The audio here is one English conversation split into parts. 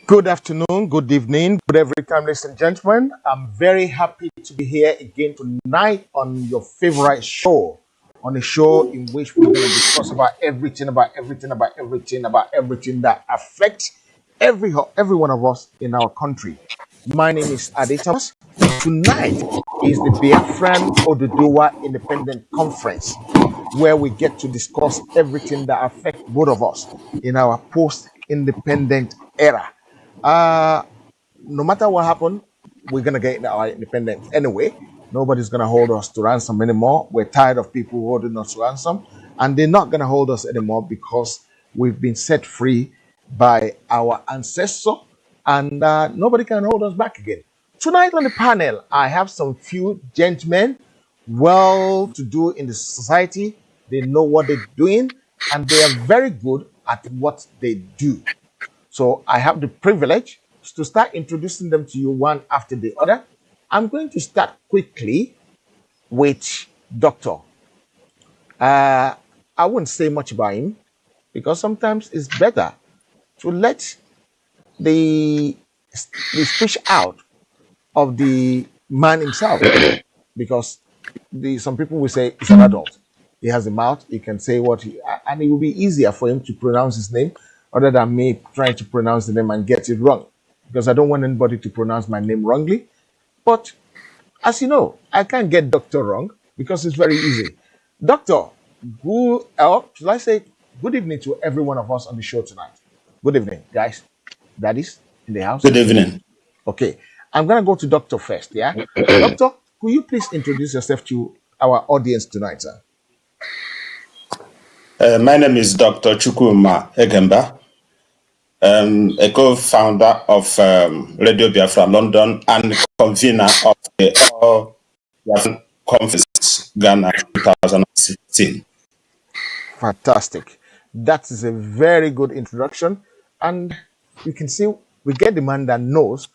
Good afternoon, good evening, good every time, ladies and gentlemen. I'm very happy to be here again tonight on your favorite show, on a show in which we're going to discuss about everything that affects every one of us in our country. My name is Ade Thomas. Tonight is the Biafran Oduduwa Independent Conference, where we get to discuss everything that affects both of us in our post-independent era. No matter what happened, we're gonna get our independence anyway. Nobody's gonna hold us to ransom anymore. We're tired of people holding us to ransom, and they're not gonna hold us anymore because we've been set free by our ancestor, and nobody can hold us back again. Tonight on the panel, I have some few gentlemen well to do in the society. They know what they're doing, and they are very good at what they do. So I have the privilege to start introducing them to you one after the other. I'm going to start quickly with Doctor. I wouldn't say much about him because sometimes it's better to let the speech out of the man himself because some people will say he's an adult. He has a mouth. He can say and it will be easier for him to pronounce his name other than me trying to pronounce the name and get it wrong, because I don't want anybody to pronounce my name wrongly. But as you know, I can't get doctor wrong because it's very easy. Doctor, should I say good evening to every one of us on the show tonight? Good evening, guys. Daddies in the house. Good evening. Okay, I'm gonna go to Doctor first. Yeah, Doctor, could you please introduce yourself to our audience tonight, sir? My name is Dr. Chukwuma Egemba, a co-founder of Radio Biafra London and convener of the All Biafra Conference Ghana 2016. Fantastic. That is a very good introduction. And you can see we get the man that knows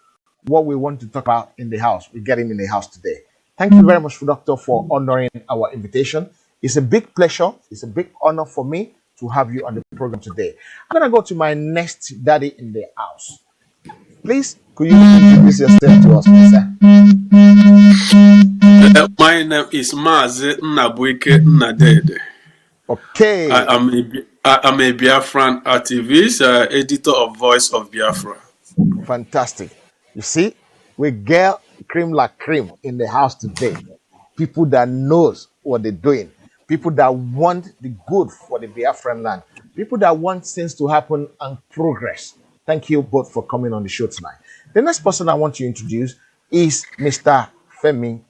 what we want to talk about in the house. We get him in the house today. Thank you very much, Doctor, for honoring our invitation. It's a big pleasure. It's a big honor for me to have you on the program today. I'm going to go to my next daddy in the house. Please, could you introduce yourself to us, please, sir? My name is Maze Nnabuike Nnadede. Okay. I'm a Biafran activist, editor of Voice of Biafra. Fantastic. You see, we get cream la cream in the house today. People that knows what they're doing. People that want the good for the Biafran land. People that want things to happen and progress. Thank you both for coming on the show tonight. The next person I want to introduce is Mr. Funmi.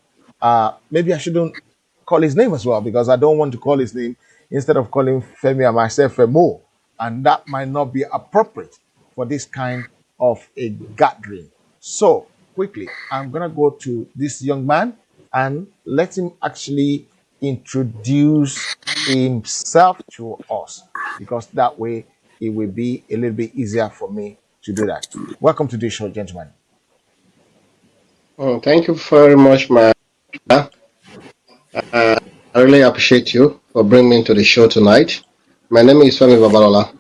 Maybe I shouldn't call his name as well because I don't want to call his name instead of calling Funmi and myself Femo. And that might not be appropriate for this kind of a gathering. So, quickly, I'm going to go to this young man and let him actually introduce himself to us, because that way it will be a little bit easier for me to do that. Welcome to the show, gentlemen. Thank you very much, man. I really appreciate you for bringing me to the show tonight. My name is Funmi Babalola,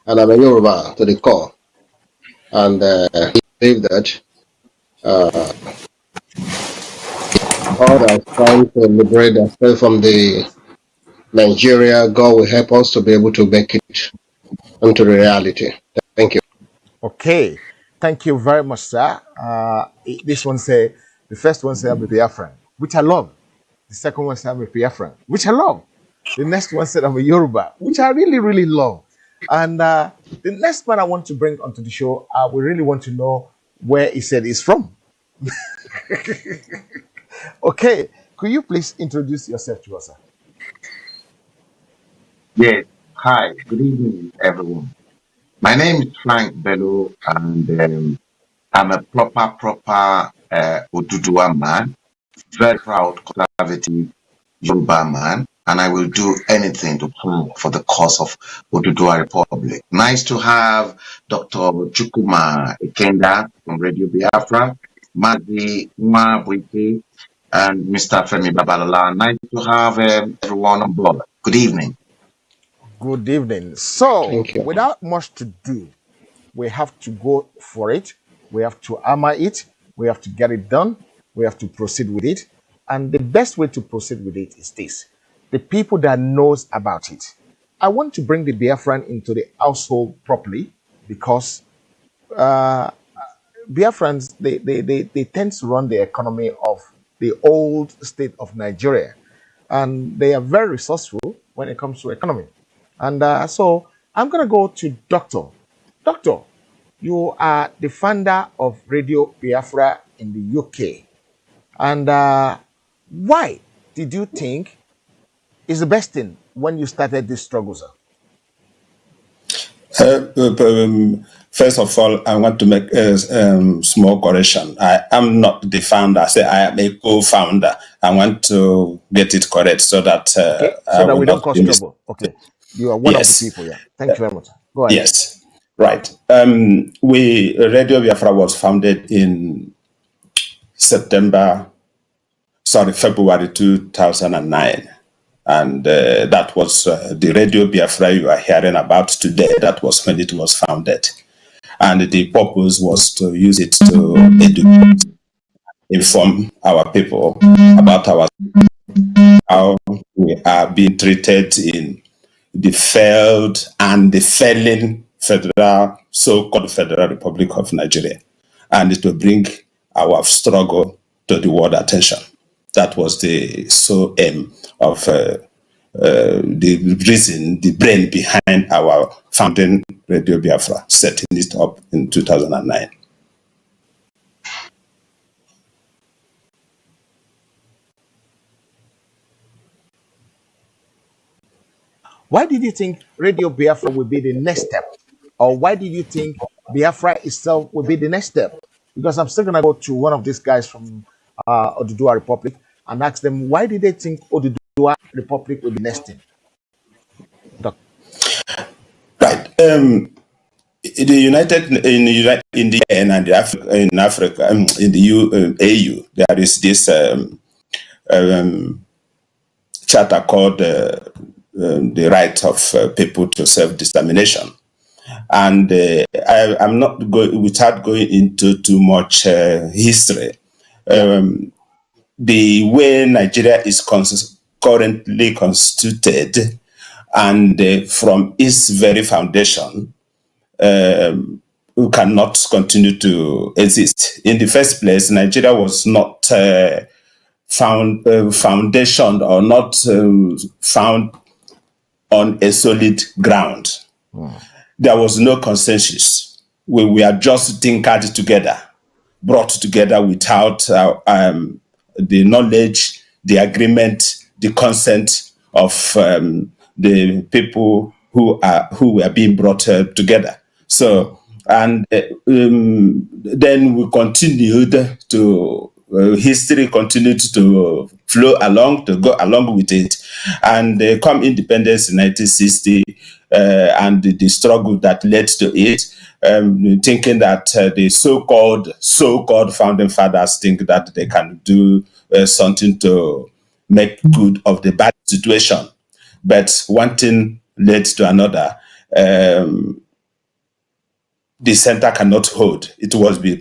and I'm a Yoruba to the core. And I believe that all that is trying to liberate themselves from the Nigeria, God will help us to be able to make it into the reality. Thank you. Okay. Thank you very much, sir. This one say, the first one said I'm a Biafran, which I love. The second one said I'm a Biafran, which I love. The next one said I'm a Yoruba, which I really, really love. And the next man I want to bring onto the show, we really want to know where he said he's from. Okay, could you please introduce yourself to us, sir? Yes. Hi. Good evening, everyone. My name is Frank Bello, and I'm a proper Oduduwa man, very proud conservative Yoruba man, and I will do anything to pull for the cause of Oduduwa Republic. Nice to have Dr. Chukuma Ikenda from Radio Biafra, Mazi Mwabwiti, and Mr. Femi Babalola. Nice to have everyone on board. Good evening. Good evening. So, Thank you. without much to do, we have to go for it. We have to hammer it. We have to get it done. We have to proceed with it. And the best way to proceed with it is this: the people that knows about it. I want to bring the Biafran into the household properly because Biafrans they tend to run the economy of the old state of Nigeria, and they are very resourceful when it comes to economy. And so I'm gonna go to Doctor. Doctor, you are the founder of Radio Biafra in the UK, and why did you think is the best thing when you started this struggle, sir? First of all, I want to make a small correction. I am not the founder. I say I am a co-founder. I want to get it correct so that Okay, I so that will we don't not cause be trouble. Okay, you are one of the Yes, people. Yeah, thank you very much. Go ahead. yes, right. Radio Biafra was founded in February 2009. And that was the Radio Biafra you are hearing about today. That was when it was founded. And the purpose was to use it to educate, inform our people about how we are being treated in the failed and the failing so-called Federal Republic of Nigeria, and to bring our struggle to the world attention. That was the sole aim of the reason, the brain behind our founding Radio Biafra, setting it up in 2009. Why did you think Radio Biafra will be the next step? Or why did you think Biafra itself will be the next step? Because I'm still going to go to one of these guys from Oduduwa Republic and ask them, why did they think Oduduwa Republic will be next thing? Right. In the UN and in Africa, in the AU, there is this charter called the right of people to self-determination. And I'm not going, without going into too much history, the way Nigeria is currently constituted, and from its very foundation, cannot continue to exist. In the first place, Nigeria was not foundation or not found on a solid ground. There was no consensus. We were just tinkered together, brought together without the knowledge, the agreement, the consent of the people who were being brought together. So, and then we continued to history continued to flow along, to go along with it, and come independence in 1960, and the struggle that led to it, thinking that the so-called founding fathers think that they can do something to make good of the bad situation, but one thing led to another. The center cannot hold. It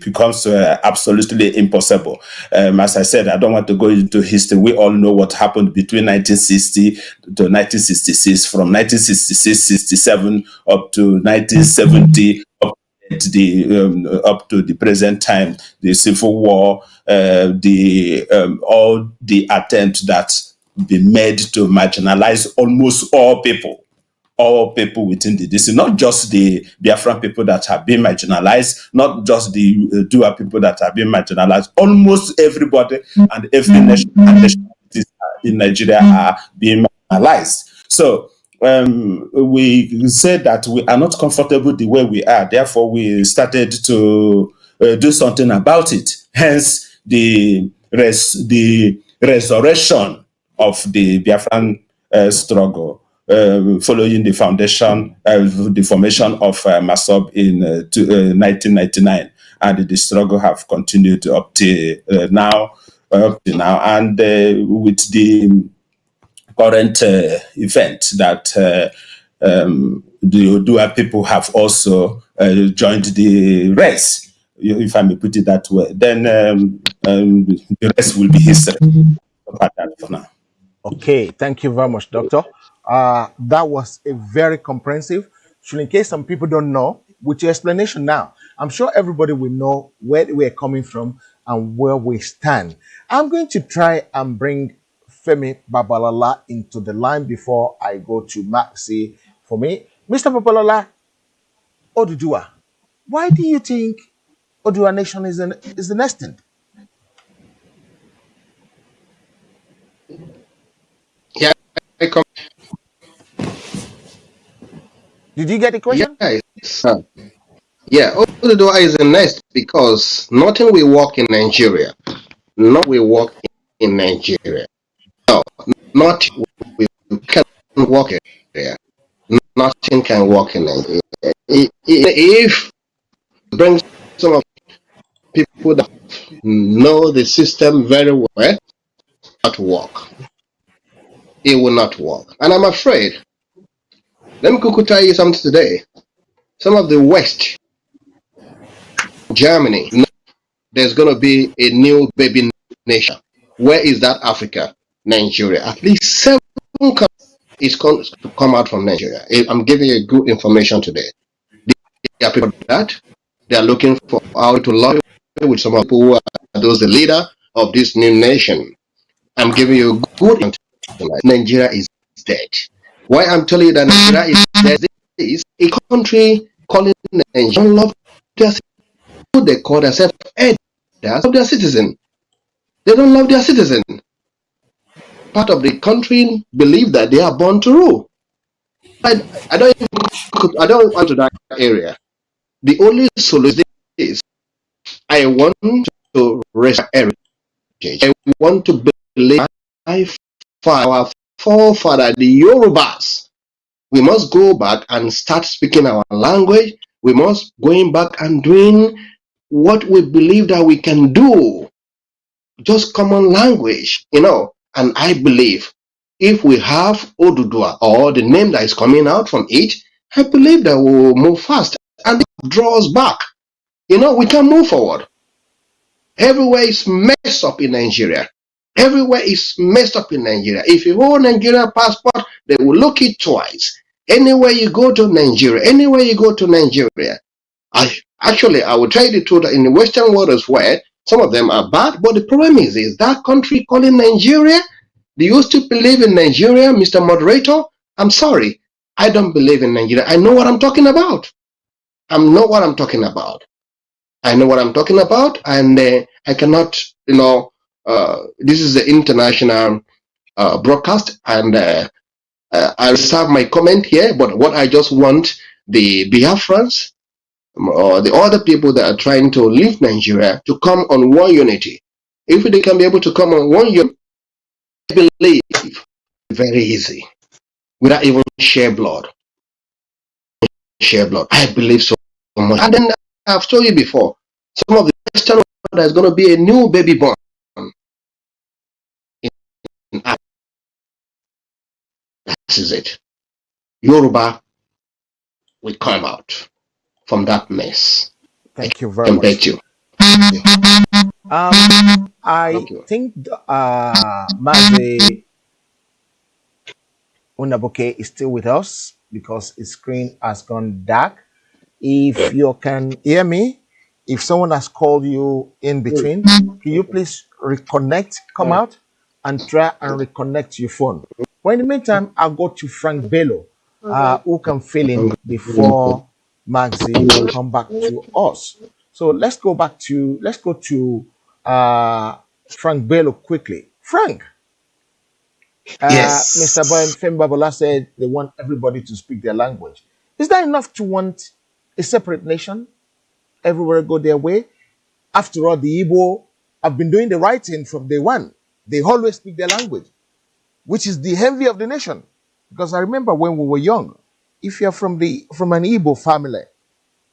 becomes absolutely impossible. As I said, I don't want to go into history. We all know what happened between 1960 to 1966, from 1966-67 up to 1970, up to the present time, the Civil War, all the attempts that be made to marginalize almost all people within the DC, not just the Biafran people that have been marginalized, not just the Dua people that have been marginalized. Almost everybody and every nation and nationalities in Nigeria are being marginalized. So we said that we are not comfortable the way we are. Therefore, we started to do something about it. Hence, the resurrection of the Biafran struggle following the formation of MASOB in 1999, and the struggle have continued up to now, and with the current event that the Odua people have also joined the race, if I may put it that way. Then the rest will be history. For now. Okay, thank you very much, Doctor. That was a very comprehensive. So, in case some people don't know, with your explanation now, I'm sure everybody will know where we're coming from and where we stand. I'm going to try and bring Femi Babalala into the line before I go to Maxi for me. Mr. Babalala, Odudua, why do you think Odua Nation is an extinct? Yeah, I come. Did you get the question? Yes. Yeah, Oduduwa is a nest because nothing will work in Nigeria. Not will work in Nigeria. No, not we can work here. Nothing can work in Nigeria. If you bring some of people that know the system very well, not work. It will not work. And I'm afraid, let me quickly tell you something today. Some of the West, Germany, there's going to be a new baby nation. Where is that Africa? Nigeria. At least 7 countries is going to come out from Nigeria. I'm giving you good information today. They are people that they are looking for how to lobby with some people who are those the leader of this new nation. I'm giving you good information. Nigeria is dead. Why I'm telling you that Nigeria is dead is a country calling Nigeria love their citizens. They call themselves elders of their citizen. They don't love their citizen. Part of the country believe that they are born to rule. I don't want to that area. The only solution is I want to restore heritage. I want to believe our forefather, the Yorubas. We must go back and start speaking our language. We must going back and doing what we believe that we can do. Just common language, And I believe if we have Odudua or the name that is coming out from it, I believe that we will move fast and draw us back. We can move forward. Everywhere is messed up in Nigeria. Everywhere is messed up in Nigeria. If you hold Nigeria passport, they will look it twice. Anywhere you go to Nigeria, I will tell you the truth that in the Western world as well, some of them are bad, but the problem is that country calling Nigeria, do you still believe in Nigeria, Mr. Moderator? I'm sorry, I don't believe in Nigeria. I know what I'm talking about. I know what I'm talking about, and I cannot, this is the international broadcast, and I reserve my comment here, but what I just want the Biafrans or the other people that are trying to leave Nigeria to come on one unity. If they can be able to come on one unity, I believe very easy, without even share blood. I believe so much. And then I've told you before, some of the Western world, there's going to be a new baby born. This is it. Yoruba will come out from that mess. Thank you very much. Bet you. I think Mazi Unaboke is still with us because his screen has gone dark. If you can hear me, if someone has called you in between, can you please reconnect, come out, and try and reconnect your phone? But in the meantime, I'll go to Frank Bello, who can fill in before Maxi will come back to us. So let's go to Frank Bello quickly. Frank, Yes. Mr. Boy Fembabola said they want everybody to speak their language. Is that enough to want a separate nation? Everywhere go their way. After all, the Igbo have been doing the right thing from day one. They always speak their language, which is the envy of the nation. Because I remember when we were young, if you're from an Igbo family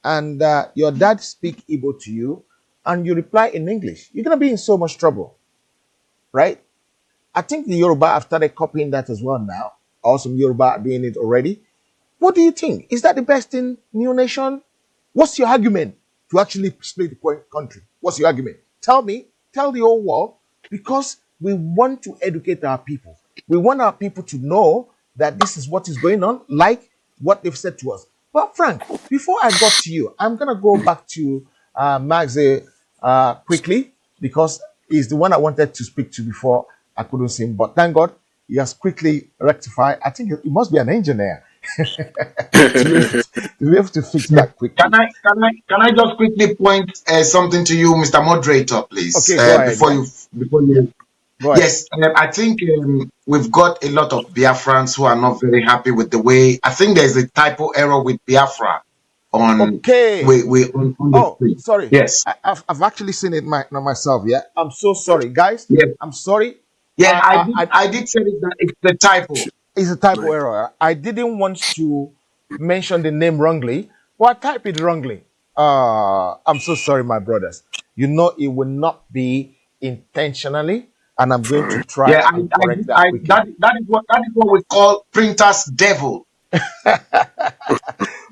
and your dad speak Igbo to you and you reply in English, you're gonna be in so much trouble, right? I think the Yoruba have started copying that as well now. Or some Yoruba are doing it already. What do you think? Is that the best in new nation? What's your argument to actually split the country? What's your argument? Tell me, tell the whole world, because we want to educate our people. We want our people to know that this is what is going on, like what they've said to us. But Frank, before I got to you, I'm going to go back to Max quickly, because he's the one I wanted to speak to before I couldn't see him. But thank God he has quickly rectified. I think he must be an engineer to be able to fix that quickly. Can I just quickly point something to you, Mr. Moderator, please? Okay, go ahead. Before you. Go ahead. Yes, I think we've got a lot of Biafrans who are not very happy with the way. I think there's a typo error with Biafra on. Okay. On Oh, the screen. sorry. Yes. I've actually seen it myself. Yeah. I'm so sorry, guys. Yes. I'm sorry. Yeah, I did say that it's the typo. It's a typo error. I didn't want to mention the name wrongly, but I typed it wrongly. I'm so sorry, my brothers. You know it will not be intentionally, and I'm going to try and correct that quickly. That is what we call printer's devil.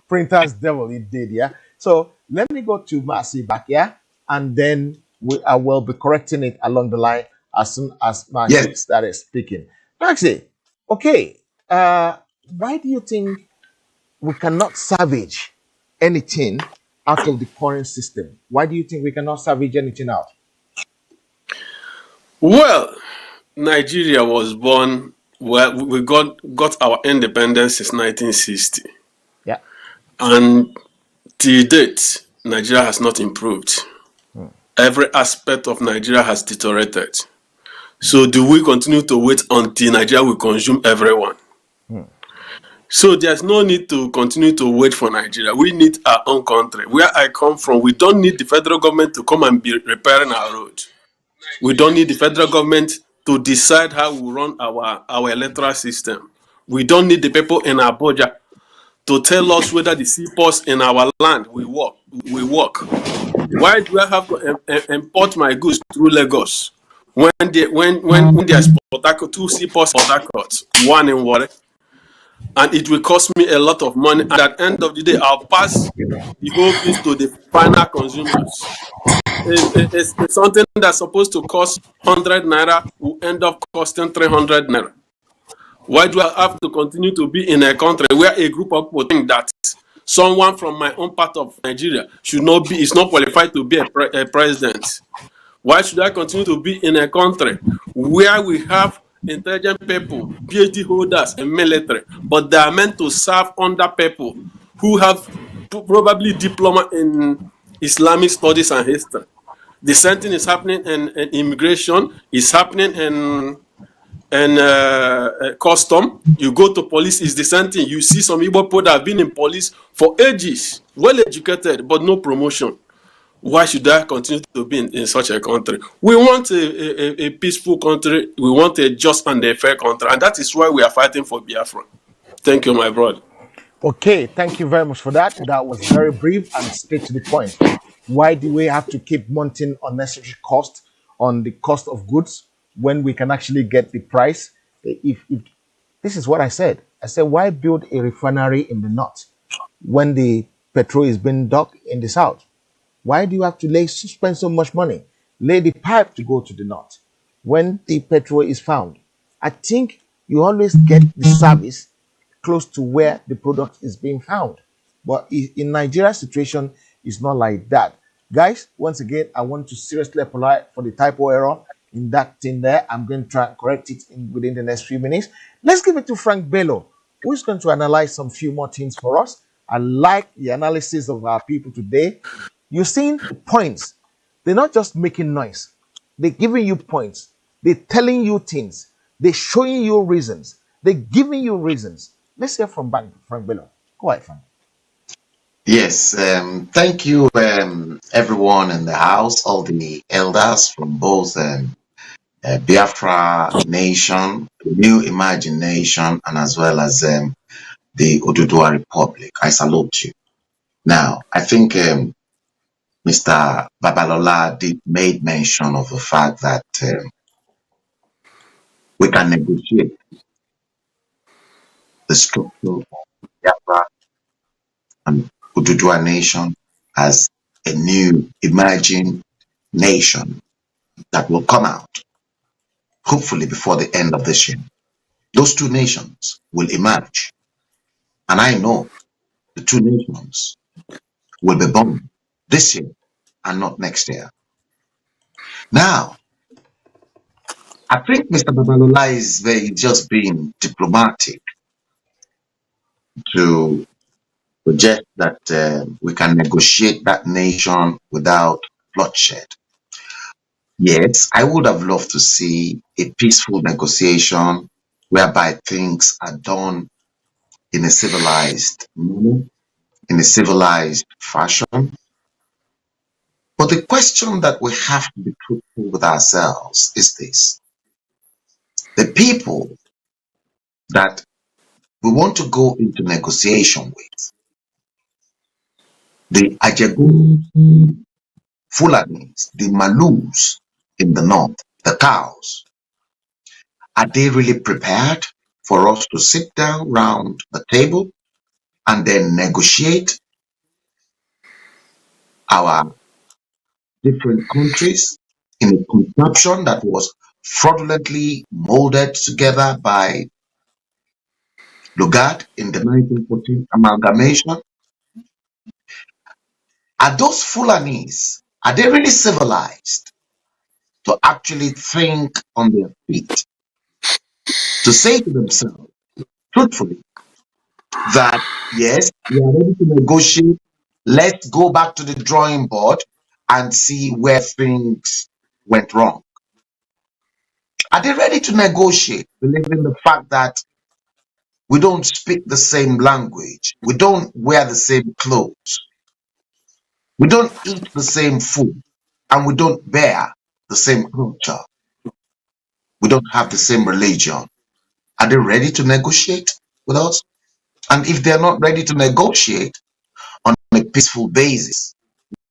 Printer's devil, it did, yeah. So let me go to Marcy back, yeah, and then I will be correcting it along the line as soon as Marcy started speaking. Maxie, okay, why do you think we cannot salvage anything out of the current system? Why do you think we cannot salvage anything out? Well, Nigeria was born, well, we got our independence since 1960. Yeah. And till date, Nigeria has not improved. Every aspect of Nigeria has deteriorated. So do we continue to wait until Nigeria will consume everyone? So there's no need to continue to wait for Nigeria. We need our own country. Where I come from, we don't need the federal government to come and be repairing our road. We don't need the federal government to decide how we run our electoral system. We don't need the people in Abuja to tell us whether the seaports in our land will work. Why do I have to import my goods through Lagos when there's two seaports Port Harcourt, one in Warri, and it will cost me a lot of money, and at the end of the day I'll pass the whole piece to the final consumers. It's something that's supposed to cost 100 naira will end up costing 300 naira. Why do I have to continue to be in a country where a group of people think that someone from my own part of Nigeria is not qualified to be a president? Why should I continue to be in a country where we have intelligent people, PhD holders, and military, but they are meant to serve under people who have probably diploma in Islamic studies and history? The same thing is happening in immigration, is happening in custom. You go to police, it's the same thing. You see some Igbo people that have been in police for ages, well educated, but no promotion. Why should I continue to be in such a country? We want a peaceful country. We want a just and a fair country. And that is why we are fighting for Biafra. Thank you, my brother. Okay, thank you very much for that. That was very brief and straight to the point. Why do we have to keep mounting unnecessary cost on the cost of goods when we can actually get the price? If this is what I said. I said, why build a refinery in the north when the petrol is being dug in the south? Why do you have to spend so much money? Lay the pipe to go to the north when the petrol is found. I think you always get the service close to where the product is being found. But in Nigeria's situation, it's not like that. Guys, once again, I want to seriously apologize for the typo error in that thing there. I'm going to try and correct it within the next few minutes. Let's give it to Frank Bello, who is going to analyze some few more things for us. I like the analysis of our people today. You're seeing the points. They're not just making noise. They're giving you points. They're telling you things. They're showing you reasons. They're giving you reasons. Let's hear from Frank Bello. Go ahead, Frank. Yes, thank you, everyone in the house, all the elders from both Biafra Nation, the New Imagination, and as well as the Oduduwa Republic. I salute you. Now, I think Mr. Babalola did made mention of the fact that we can negotiate the structure of Biafra and Oduduwa Nation as a new emerging nation that will come out, hopefully before the end of this year. Those two nations will emerge. And I know the two nations will be born this year and not next year. Now, I think Mr. Babalola is very just being diplomatic to suggest that we can negotiate that nation without bloodshed. Yes, I would have loved to see a peaceful negotiation whereby things are done in a civilized manner, in a civilized fashion. But the question that we have to be truthful with ourselves is this. The people that we want to go into negotiation with, the Ajagun, Fulanis, the Malus in the north, the cows, are they really prepared for us to sit down round the table and then negotiate our different countries in a contraption that was fraudulently molded together by Lugard in the 1914 amalgamation? Are those Fulanis, are they really civilized to actually think on their feet, to say to themselves, truthfully, that yes, we are ready to negotiate, let's go back to the drawing board and see where things went wrong? Are they ready to negotiate, believing the fact that we don't speak the same language, we don't wear the same clothes, we don't eat the same food, and we don't bear the same culture, we don't have the same religion? Are they ready to negotiate with us? And if they're not ready to negotiate on a peaceful basis,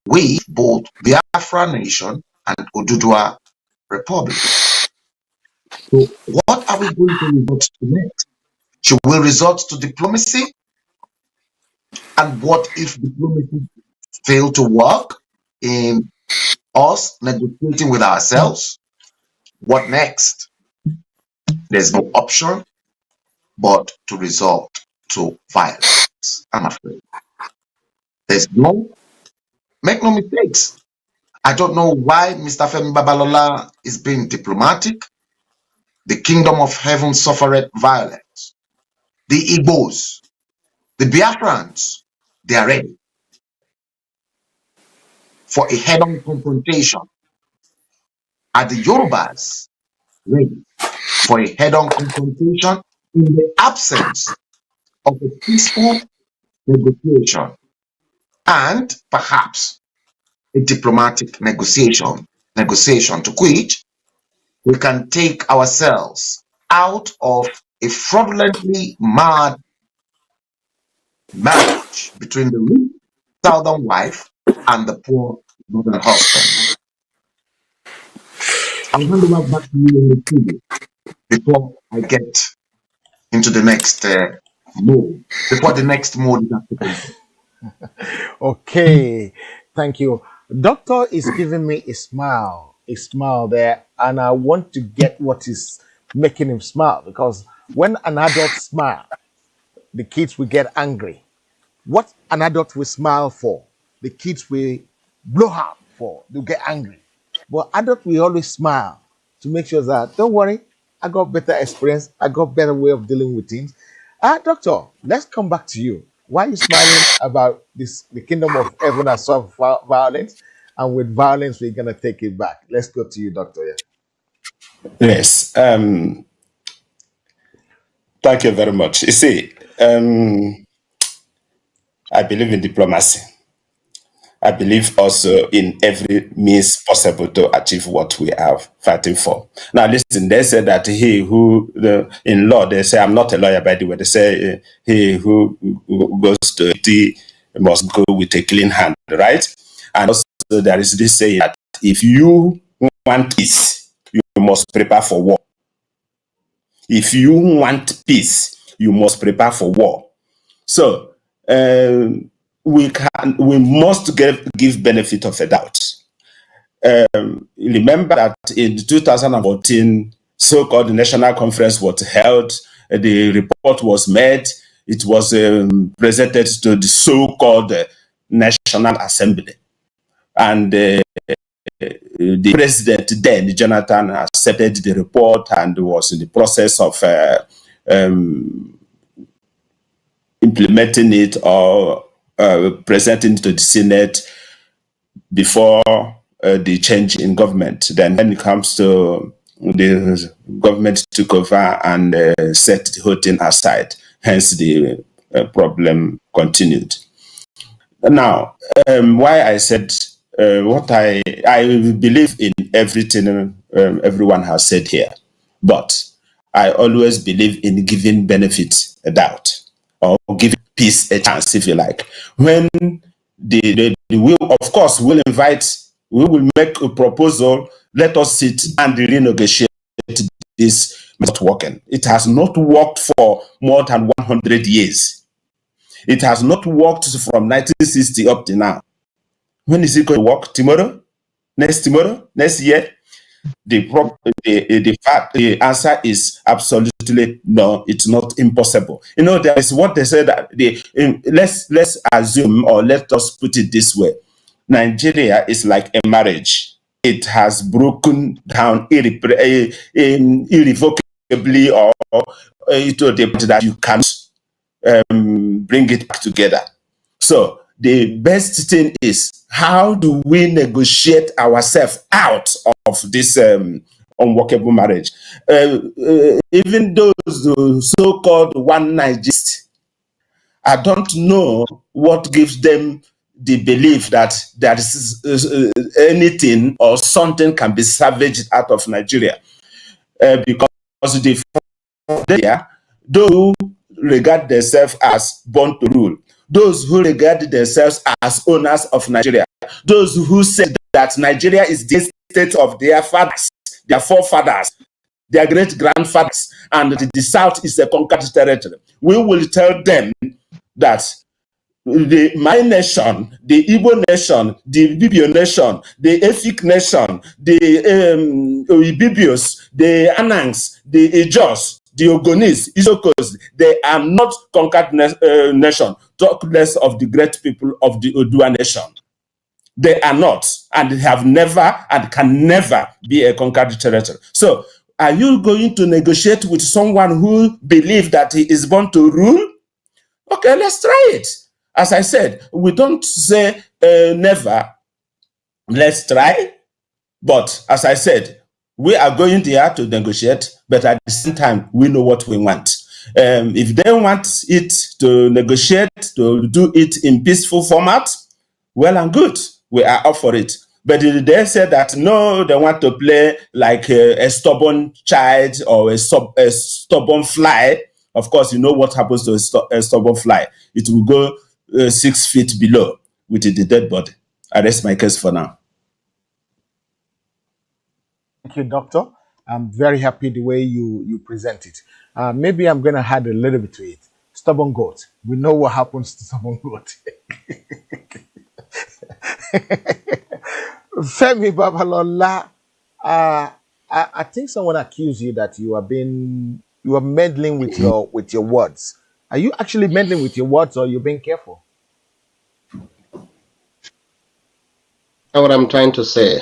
we, both Biafra Nation and Oduduwa Republic, so what are we going to resort to next? Should we resort to diplomacy? And what if diplomacy fail to work in us negotiating with ourselves? What next? There's no option but to resort to violence, I'm afraid. Make no mistakes. I don't know why Mr. Femi Babalola is being diplomatic. The kingdom of heaven suffereth violence. The Igbos, the Biafrans, they are ready for a head-on confrontation. Are the Yorubas ready for a head-on confrontation in the absence of a peaceful negotiation and perhaps a diplomatic negotiation to which we can take ourselves out of a fraudulently mad marriage between the rich southern wife and the poor northern husband? I'll hand over back to you in the studio before I get into the next mode, before the next mode is activated. Okay, thank you. Doctor is giving me a smile there, and I want to get what is making him smile because when an adult smile, the kids will get angry. What an adult will smile for, the kids will blow up for, they'll get angry. But adult will always smile to make sure that don't worry, I got better experience, I got better way of dealing with things. Doctor, let's come back to you. Why are you smiling about this? The kingdom of heaven has suffered violence, and with violence we're gonna take it back. Let's go to you, Doctor. Yeah. Yes. Thank you very much. You see, I believe in diplomacy. I believe also in every means possible to achieve what we are fighting for. Now, listen, they say that in law, they say, I'm not a lawyer, by the way, they say he who goes to the must go with a clean hand, right? And also there is this saying that if you want peace, you must prepare for war. If you want peace, you must prepare for war. So, we must give benefit of a doubt. Remember that in 2014, so-called national conference was held. The report was made. It was presented to the so-called National Assembly, and the president then, Jonathan, accepted the report and was in the process of implementing it or presenting it to the Senate before the change in government. Then when it comes to the government took over and set the whole thing aside, hence the problem continued. Now, why I said what I believe in everything everyone has said here, but I always believe in giving benefit a doubt or giving peace a chance, if you like. When we of course will we will make a proposal, let us sit and renegotiate this not working. It has not worked for more than 100 years. It has not worked from 1960 up to now. When is it going to work? Tomorrow? Next tomorrow? Next year? The answer is absolutely no. It's not impossible. You know, there is what they say that let's assume, or let us put it this way: Nigeria is like a marriage. It has broken down irrevocably, or to the point that you can't bring it back together. So the best thing is, how do we negotiate ourselves out of this unworkable marriage? Even those so-called one Nigerists, I don't know what gives them the belief that there is anything or something can be salvaged out of Nigeria, because those who regard themselves as born to rule, those who regard themselves as owners of Nigeria, those who said that Nigeria is the state of their fathers, their forefathers, their great grandfathers, and the South is a conquered territory. We will tell them that my nation, the Igbo nation, the Ibibio nation, the Efik nation, the Ibibios, the Anangs, the Ijos, the Ogonis, Isokos, they are not conquered nation, talk less of the great people of the Odua nation. They are not, and have never and can never be a conquered territory. So, are you going to negotiate with someone who believes that he is born to rule? Okay, let's try it. As I said, we don't say never. Let's try. But as I said, we are going there to negotiate, but at the same time, we know what we want. If they want it to negotiate, to do it in peaceful format, well and good. We are up for it. But they said that no, they want to play like a stubborn child or a stubborn fly. Of course, you know what happens to a stubborn fly. It will go 6 feet below with the dead body. I rest my case for now. Thank you, Doctor. I'm very happy the way you present it. Maybe I'm going to add a little bit to it. Stubborn goat. We know what happens to stubborn goat. Femi Babalola, I think someone accused you that you are meddling with your words. Are you actually meddling with your words, or you're being careful? That's what I'm trying to say.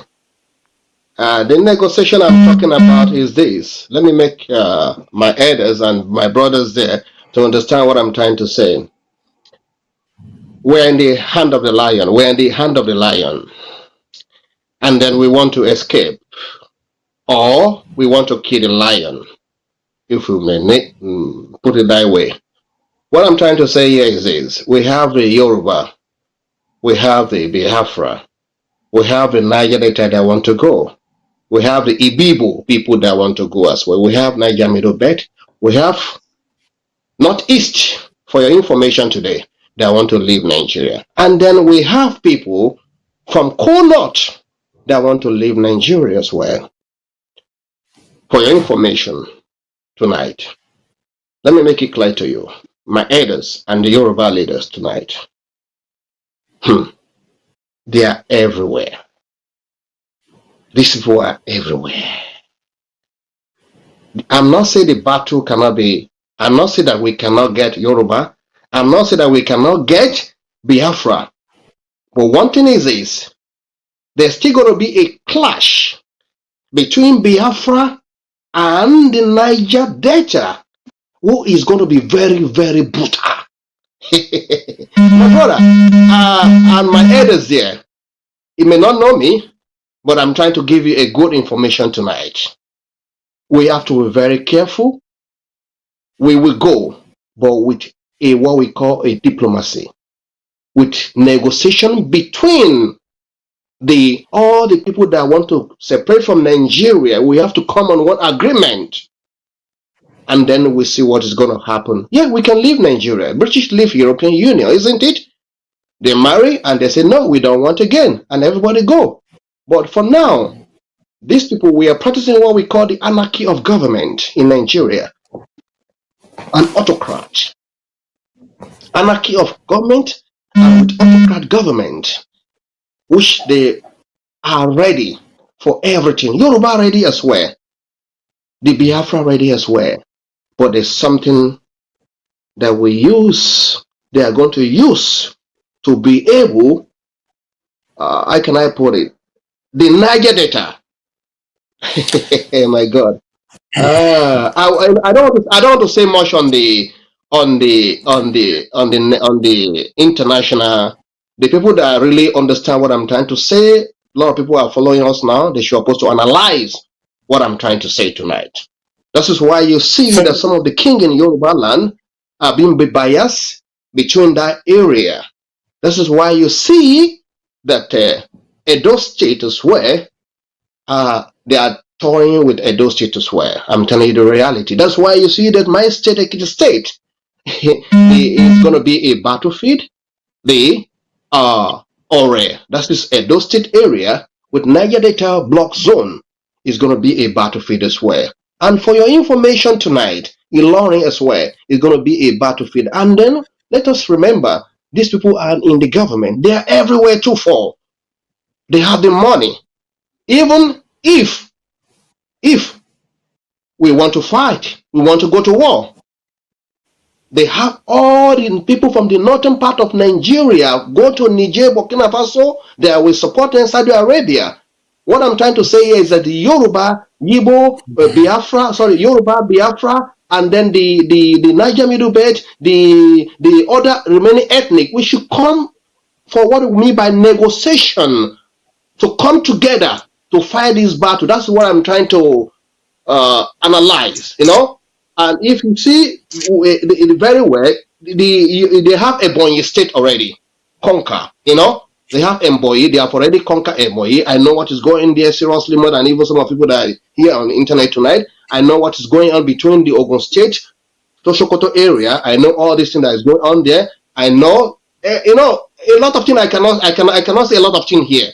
The negotiation I'm talking about is this. Let me make my elders and my brothers there to understand what I'm trying to say. We're in the hand of the lion. We're in the hand of the lion. And then we want to escape. Or we want to kill the lion, if we may put it that way. What I'm trying to say here is this. We have the Yoruba, we have the Biafra, we have the Niger Delta that want to go. We have the Ibibo people that want to go as well. We have Niger Middle Belt. We have Northeast, for your information today, that want to leave Nigeria. And then we have people from Cold North that want to leave Nigeria as well. For your information tonight, let me make it clear to you, my elders and the Yoruba leaders tonight, they are everywhere. These people are everywhere. I'm not saying the battle cannot be, I'm not saying that we cannot get Yoruba. I'm not saying that we cannot get Biafra. But one thing is this, there's still going to be a clash between Biafra and the Niger Delta, who is going to be very, very brutal. My brother, and my elders there, you may not know me, but I'm trying to give you a good information tonight. We have to be very careful. We will go, but with a what we call a diplomacy, with negotiation between all the people that want to separate from Nigeria. We have to come on one agreement, and then we see what is going to happen. Yeah, we can leave Nigeria. British leave European Union, isn't it? They marry and they say no, we don't want again, and everybody go. But for now, these people, we are practicing what we call the anarchy of government in Nigeria, an autocrat. Anarchy of government and with autocrat government, which they are ready for everything. Yoruba ready as well. The Biafra ready as well. But there's something that we use, they are going to use to be able, how can I put it? The Niger Delta. Oh my God. I don't want to say much on the international. The people that really understand what I'm trying to say, a lot of people are following us now. They should supposed to analyze what I'm trying to say tonight. This is why you see that some of the king in Yoruba land are being biased between that area. This is why you see that Edo State is where they are toying with Edo State as well. I'm telling you the reality. That's why you see that my state, Ekiti State, is going to be a battlefield. The Ore, that's this Edo State area with Niger Delta block zone, is going to be a battlefield as well. And for your information tonight, Ilorin as well is going to be a battlefield. And then let us remember, these people are in the government. They are everywhere too for. They have the money. Even if we want to fight, we want to go to war, they have all the people from the northern part of Nigeria go to Niger, Burkina Faso. They will support in Saudi Arabia. What I'm trying to say here is that the Yoruba, Yibo, Yoruba, Biafra, and then the Niger Middle Belt, the other remaining ethnic, we should come for what we mean by negotiation, to come together to fight this battle. That's what I'm trying to analyze, And if you see very well, they have Ebonyi State already conquer, They have Mboyi, they have already conquered Mboyi. I know what is going there seriously more than even some of the people that are here on the internet tonight. I know what is going on between the Ogun State, Toshokoto area. I know all this thing that is going on there. I know, a lot of things. I cannot say a lot of things here.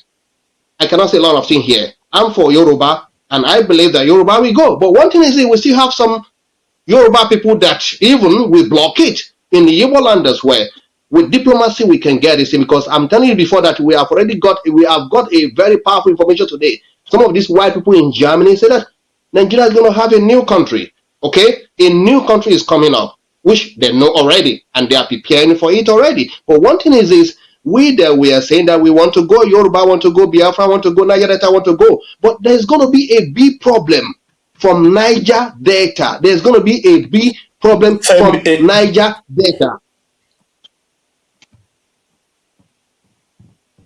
I cannot say a lot of things here. I'm for Yoruba, and I believe that Yoruba will go. But one thing is that we still have some Yoruba people that even will block it in the Igbo land as well. With diplomacy, we can get this in, because I'm telling you before that we have got a very powerful information today. Some of these white people in Germany say that Nigeria is going to have a new country. Okay, a new country is coming up, which they know already, and they are preparing for it already. But one thing is this. We are saying that we want to go, Yoruba want to go, Biafra want to go, Niger Delta want to go. But there's going to be a big problem from Niger Delta. There's going to be a big problem from Niger Delta.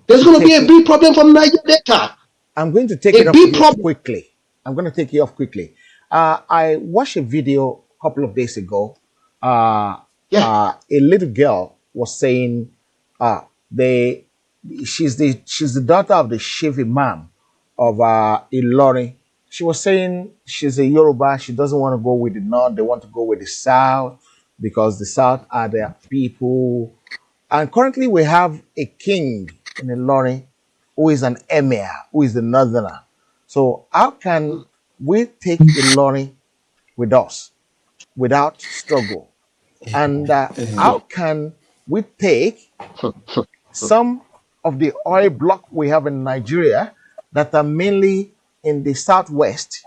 There's going to be a big problem from Niger Delta. I'm going to take it off quickly. I'm going to take it off quickly. I watched a video a couple of days ago Yeah. A little girl was saying, they she's the daughter of the chief imam of Ilorin. She was saying she's a Yoruba. She doesn't want to go with the north. They want to go with the south because the south are their people. And currently we have a king in Ilorin who is an emir, who is the northerner. So how can we take Ilorin with us without struggle? And how can we take some of the oil block we have in Nigeria that are mainly in the southwest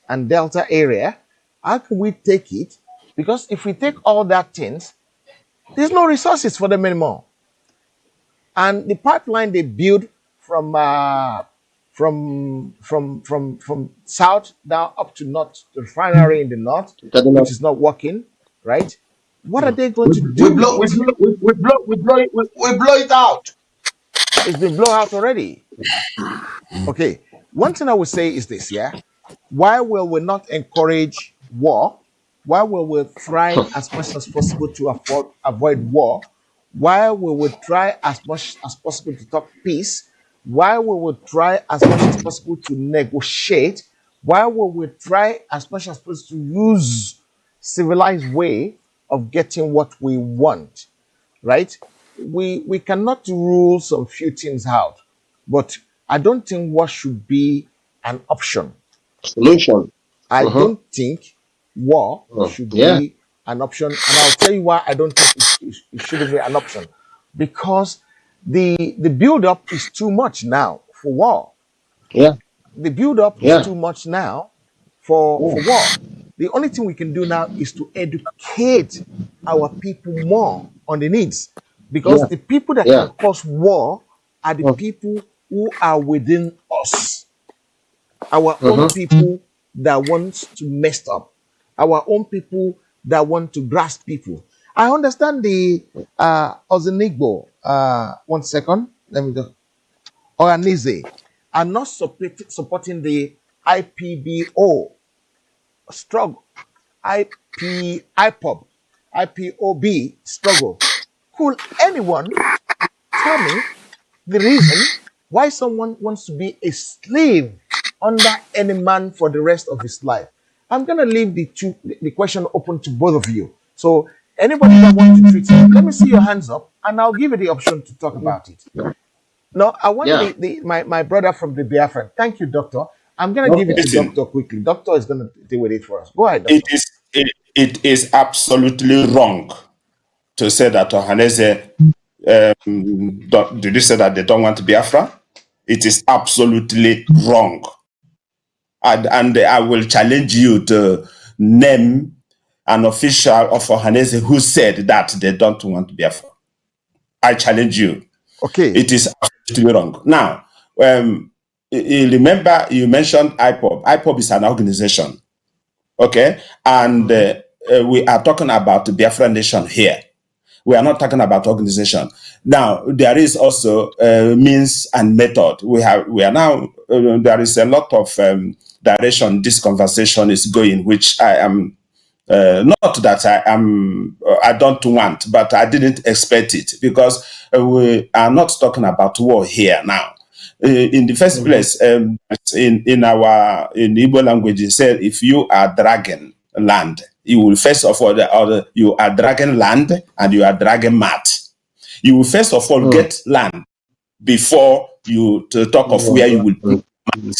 and delta area? How can we take it? Because if we take all that things, there's no resources for them anymore. And the pipeline they build from from south down up to north, the refinery in the north, which is not working, right? What are they going to do with it? We blow it out. It's been blown out already. Okay. One thing I would say is this, yeah. Why will we not encourage war? Why will we try as much as possible to avoid war? Why will we try as much as possible to talk peace? Why will we try as much as possible to negotiate? Why will we try as much as possible to use civilized way of getting what we want? Right? We cannot rule some few things out, but I don't think war should be an option. Solution. I don't think war should Yeah. be an option, and I'll tell you why I don't think it shouldn't be an option, because the build up is too much now for war. Yeah. The build up is Yeah. too much now for war. The only thing we can do now is to educate our people more on the needs, because Yeah. the people that Yeah. can cause war are the Mm. people who are within us, our own people that want to mess up, our own people that want to grasp people. I understand the Ozenigbo, 1 second, let me go, or Anize are not supporting the IPBO struggle, IPOB, IPOB struggle. Could anyone tell me the reason why someone wants to be a slave under any man for the rest of his life? I'm gonna leave the question open to both of you. So anybody that wants to treat it, let me see your hands up, and I'll give you the option to talk about it. No, I want Yeah. my brother from the Biafran. Thank you, doctor. I'm gonna give it to Listen, doctor quickly. Doctor is gonna deal with it for us. Go ahead, it doctor. it is absolutely wrong to say that Ohanese, did you say that they don't want Biafra? It is absolutely wrong. And I will challenge you to name an official of Ohanese who said that they don't want Biafra. I challenge you. Okay. It is absolutely wrong. Now, you remember you mentioned IPOB. IPOB is an organization, okay? And we are talking about the Biafra nation here. We are not talking about organization. Now, there is also means and method. We are now, there is a lot of direction this conversation is going, which I am, not that I don't want, but I didn't expect it, because we are not talking about war here now. In the first place, in Igbo language, it said, if you are dragging land, you will first of all, you are dragging land and you are dragging mat. You will first of all get land before you to talk of where you will put mat.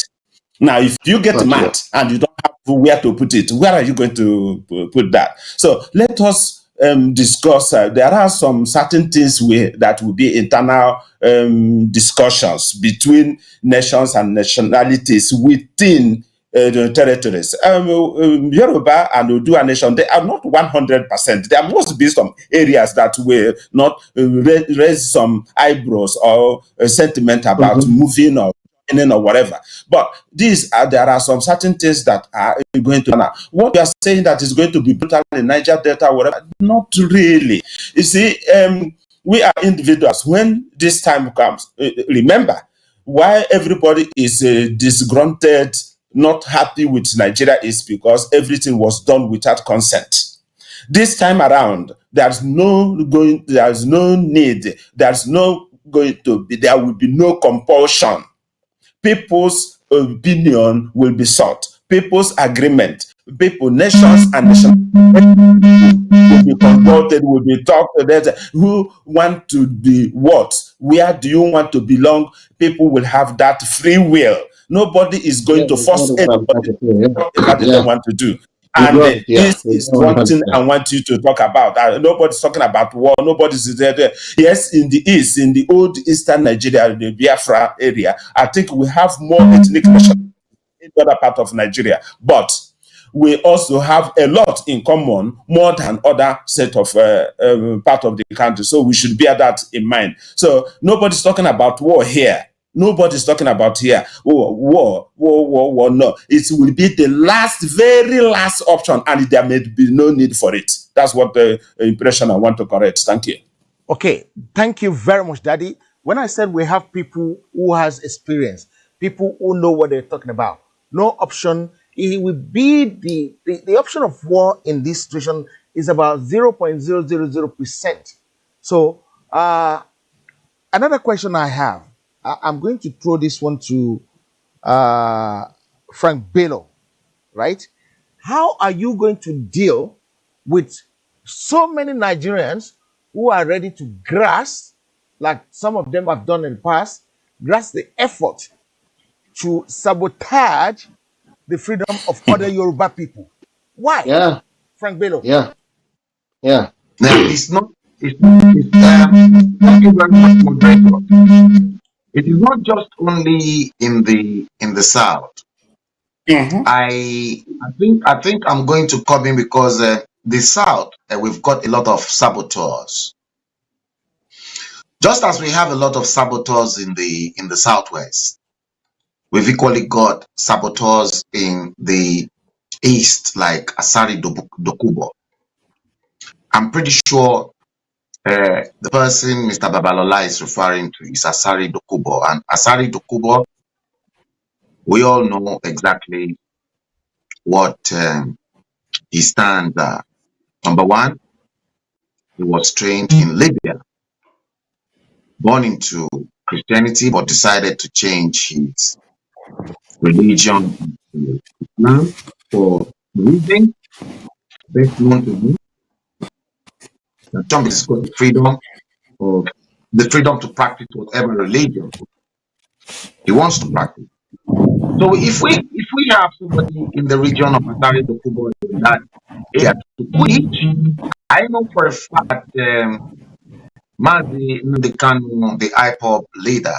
Now, if you get mat and you don't have where to put it, where are you going to put that? So let us discuss. There are some certain things that will be internal discussions between nations and nationalities within the territories. Yoruba and Odua nation, they are not 100%. There must be some areas that will not raise some eyebrows or sentiment about moving or whatever. But there are some certain things that are going to happen. What you are saying that is going to be brutal in Niger Delta, whatever, not really. You see, we are individuals. When this time comes, remember, why everybody is disgruntled, not happy with Nigeria, is because everything was done without consent. This time around, there's no need, there will be no compulsion. People's opinion will be sought. People's agreement, nations and will be consulted, will be talked about. Who want to be what? Where do you want to belong? People will have that free will. Nobody is going to force anybody whatever they don't want to do. And this is one thing I want you to talk about. Nobody's talking about war. Nobody's there. Yes, in the east, in the old eastern Nigeria, the Biafra area, I think we have more ethnic nationalities in the other part of Nigeria. But we also have a lot in common, more than other set of part of the country. So we should bear that in mind. So nobody's talking about war here. Nobody's talking about here. War. No. It will be the very last option, and there may be no need for it. That's what the impression I want to correct. Thank you. Okay, thank you very much, Daddy. When I said we have people who has experience, people who know what they're talking about, no option. It will be the option of war in this situation is about 0.000%. So another question I have, I'm going to throw this one to Frank Bello, right? How are you going to deal with so many Nigerians who are ready to grasp, like some of them have done in the past, grasp the effort to sabotage the freedom of other Yoruba people? Why? Yeah, Frank Bello. yeah. Now, thank you very much, moderator. It is not just only in the South. I think I'm going to come in because the South, we've got a lot of saboteurs. Just as we have a lot of saboteurs in the Southwest, we've equally got saboteurs in the East, like Asari Dokubo. I'm pretty sure the person Mr. Babalola is referring to is Asari Dokubo. And Asari Dokubo, we all know exactly what he stands. Number one, he was trained in Libya, born into Christianity, but decided to change his religion to Islam for the reason best known to him. Trump is got freedom to practice whatever religion he wants to practice. So if we have somebody in the region of Asari Dokubo in that area to which I know for a fact Mazi Ndekanu, the IPOB leader,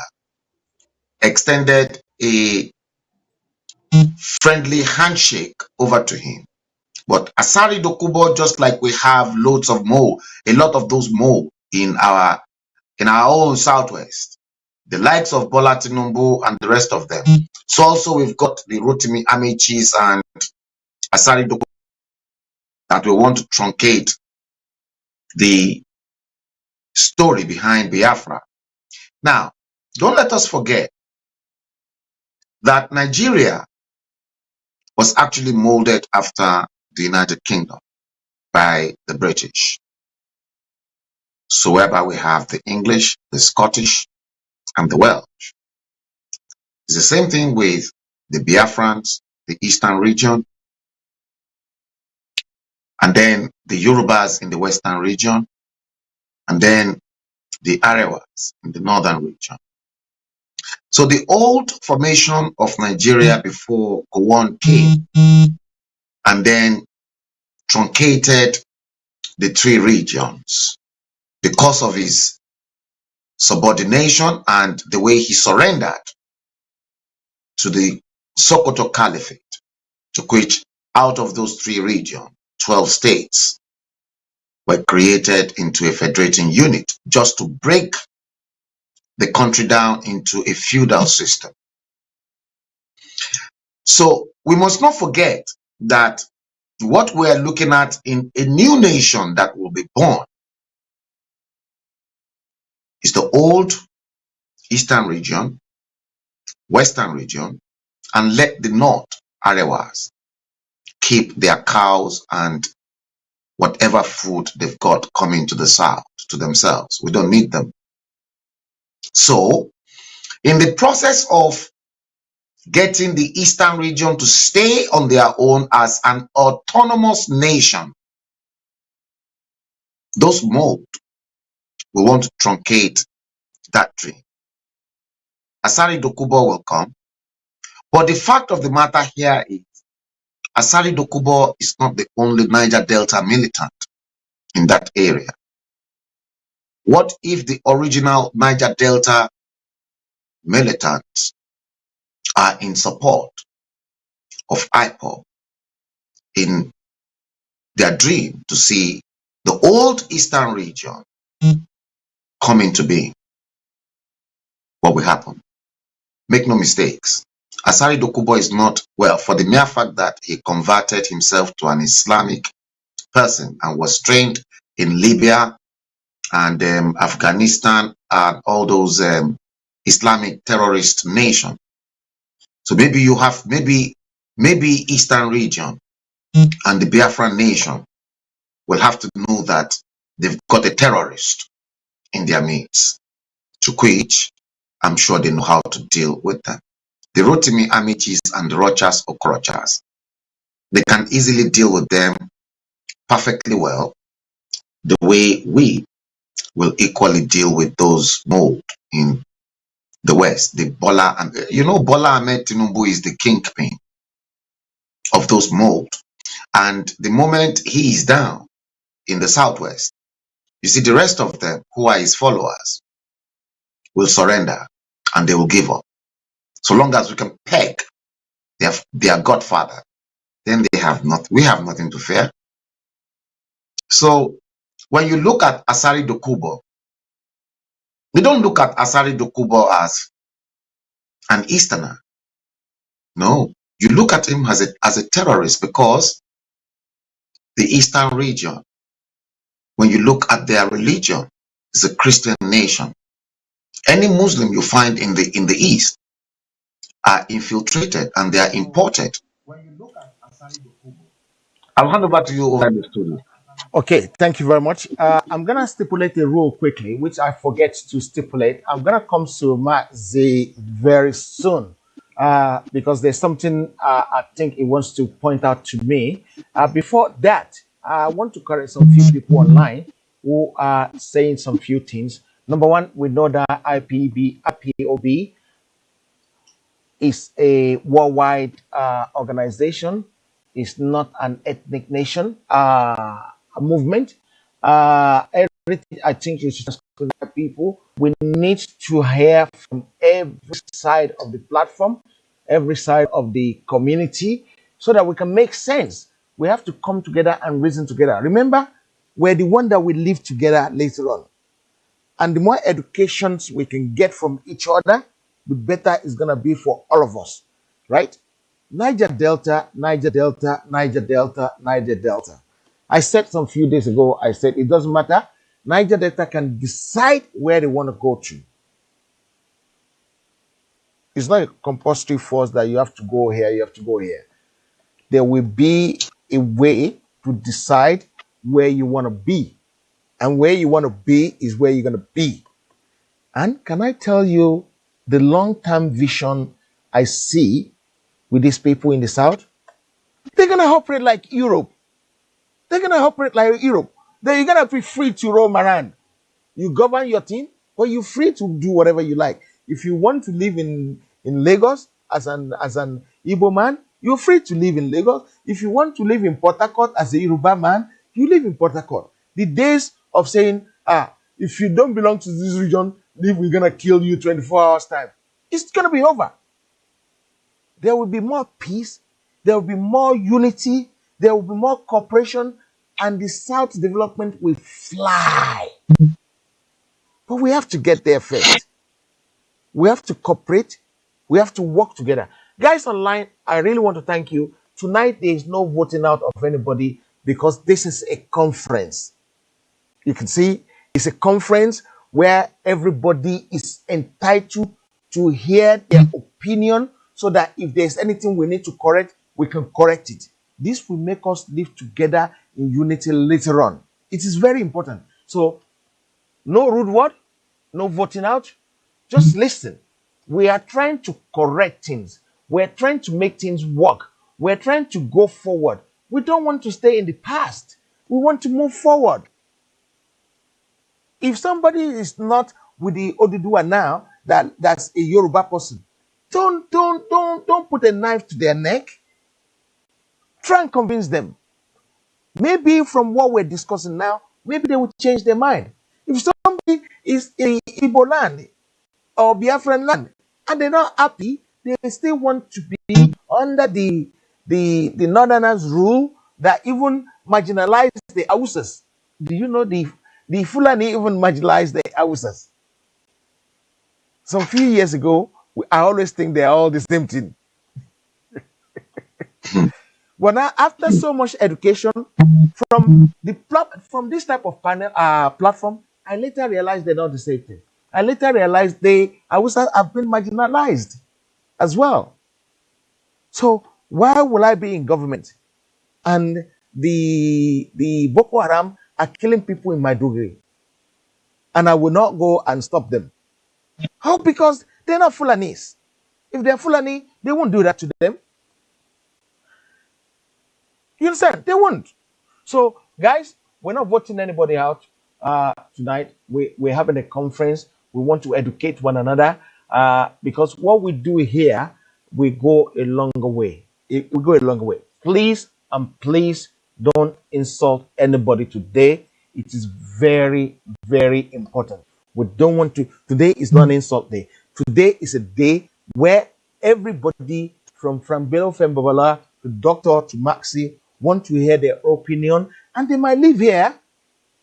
extended a friendly handshake over to him. But Asari Dokubo, just like we have loads of Mo, a lot of those Mo in our own Southwest, the likes of Bola Tinubu and the rest of them. So also we've got the Rotimi Amechis and Asari Dokubo that we want to truncate the story behind Biafra. Now, don't let us forget that Nigeria was actually molded after the United Kingdom by the British. So whereby we have the English, the Scottish, and the Welsh. It's the same thing with the Biafrans, the Eastern region, and then the Yorubas in the Western region, and then the Arewas in the Northern region. So the old formation of Nigeria before Gowon came and then truncated the three regions because of his subordination and the way he surrendered to the Sokoto Caliphate, to which out of those three regions, 12 states were created into a federating unit just to break the country down into a feudal system. So we must not forget that what we are looking at in a new nation that will be born is the old Eastern region, Western region, and let the North Arewas keep their cows and whatever food they've got coming to the south to themselves. We don't need them. So, in the process of getting the Eastern region to stay on their own as an autonomous nation, those mold will want to truncate that dream. Asari Dokubo will come. But the fact of the matter here is Asari Dokubo is not the only Niger Delta militant in that area. What if the original Niger Delta militants are in support of IPOB in their dream to see the old Eastern region come into being? What will happen? Make no mistakes. Asari Dokubo is not, well, for the mere fact that he converted himself to an Islamic person and was trained in Libya and Afghanistan and all those Islamic terrorist nations. So maybe you have, maybe Eastern region and the Biafran nation will have to know that they've got a terrorist in their midst, to which I'm sure they know how to deal with them. The Rotimi Amichis and the Rochas Okorochas, they can easily deal with them perfectly well, the way we will equally deal with those mold in the West. The Bola, and Bola Ahmed Tinubu is the kingpin of those mold. And the moment he is down in the Southwest, you see the rest of them who are his followers will surrender and they will give up. So long as we can peg their godfather, then we have nothing to fear. So when you look at Asari Dokubo, you don't look at Asari Dokubo as an Easterner. No, you look at him as a terrorist, because the Eastern region, when you look at their religion, is a Christian nation. Any Muslim you find in the East are infiltrated and they are imported. When you look at Asari Dokubo, I'll hand over to you over the studio. Okay, thank you very much. I'm gonna stipulate a rule quickly, which I forget to stipulate. I'm gonna come to Mazi very soon because there's something I think he wants to point out to me. Before that, I want to correct some few people online who are saying some few things. Number one, we know that IPOB is a worldwide organization. It's not an ethnic nation a movement. Everything I think is just people. We need to hear from every side of the platform, every side of the community, so that we can make sense. We have to come together and reason together. Remember, we're the one that will live together later on. And the more educations we can get from each other, the better it's going to be for all of us, right? Niger Delta, Niger Delta, Niger Delta, Niger Delta. I said some few days ago, I said it doesn't matter. Niger Delta can decide where they want to go to. It's not a compulsory force that you have to go here, you have to go here. There will be a way to decide where you want to be. And where you want to be is where you're going to be. And can I tell you the long-term vision I see with these people in the South? They're going to operate like Europe. They're going to operate like Europe. Then you're going to be free to roam around. You govern your team, but you're free to do whatever you like. If you want to live in Lagos as an Igbo man, you're free to live in Lagos. If you want to live in Port Harcourt as a Yoruba man, you live in Port Harcourt. The days of saying, if you don't belong to this region, we're going to kill you 24 hours time. It's going to be over. There will be more peace. There will be more unity. There will be more cooperation. And the South development will fly. But we have to get there first. We have to cooperate. We have to work together. Guys online, I really want to thank you. Tonight, there is no voting out of anybody because this is a conference. You can see it's a conference where everybody is entitled to hear their opinion so that if there's anything we need to correct, we can correct it. This will make us live together in unity later on. It is very important. So, no rude word, no voting out. Just listen. We are trying to correct things. We're trying to make things work. We're trying to go forward. We don't want to stay in the past. We want to move forward. If somebody is not with the Oduduwa now, that's a Yoruba person, don't put a knife to their neck. Try and convince them. Maybe from what we're discussing now, maybe they will change their mind. If somebody is in Igbo land or Biafran land and they're not happy, they still want to be under the Northerners' rule that even marginalize the Hausas. Do you know the Fulani even marginalized the Hausas? Some few years ago, I always think they're all the same thing. But now, after so much education from this type of platform, I later realized they're not the same thing. I later realized they Hausas have been marginalized as well. So why will I be in government and the Boko Haram are killing people in Maiduguri, and I will not go and stop them? How? Because they're not Fulanis. If they're Fulani, they won't do that to them. You understand? They won't. So, guys, we're not voting anybody out tonight. We're having a conference. We want to educate one another because what we do here, we go a longer way. We go a longer way. Please and please don't insult anybody today. It is very, very important. We don't want to. Today is not an insult day. Today is a day where everybody from Belo Fembabala to Doctor to Maxi want to hear their opinion, and they might live here.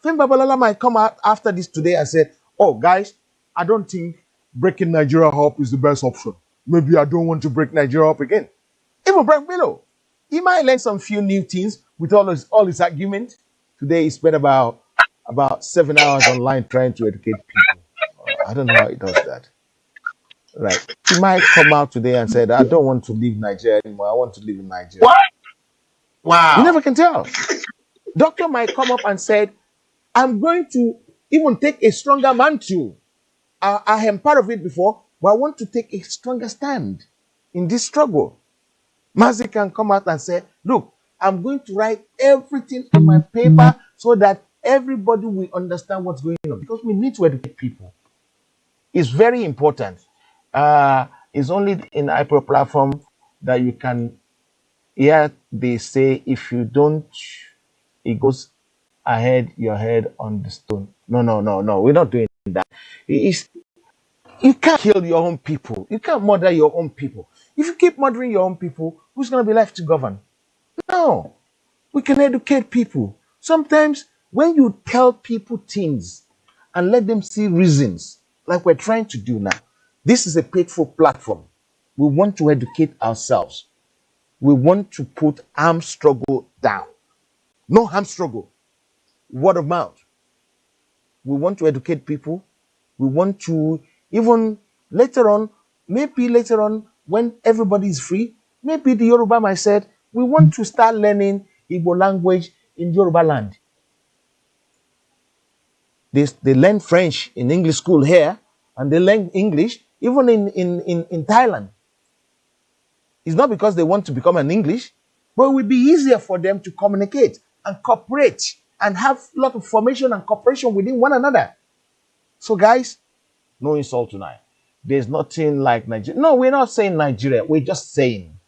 Fembabalala might come out after this today and say, "Oh, guys, I don't think breaking Nigeria up is the best option. Maybe I don't want to break Nigeria up again." Even Brian Bello, he might learn some few new things with all his argument. Today he spent about 7 hours online trying to educate people. I don't know how he does that. Right? He might come out today and say, "I don't want to leave Nigeria anymore. I want to live in Nigeria." What? You Wow. never can tell. Doctor might come up and said, "I'm going to even take a stronger mantle. I am part of it before, but I want to take a stronger stand in this struggle." Mazi can come out and say, "Look, I'm going to write everything in my paper so that everybody will understand what's going on," because we need to educate people. It's very important. It's only in Hyper platform that you can hear they say, "If you don't, it goes ahead your head on the stone." No. We're not doing that. It's, you can't kill your own people. You can't murder your own people. If you keep murdering your own people, who's going to be left to govern? No. We can educate people. Sometimes when you tell people things and let them see reasons, like we're trying to do now, this is a paidful platform. We want to educate ourselves. We want to put armed struggle down. No armed struggle. Word of mouth. We want to educate people. We want to even later on, maybe later on when everybody is free, maybe the Yoruba might said, "We want to start learning Igbo language in Yoruba land." They learn French in English school here, and they learn English even in Thailand. It's not because they want to become an English, but it will be easier for them to communicate and cooperate and have a lot of formation and cooperation within one another. So, guys, no insult tonight. There's nothing like Nigeria. No, we're not saying Nigeria. We're just saying.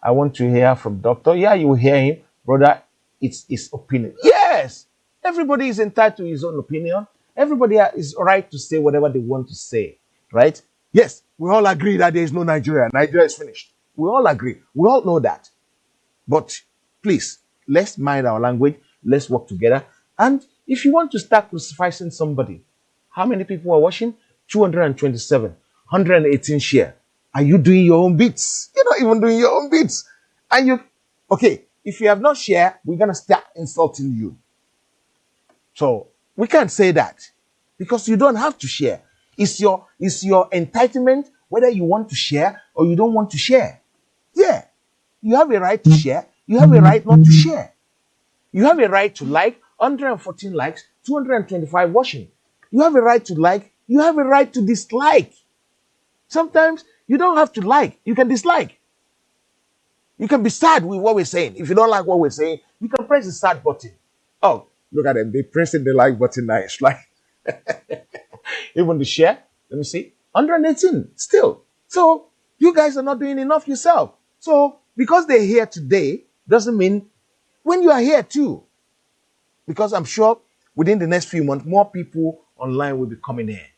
I want to hear from Doctor. Yeah, you will hear him. Brother, it's his opinion. Yes, everybody is entitled to his own opinion. Everybody is right to say whatever they want to say, right? Yes, we all agree that there is no Nigeria. Nigeria is finished. We all agree. We all know that. But please, let's mind our language. Let's work together. And if you want to start crucifying somebody, how many people are watching? 227, 118 share. Are you doing your own bits? You're not even doing your own bits. And okay, if you have not shared, we're going to start insulting you. So we can't say that because you don't have to share. It's your entitlement whether you want to share or you don't want to share. Yeah, you have a right to share. you have a right not to share. You have a right to like 114 likes, 225 watching. You have a right to like, you have a right to dislike. Sometimes you don't have to like, you can dislike. You can be sad with what we're saying. If you don't like what we're saying, you can press the sad button. Oh, look at them. They're pressing the like button now. It's like, even the share, let me see, 118 still. So you guys are not doing enough yourself. So because they're here today, doesn't mean when you are here too. Because I'm sure within the next few months, more people online will be coming here.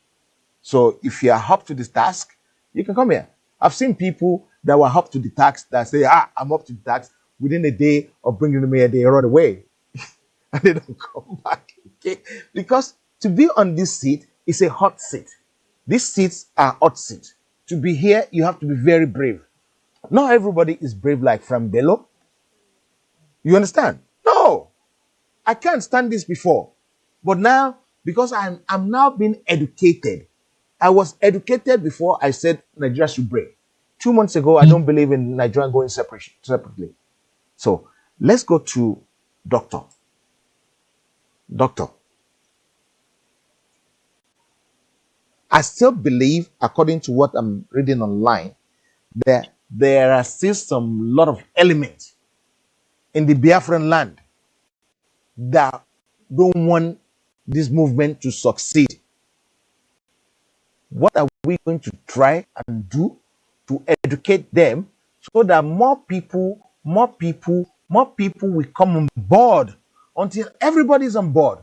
So if you are up to this task, you can come here. I've seen people that were up to the task that say, I'm up to the task. Within a day of bringing them here, they run away. And they don't come back. Okay? Because to be on this seat is a hot seat. These seats are hot seats. To be here, you have to be very brave. Not everybody is brave like Fram Bello. You understand? No. I can't stand this before. But now, because I'm now being educated. I was educated before I said Nigeria should break. 2 months ago, I don't believe in Nigeria going separately. So let's go to Doctor. Doctor. I still believe, according to what I'm reading online, that there are still some lot of elements in the Biafran land that don't want this movement to succeed. What are we going to try and do to educate them so that more people will come on board until everybody's on board?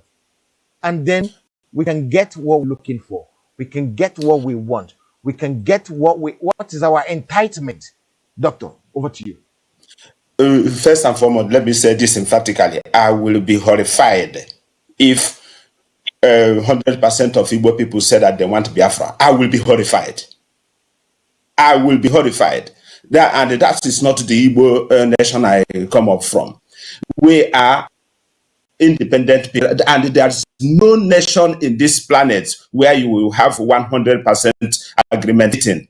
And then we can get what we're looking for. We can get what we want. We can get what is our entitlement. Doctor, over to you. First and foremost, let me say this emphatically. I will be horrified if 100% of Igbo people say that they want Biafra. I will be horrified. I will be horrified. That is not the Igbo nation I come up from. We are independent people, and there's no nation in this planet where you will have 100% agreement in.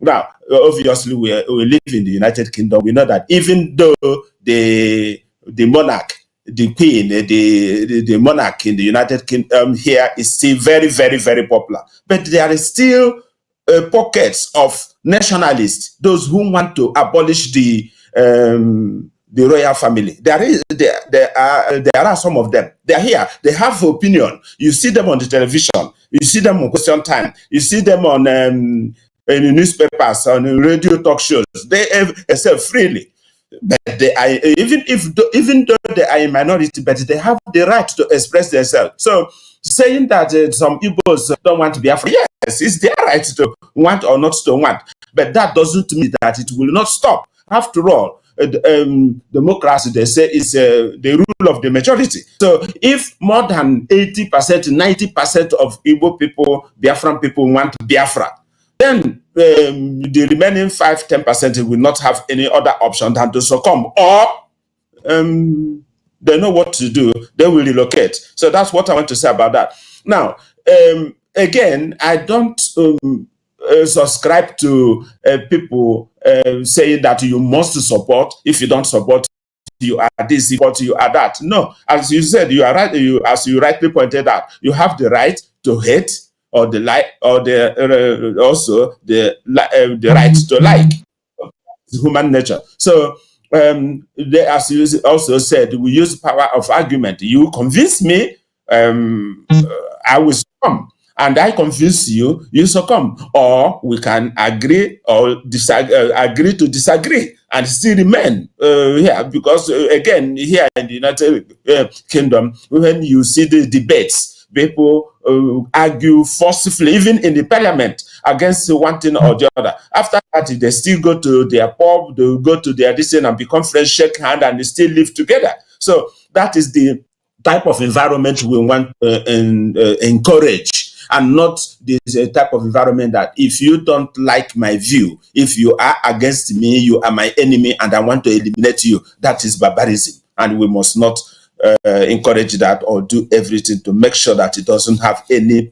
Now, obviously, we live in the United Kingdom. We know that even though the monarch, the queen, the monarch in the United Kingdom here is still very, very, very popular, but there is still pockets of nationalists, those who want to abolish the royal family. There are some of them. They are here. They have opinion. You see them on the television. You see them on Question Time. You see them on in the newspapers, on the radio talk shows. They accept freely. But they are, even though they are a minority, but they have the right to express themselves. So saying that some Igbos don't want to be African, yes, it's their right to want or not to want. But that doesn't mean that it will not stop. After all, democracy, they say, is the rule of the majority. So if more than 80%, 90% of Igbo people, Biafran people want Biafra, then the remaining 5-10% will not have any other option than to succumb, or they know what to do. They will relocate. So that's what I want to say about that. Now, again, I don't subscribe to people saying that you must support. If you don't support, you are this, support, you are that. No, as you said, you are right. As you rightly pointed out, you have the right to hate, or the like, or also the right to like. It's human nature. So as you also said, we use power of argument. You convince me, I will succumb. And I convince you, you succumb. Or we can agree or agree to disagree and still remain here. Because again, here in the United Kingdom, when you see the debates, people argue forcefully, even in the parliament, against one thing or the other. After that, they still go to their pub, they go to their distance and become friends, shake hands, and they still live together. So that is the type of environment we want to encourage, and not this type of environment that if you don't like my view, if you are against me, you are my enemy, and I want to eliminate you. That is barbarism, and we must not encourage that or do everything to make sure that it doesn't have any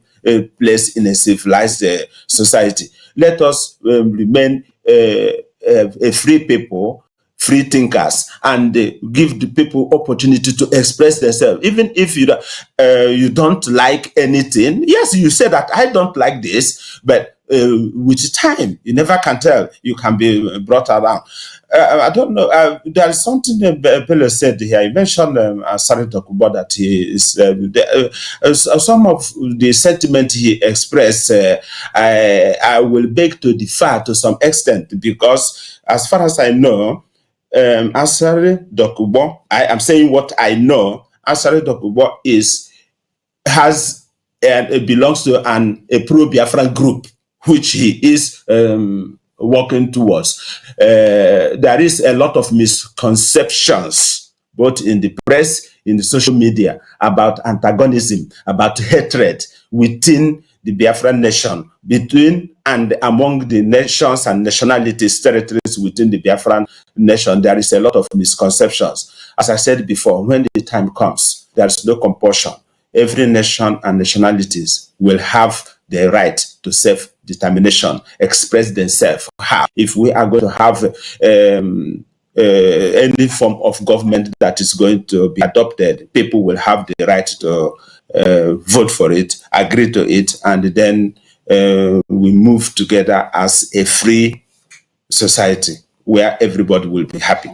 place in a civilized society. Let us remain a free people free thinkers and give the people opportunity to express themselves. Even if you don't like anything, yes, you say that I don't like this, but with time, you never can tell. You can be brought around. I don't know. There is something that Bello said here. He mentioned Sari Dokubo that he is some of the sentiment he expressed. I will beg to differ to some extent because, as far as I know, Asari Dokubo, I am saying what I know. Asari Dokubo belongs to a pro-Biafran group, which he is working towards. There is a lot of misconceptions, both in the press, in the social media, about antagonism, about hatred within the Biafran nation, between and among the nations and nationalities, territories within the Biafran nation. There is a lot of misconceptions. As I said before, when the time comes, there is no compulsion. Every nation and nationalities will have the right to self-determination, express themselves. If we are going to have any form of government that is going to be adopted, people will have the right to vote for it, agree to it, and then we move together as a free society where everybody will be happy.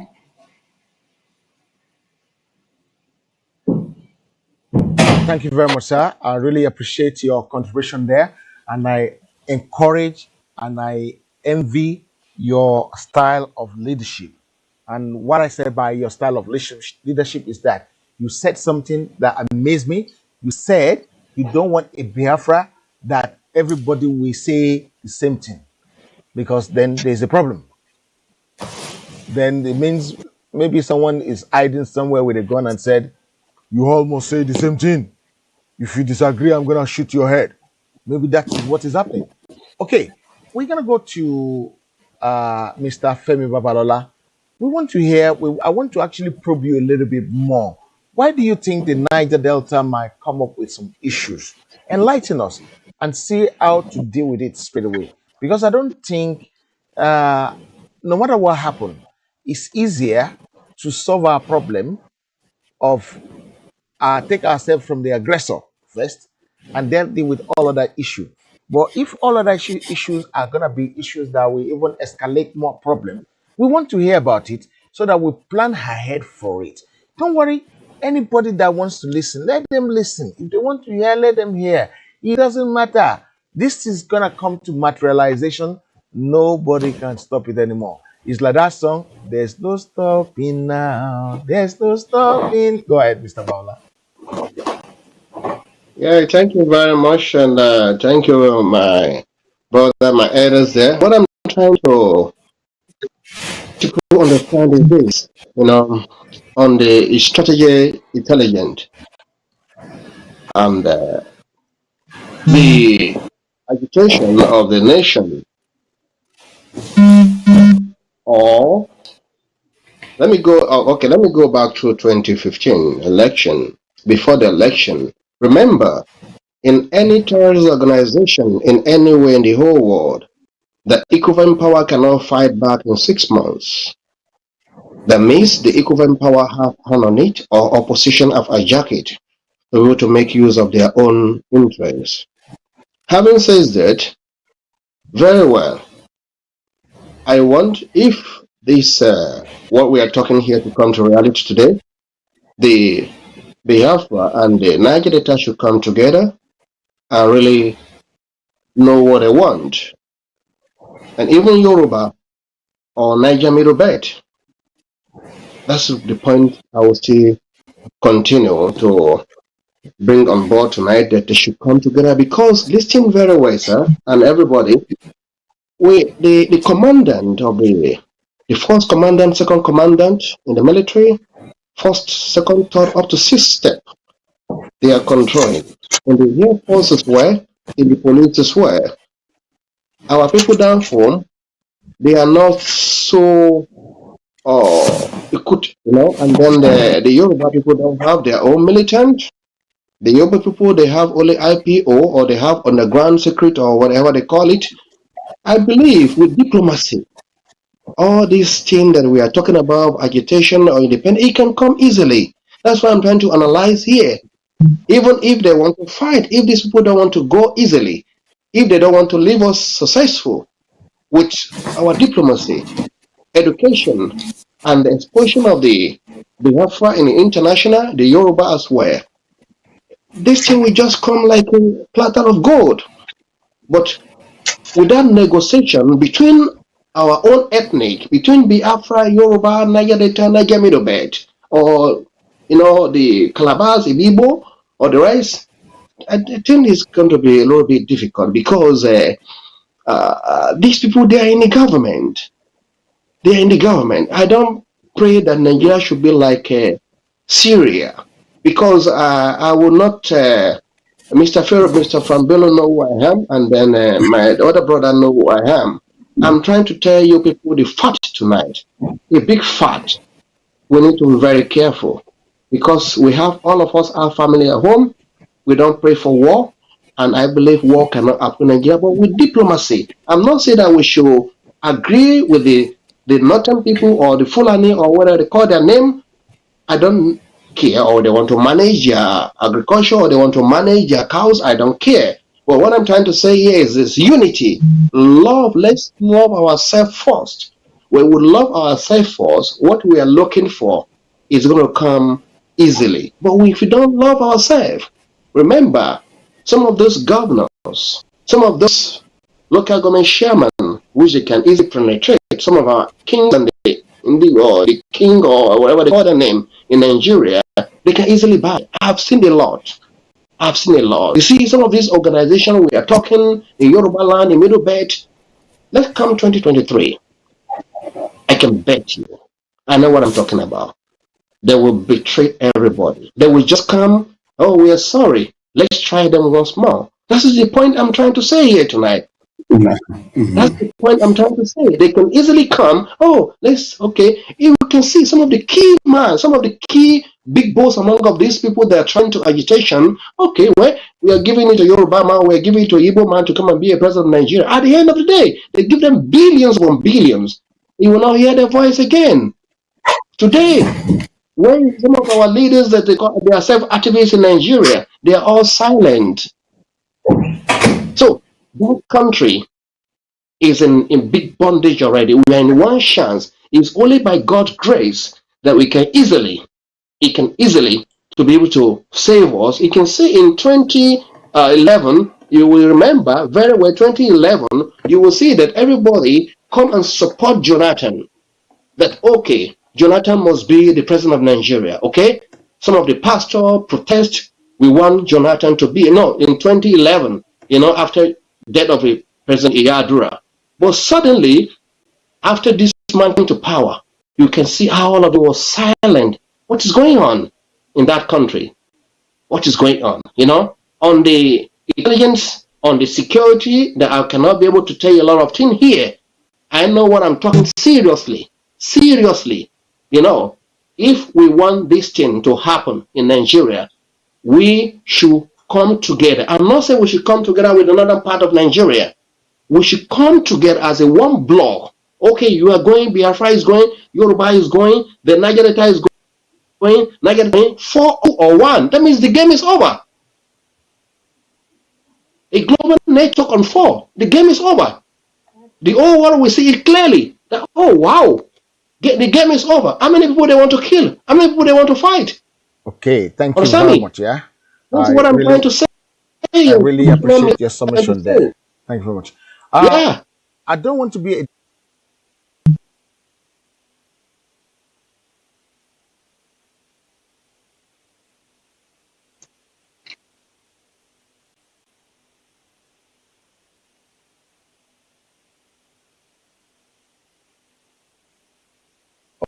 Thank you very much, sir. I really appreciate your contribution there, and I encourage and I envy your style of leadership. And what I said by your style of leadership is that you said something that amazed me. You said you don't want a Biafra that everybody will say the same thing, because then there's a problem. Then it means maybe someone is hiding somewhere with a gun and said, "You all must say the same thing. If you disagree, I'm going to shoot your head." Maybe that is what is happening. Okay, we're going to go to Mr. Femi Babalola. We want to hear, I want to actually probe you a little bit more. Why do you think the Niger Delta might come up with some issues? Enlighten us and see how to deal with it straight away. Because I don't think, no matter what happened, it's easier to solve our problem of take ourselves from the aggressor first and then deal with all other issues. But if all other issues are going to be issues that will even escalate more problem, we want to hear about it so that we plan ahead for it. Don't worry, anybody that wants to listen, let them listen. If they want to hear, let them hear. It doesn't matter. This is going to come to materialization. Nobody can stop it anymore. It's like that song, "There's no stopping now. There's no stopping." Go ahead, Mr. Baula. Yeah, thank you very much, and thank you, my brother, my elders there. What I'm trying to understand is this, on the strategy intelligent and the agitation of the nation, or let me go back to 2015 election. Before the election, remember, in any terrorist organization in anywhere in the whole world, the equivalent power cannot fight back in 6 months. That means the equivalent power have hand on it, or opposition have hijacked it to be able to make use of their own interests. Having said that, very well, I want, if this what we are talking here to come to reality today, the Biafra and the Niger Delta should come together and really know what they want. And even Yoruba or Niger Middle Belt, that's the point I will still continue to bring on board tonight, that they should come together, because listen very well, sir, and everybody, the commandant of the first commandant, second commandant in the military, first, second, third, up to sixth step, they are controlling. In the air force as well, in the police as well. Our people down home, they are not so equipped, and then the Yoruba people don't have their own militant. The Yoruba people, they have only IPO, or they have underground secret, or whatever they call it. I believe with diplomacy, All these things that we are talking about, agitation or independence, it can come easily. That's why I'm trying to analyze here. Even if they want to fight, if these people don't want to go easily, if they don't want to leave us successful with our diplomacy, education, and the exposure of the Biafra in the international, the Yoruba as well, this thing will just come like a platter of gold. But without negotiation between our own ethnic, between Biafra, Yoruba, Niger Delta, Niger Middle Belt, or the Calabas, Ibibo, or the rest, I think it's going to be a little bit difficult because these people they are in the government. They are in the government. I don't pray that Nigeria should be like Syria because I will not. Mr. Pharaoh, Mr. Frambello know who I am, and then my other brother know who I am. I'm trying to tell you people the fact tonight, a big fact. We need to be very careful because we have all of us our family at home. We don't pray for war, and I believe war cannot happen in Nigeria, but with diplomacy. I'm not saying that we should agree with the northern people or the Fulani or whatever they call their name. I don't care, or they want to manage their agriculture, or they want to manage their cows. I don't care. But what I'm trying to say here is this unity, love. Let's love ourselves first. When we love ourselves first, what we are looking for is going to come easily. But if we don't love ourselves, remember, some of those governors, some of those local government chairmen, which they can easily penetrate, some of our kings and the king or whatever they call their name in Nigeria, they can easily buy. I've seen a lot. I've seen a lot. You see, some of these organizations we are talking in Yoruba land, in Middle Belt, let's come 2023. I can bet you. I know what I'm talking about. They will betray everybody. They will just come, oh, we are sorry. Let's try them once more. That is the point I'm trying to say here tonight. That's the point I'm trying to say. They can easily come. Oh, okay. You can see some of the key man, some of the key big boss among of these people that are trying to agitation. Okay, well, we are giving it to Yoruba man, we are giving it to Igbo man to come and be a president of Nigeria. At the end of the day, they give them billions upon billions. You will not hear their voice again. Today, when some of our leaders that they are self-activists in Nigeria, they are all silent. So that country is in big bondage already. We are in one chance. It's only by God's grace that He can easily to be able to save us. You can see in 2011, you will remember very well, 2011, you will see that everybody come and support Jonathan. That, okay, Jonathan must be the president of Nigeria, okay? Some of the pastor protest, we want Jonathan to be, no, in 2011, after death of the President Iyadura. But suddenly, after this man came to power, you can see how all of them was silent. What is going on in that country? What is going on? On the intelligence, on the security, that I cannot be able to tell you a lot of things here. I know what I'm talking seriously. Seriously. If we want this thing to happen in Nigeria, we should come together. I'm not saying we should come together with another part of Nigeria. We should come together as a one block. Okay, you are going, Biafra is going, Yoruba is going, the Niger Delta is going, Niger is going, 4-1. That means the game is over. A global network on 4. The game is over. The whole world will see it clearly. That, oh, wow. The game is over. How many people they want to kill? How many people they want to fight? Okay, thank you Understand very me? much. Yeah, That's what I'm trying to say. I really appreciate your submission there. Thank you very much. Yeah. I don't want to be a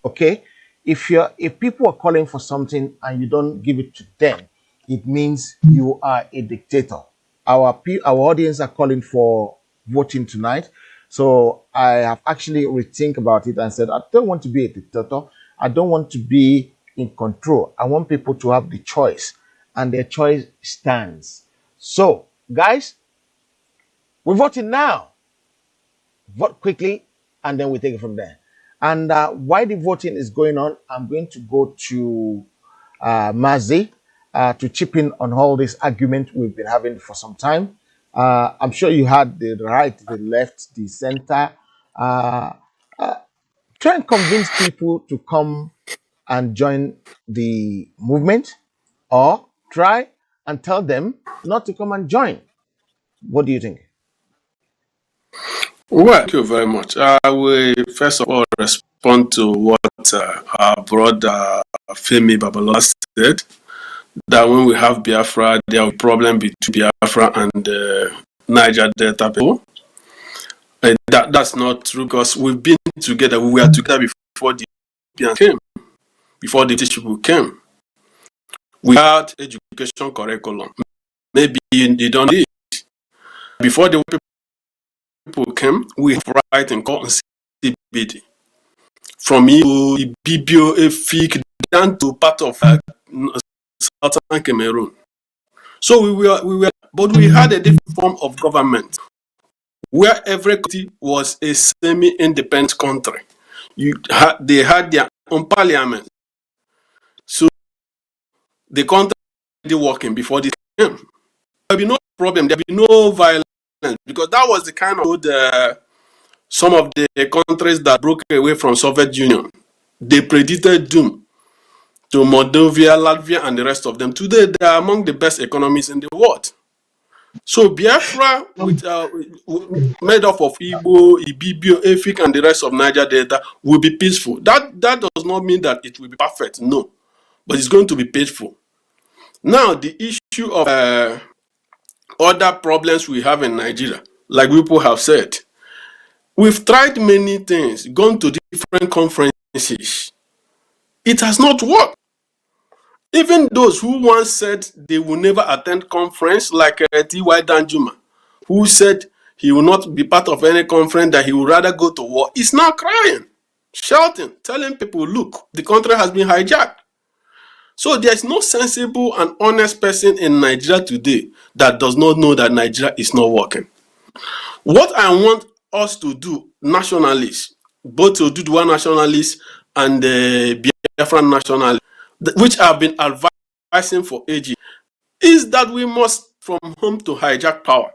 okay. If people are calling for something and you don't give it to them, it means you are a dictator. Our audience are calling for voting tonight, so I have actually rethink about it and said I don't want to be a dictator. I don't want to be in control. I want people to have the choice, and their choice stands. So, guys, we're voting now. Vote quickly, and then we take it from there. And while the voting is going on, I'm going to go to Mazi to chip in on all this argument we've been having for some time. I'm sure you had the right, the left, the center. Uh, Try and convince people to come and join the movement, or try and tell them not to come and join. What do you think? Well, thank you very much. I will first of all respond to what our brother Femi Babalola said, that when we have Biafra, there will be a problem between Biafra and Niger Delta people. That's not true, because we've been together. We were together before the Europeans came, before the British people came. We had education curriculum. Maybe you don't know it. Before the people came, we have writing called CBD. From Ibibio, Efik, down to part of southern Cameroon. So but we had a different form of government where every country was a semi-independent country. They had their own parliament. So the country was working before this came. There'll be no problem, there'll be no violence, because that was the kind of some of the countries that broke away from Soviet Union. They predicted doom to Moldova, Latvia, and the rest of them. Today, they are among the best economies in the world. So Biafra, made up of Igbo, Ibibio, Efik, and the rest of Niger Delta, will be peaceful. That does not mean that it will be perfect, no. But it's going to be peaceful. Now, the issue of other problems we have in Nigeria, like people have said, we've tried many things, gone to different conferences. It has not worked. Even those who once said they will never attend conference, like T.Y. Danjuma, who said he will not be part of any conference, that he would rather go to war, is now crying, shouting, telling people, look, the country has been hijacked. So there is no sensible and honest person in Nigeria today that does not know that Nigeria is not working. What I want us to do, nationalists, both to do one nationalists and the Biafran nationalists, which I've been advising for ages, is that we must from home to hijack power.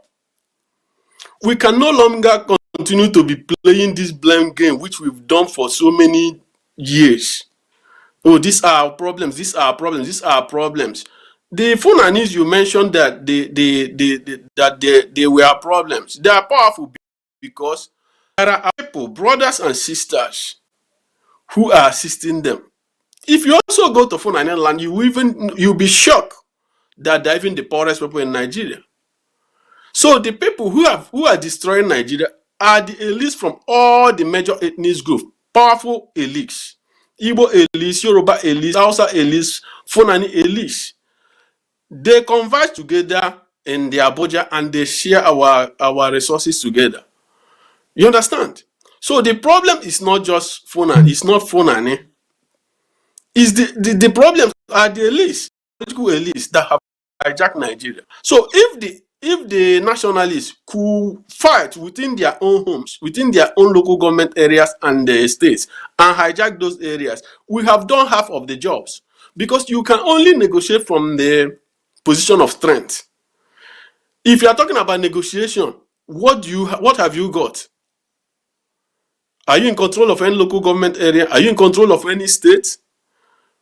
We can no longer continue to be playing this blame game, which we've done for so many years. Oh, these are our problems, these are our problems, these are our problems. The Funanis you mentioned that they were problems. They are powerful because there are people, brothers and sisters, who are assisting them. If you also go to Fulani land, you'll be shocked that they're even the poorest people in Nigeria. So the people who are destroying Nigeria are the elites from all the major ethnic groups, powerful elites. Igbo elites, Yoruba elites, Hausa elites, Fulani elites. They converge together in the Abuja and they share our resources together. You understand? So the problem is not just Fulani, it's not Fulani. It's the problems are the elites, political elites that have hijacked Nigeria. So if the nationalists could fight within their own homes, within their own local government areas and the states, and hijack those areas, we have done half of the jobs. Because you can only negotiate from the position of strength. If you are talking about negotiation, what have you got? Are you in control of any local government area? Are you in control of any state?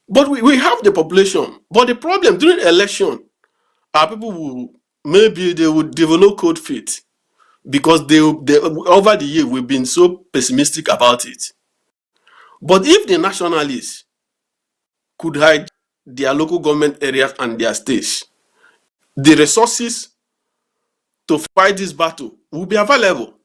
But we have the population. But the problem during election, our people would develop cold feet, because they over the year we've been so pessimistic about it. But if the nationalists could hide their local government areas and their states, the resources to fight this battle will be available.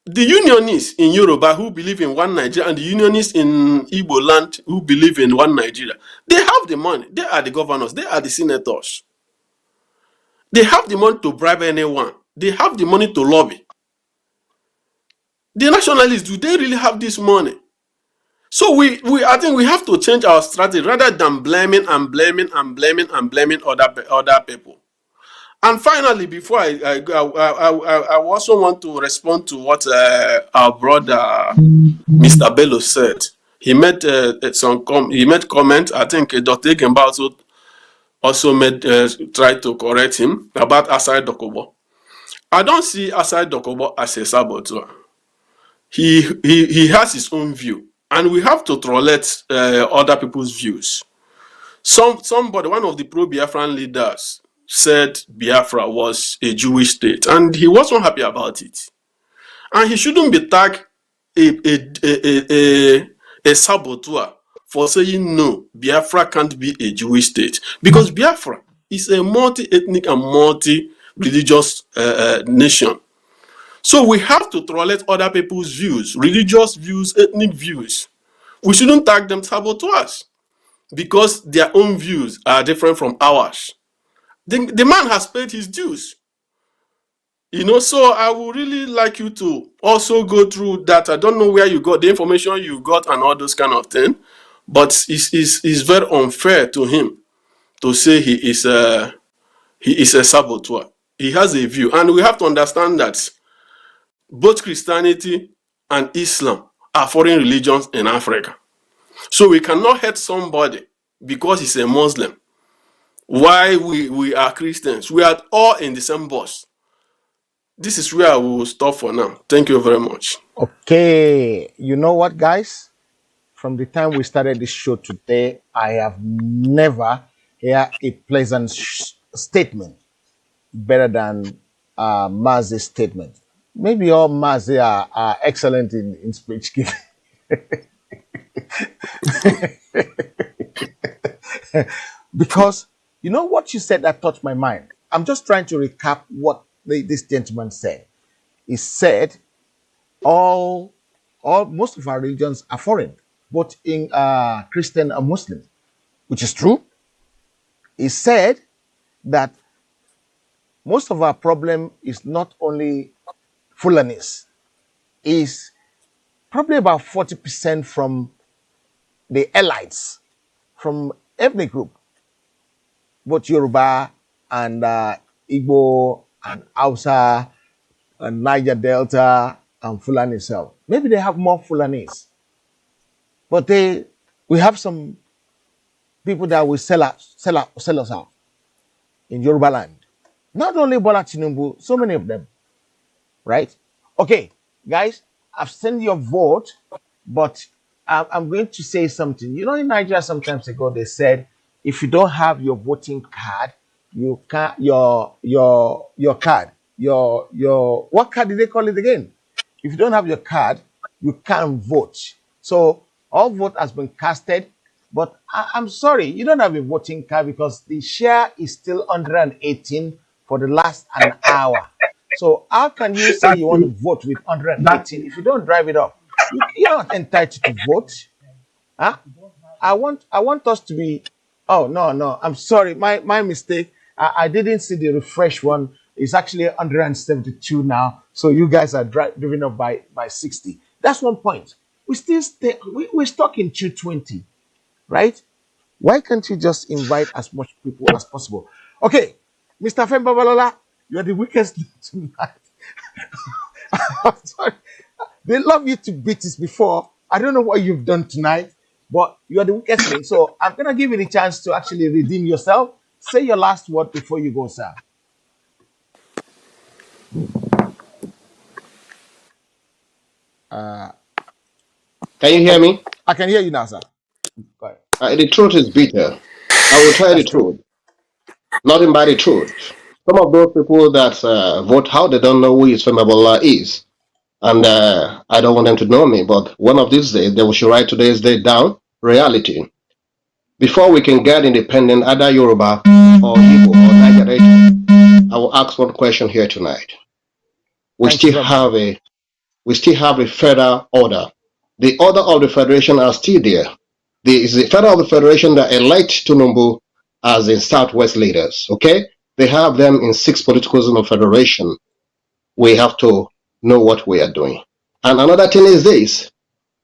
The unionists in Yoruba who believe in one Nigeria and the unionists in Igbo land who believe in one Nigeria, they have the money. They are the governors. They are the senators. They have the money to bribe anyone. They have the money to lobby. The nationalists, do they really have this money? So I think we have to change our strategy rather than blaming other people. And finally, before I also want to respond to what our brother Mr. Bello said. He made he made comment. I think Dr. Egemba also made tried to correct him about Asai Dokubo. I don't see Asai Dokubo as a saboteur. He has his own view, and we have to tolerate other people's views. Somebody, one of the pro-Biafran leaders, said Biafra was a Jewish state, and he wasn't happy about it. And he shouldn't be tagged a saboteur for saying no, Biafra can't be a Jewish state, because Biafra is a multi-ethnic and multi-religious nation. So we have to tolerate other people's views, religious views, ethnic views. We shouldn't tag them saboteurs because their own views are different from ours. The man has paid his dues. So I would really like you to also go through that. I don't know where you got the information you got and all those kind of things, but it's very unfair to him to say he is a saboteur. He has a view, and we have to understand that both Christianity and Islam are foreign religions in Africa. So we cannot hate somebody because he's a Muslim. Why we are Christians? We are all in the same bus. This is where I will stop for now. Thank you very much. Okay, you know what, guys? From the time we started this show today, I have never heard a pleasant statement better than Mazi's statement. Maybe all Mazi are excellent in speech giving. Because you know what you said that touched my mind. I'm just trying to recap what this gentleman said. He said most of our religions are foreign, both in Christian and Muslim, which is true. He said that most of our problem is not only Fulanis, is probably about 40% from the elites, from ethnic group, both Yoruba and Igbo and Hausa and Niger Delta and Fulani itself. Maybe they have more Fulanis, but we have some people that will sell us out in Yoruba land. Not only Bola Tinubu, so many of them, right? Okay, guys, I've sent your vote, but I'm going to say something. You know, in Nigeria, sometimes ago they said, if you don't have your voting card, you can't your card, your what card did they call it again? If you don't have your card, you can't vote. So all vote has been casted, but I'm sorry, you don't have a voting card because the share is still 118 for the last an hour. So how can you say you want to vote with 118 if you don't drive it up? You're not entitled to vote. Huh? I want us to be. Oh no, I'm sorry, my mistake. I didn't see the refresh one. It's actually 172 now. So you guys are driven up by 60. That's one point. We still we're stuck in 220, right? Why can't you just invite as much people as possible? Okay, Mr. Femba Balola, you're the weakest tonight. I'm sorry. They love you to bits before. I don't know what you've done tonight, but you're the weakest link. So I'm going to give you the chance to actually redeem yourself. Say your last word before you go, sir. Can you hear me? I can hear you now, sir. Go ahead. The truth is bitter. I will tell you the truth. Nothing but the truth. Some of those people that vote how they don't know who is Femi is. And I don't want them to know me, but one of these days they should write today's date down. Reality. Before we can get independent, either Yoruba or Igbo or Niger Delta, I will ask one question here tonight. We still have a federal order. The order of the federation are still there. It's the federal of the federation that elect Tinubu as in Southwest leaders. Okay, they have them in 6 political zones of federation. We have to know what we are doing. And another thing is this: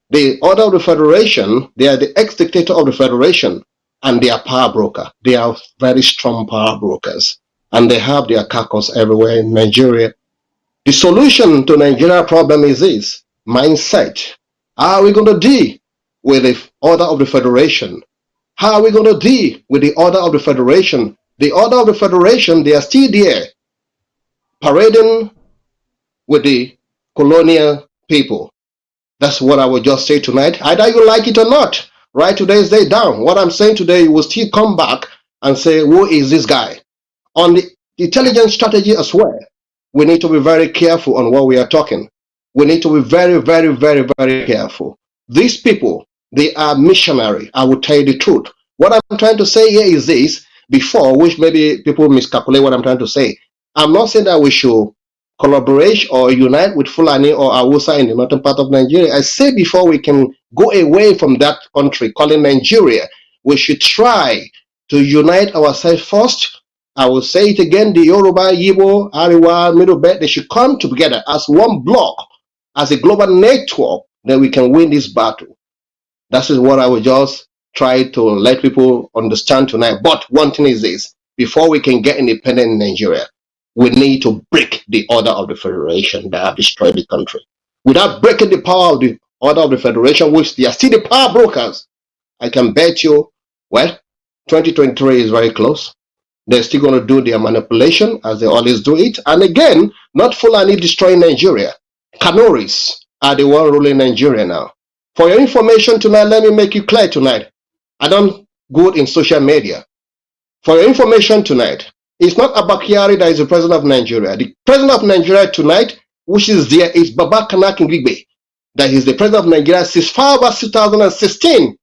the order of the federation, they are the ex-dictator of the federation, and they are power broker. They are very strong power brokers, and they have their caucus everywhere in Nigeria. The solution to Nigeria problem is this: mindset. How are we going to deal with the order of the federation? How are we going to deal with the order of the federation? The order of the federation, they are still there, parading with the colonial people. That's what I will just say tonight. Either you like it or not. Write today's day down. What I'm saying today, you will still come back and say, who is this guy? On the intelligence strategy as well, we need to be very careful on what we are talking. We need to be very, very, very, very careful. These people, they are missionary. I will tell you the truth. What I'm trying to say here is this, before, which maybe people miscalculate what I'm trying to say. I'm not saying that we should collaborate or unite with Fulani or Awusa in the northern part of Nigeria. I say before we can go away from that country, calling Nigeria, we should try to unite ourselves first. I will say it again, the Yoruba, Yibo, Ariwa, Middle Belt, they should come together as one block, as a global network, then we can win this battle. That is what I will just try to let people understand tonight. But one thing is this, before we can get independent in Nigeria, we need to break the order of the federation that have destroyed the country. Without breaking the power of the order of the federation, which they are still the power brokers, I can bet you, well, 2023 is very close. They're still going to do their manipulation as they always do it. And again, not Fulani destroying Nigeria. Kanoris are the one ruling Nigeria now. For your information tonight, let me make it clear tonight. I don't go in social media. For your information tonight, it's not Abakari that is the president of Nigeria. The president of Nigeria tonight, which is there, is Baba Kana Kingigbe. That is the president of Nigeria since far back 2016.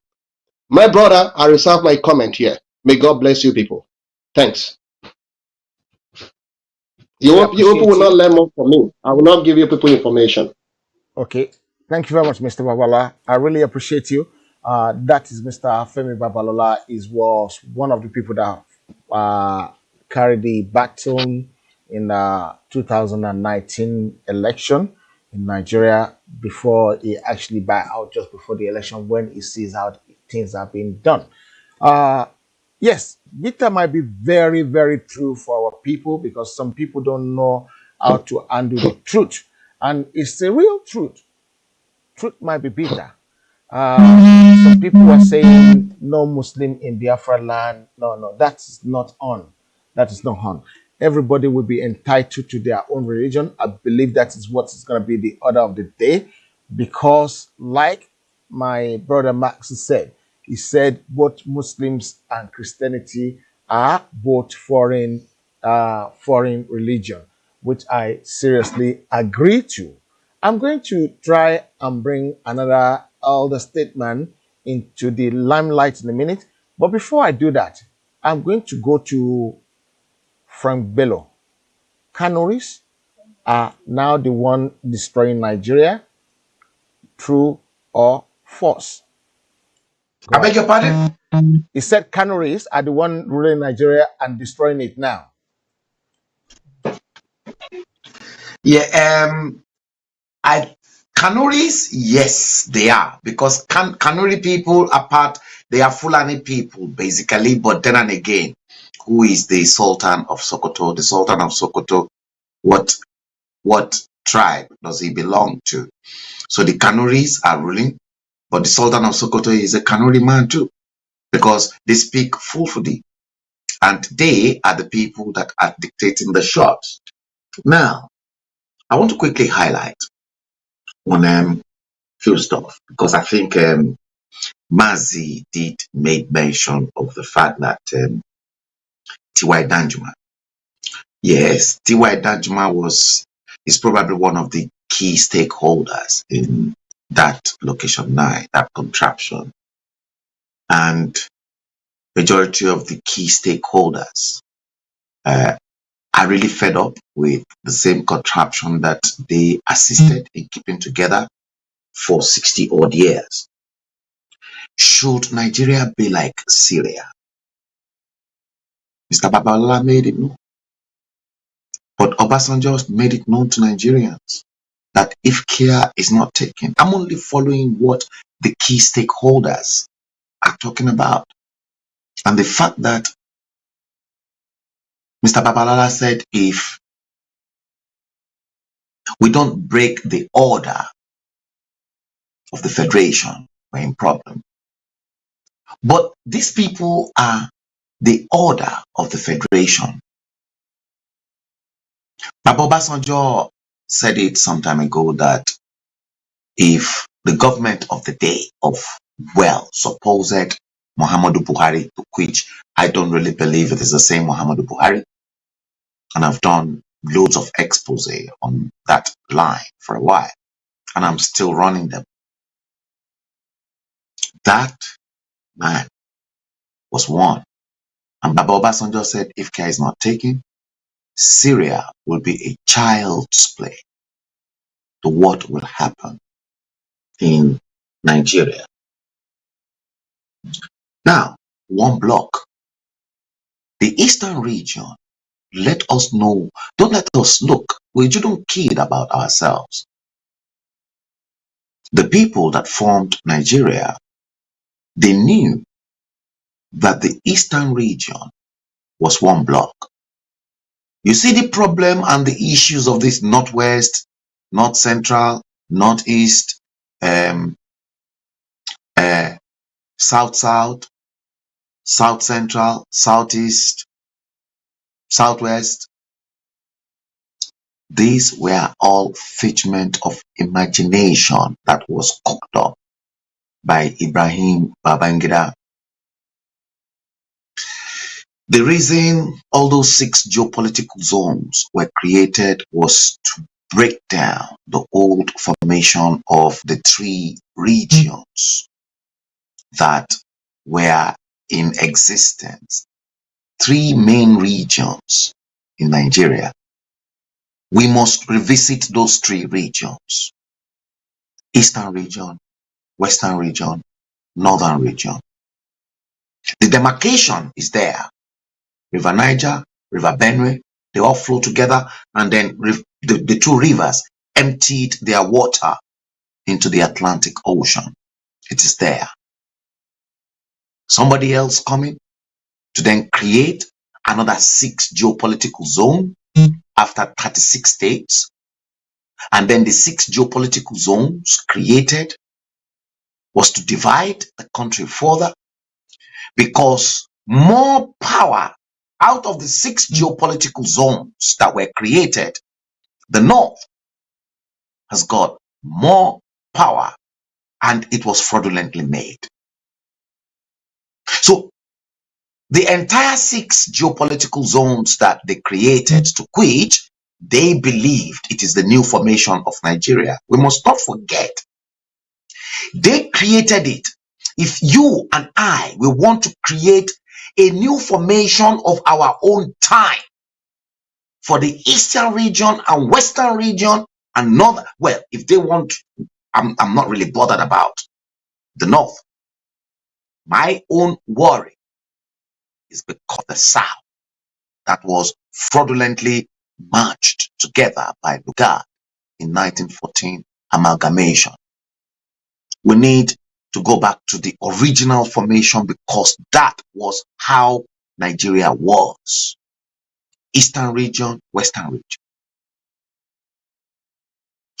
My brother, I reserve my comment here. May God bless you people. Thanks. We You people appreciate will not you. learn more from me. I will not give you people information. Okay. Thank you very much, Mr. Babala. I really appreciate you. That is Mr. Femi Babalola. Was one of the people that carried the baton in the 2019 election in Nigeria before he actually backed out just before the election when he sees how things are being done. Uh, yes, bitter might be very, very true for our people because some people don't know how to handle the truth. And it's the real truth. Truth might be bitter. Some people were saying no Muslim in Biafra land. No, no, that's not on. That is not on. Everybody will be entitled to their own religion. I believe that is what is going to be the order of the day because, like my brother Max said, he said both Muslims and Christianity are both foreign religion, which I seriously agree to. I'm going to try and bring another elder statesman into the limelight in a minute. But before I do that, I'm going to go to Frank Bello. Canories are now the one destroying Nigeria. True or false? Go I beg ahead. your pardon? He said Canories are the one ruling Nigeria and destroying it now. Yeah, I Kanuris, yes, they are because Kanuri people are part. They are Fulani people basically, but then and again, who is the Sultan of Sokoto? The Sultan of Sokoto, what tribe does he belong to? So the Kanuris are ruling, but the Sultan of Sokoto is a Kanuri man too, because they speak Fulfudi, and they are the people that are dictating the shots. Now, I want to quickly highlight on few stuff because I think Mazi did make mention of the fact that T.Y. Danjuma, yes, T.Y. Danjuma is probably one of the key stakeholders in that location 9, that contraption, and majority of the key stakeholders uh, are really fed up with the same contraption that they assisted in keeping together for 60 odd years. Should Nigeria be like Syria? Mr. Babalola made it known, but Obasanjo made it known to Nigerians that if care is not taken, I'm only following what the key stakeholders are talking about. And the fact that Mr. Babalola said if we don't break the order of the Federation were in problem. But these people are the order of the Federation. Baba Obasanjo said it some time ago that if the government of the day of, well, supposed Muhammadu Buhari, which I don't really believe it is the same Muhammadu Buhari, and I've done loads of expose on that line for a while, and I'm still running them. That man was one. And Baba Obasanjo said, if care is not taken, Syria will be a child's play to what will happen in Nigeria. Now, one block, the eastern region, let us know, don't let us look, we shouldn't kid about ourselves. The people that formed Nigeria, they knew that the eastern region was one block. You see the problem and the issues of this northwest, north central, northeast, south south, south central, southeast, southwest. These were all figment of imagination that was cooked up by Ibrahim Babangida. The reason all those 6 geopolitical zones were created was to break down the old formation of the 3 regions that were in existence. 3 main regions in Nigeria. We must revisit those 3 regions: Eastern region, Western region, Northern region. The demarcation is there. River Niger, River Benue, they all flow together, and then the 2 rivers emptied their water into the Atlantic Ocean. It is there. Somebody else coming to then create another 6 geopolitical zone after 36 states, and then the 6 geopolitical zones created was to divide the country further, because more power out of the 6 geopolitical zones that were created, the North has got more power, and it was fraudulently made. So the entire 6 geopolitical zones that they created to which they believed it is the new formation of Nigeria. We must not forget, they created it. If you and I, we want to create a new formation of our own time for the eastern region and western region and north, well, if they want, I'm not really bothered about the north. My own worry is because the south that was fraudulently merged together by Lugard in 1914 amalgamation. We need to go back to the original formation, because that was how Nigeria was. Eastern region, western region.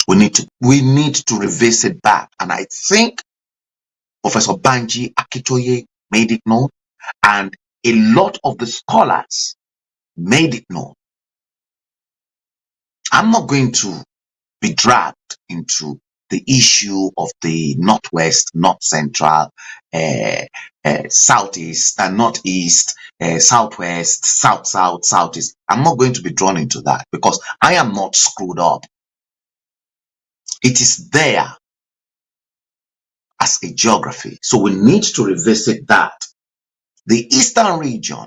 We need to revisit back, and I think Professor Banji Akitoye made it known, and a lot of the scholars made it known. I'm not going to be dragged into the issue of the northwest, north central, southeast, and northeast, southwest, south south, southeast. I'm not going to be drawn into that, because I am not screwed up. It is there as a geography. So we need to revisit that. The eastern region,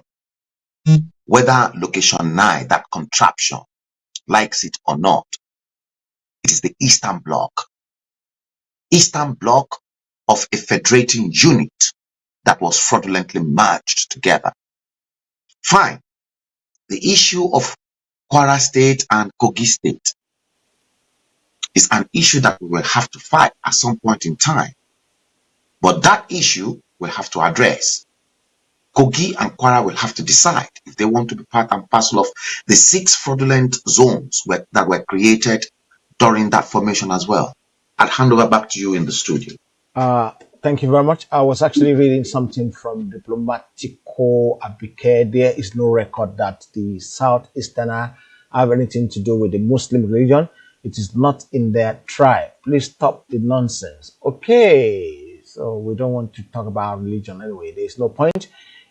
whether location 9, that contraption, likes it or not, it is the eastern bloc. Eastern bloc of a federating unit that was fraudulently merged together. Fine. The issue of Kwara State and Kogi State is an issue that we will have to fight at some point in time. But that issue we'll have to address. Kogi and Kwara will have to decide if they want to be part and parcel of the 6 fraudulent zones that were created during that formation as well. I'll hand over back to you in the studio. Thank you very much. I was actually reading something from Diplomatico Abike. There is no record that the Southeasterner have anything to do with the Muslim religion. It is not in their tribe. Please stop the nonsense. Okay, so we don't want to talk about religion anyway. There is no point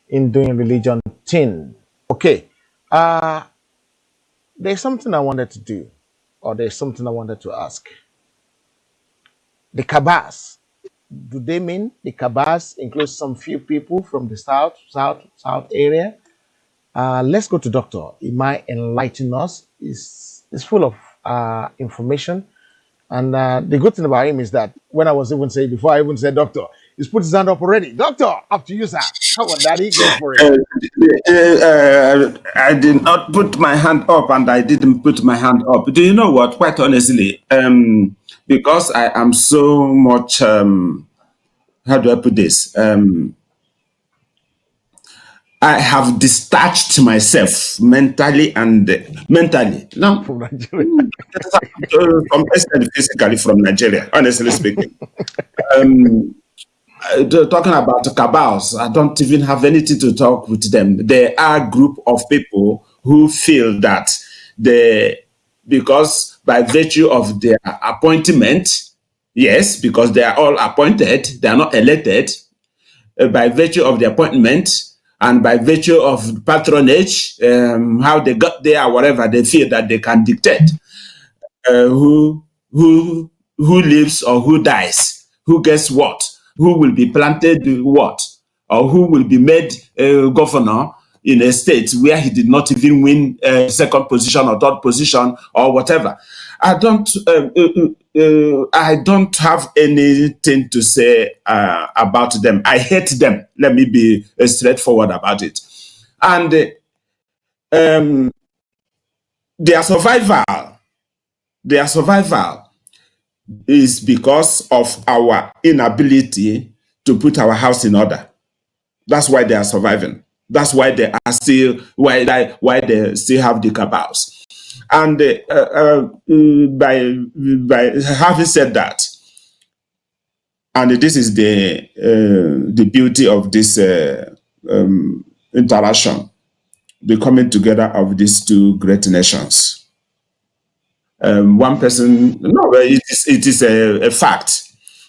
in doing religion thing. Okay, there's something I wanted to do, or there's something I wanted to ask. The Kabas, do they mean the Kabas includes some few people from the south area? Let's go to Doctor. He might enlighten us. It's full of information. And the good thing about him is that when I was even saying, before I even said Doctor, he's put his hand up already. Doctor, up to you, sir. Come on, Daddy, go for it. I did not put my hand up, and I didn't put my hand up. Do you know what? Quite honestly, because I am so much. How do I put this? I have detached myself mentally and no, From Nigeria. from physically from Nigeria. Honestly speaking. Talking about cabals, I don't even have anything to talk with them. They are a group of people who feel that because by virtue of their appointment, yes, because they are all appointed, they are not elected, by virtue of the appointment and by virtue of patronage, how they got there, whatever, they feel that they can dictate who lives or who dies, who gets what, who will be planted what, or who will be made governor in a state where he did not even win second position or third position or whatever. I don't have anything to say about them. I hate them. Let me be straightforward about it. And their survival is because of our inability to put our house in order. That's why they are surviving. That's why they are still why they still have the cabals. And by having said that, and this is the beauty of this interaction, the coming together of these two great nations. One person, no, it is a fact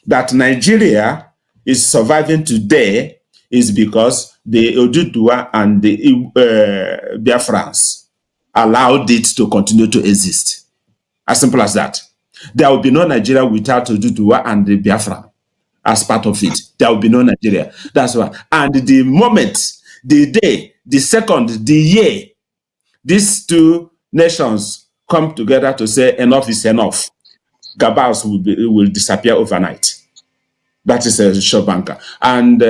that Nigeria is surviving today is because the Oduduwa and the Biafrans allowed it to continue to exist. As simple as that. There will be no Nigeria without Oduduwa and the Biafra as part of it. There will be no Nigeria. That's why. And the moment, the day, the second, the year, these two nations come together to say enough is enough, Gabals will disappear overnight. That is a short banker. And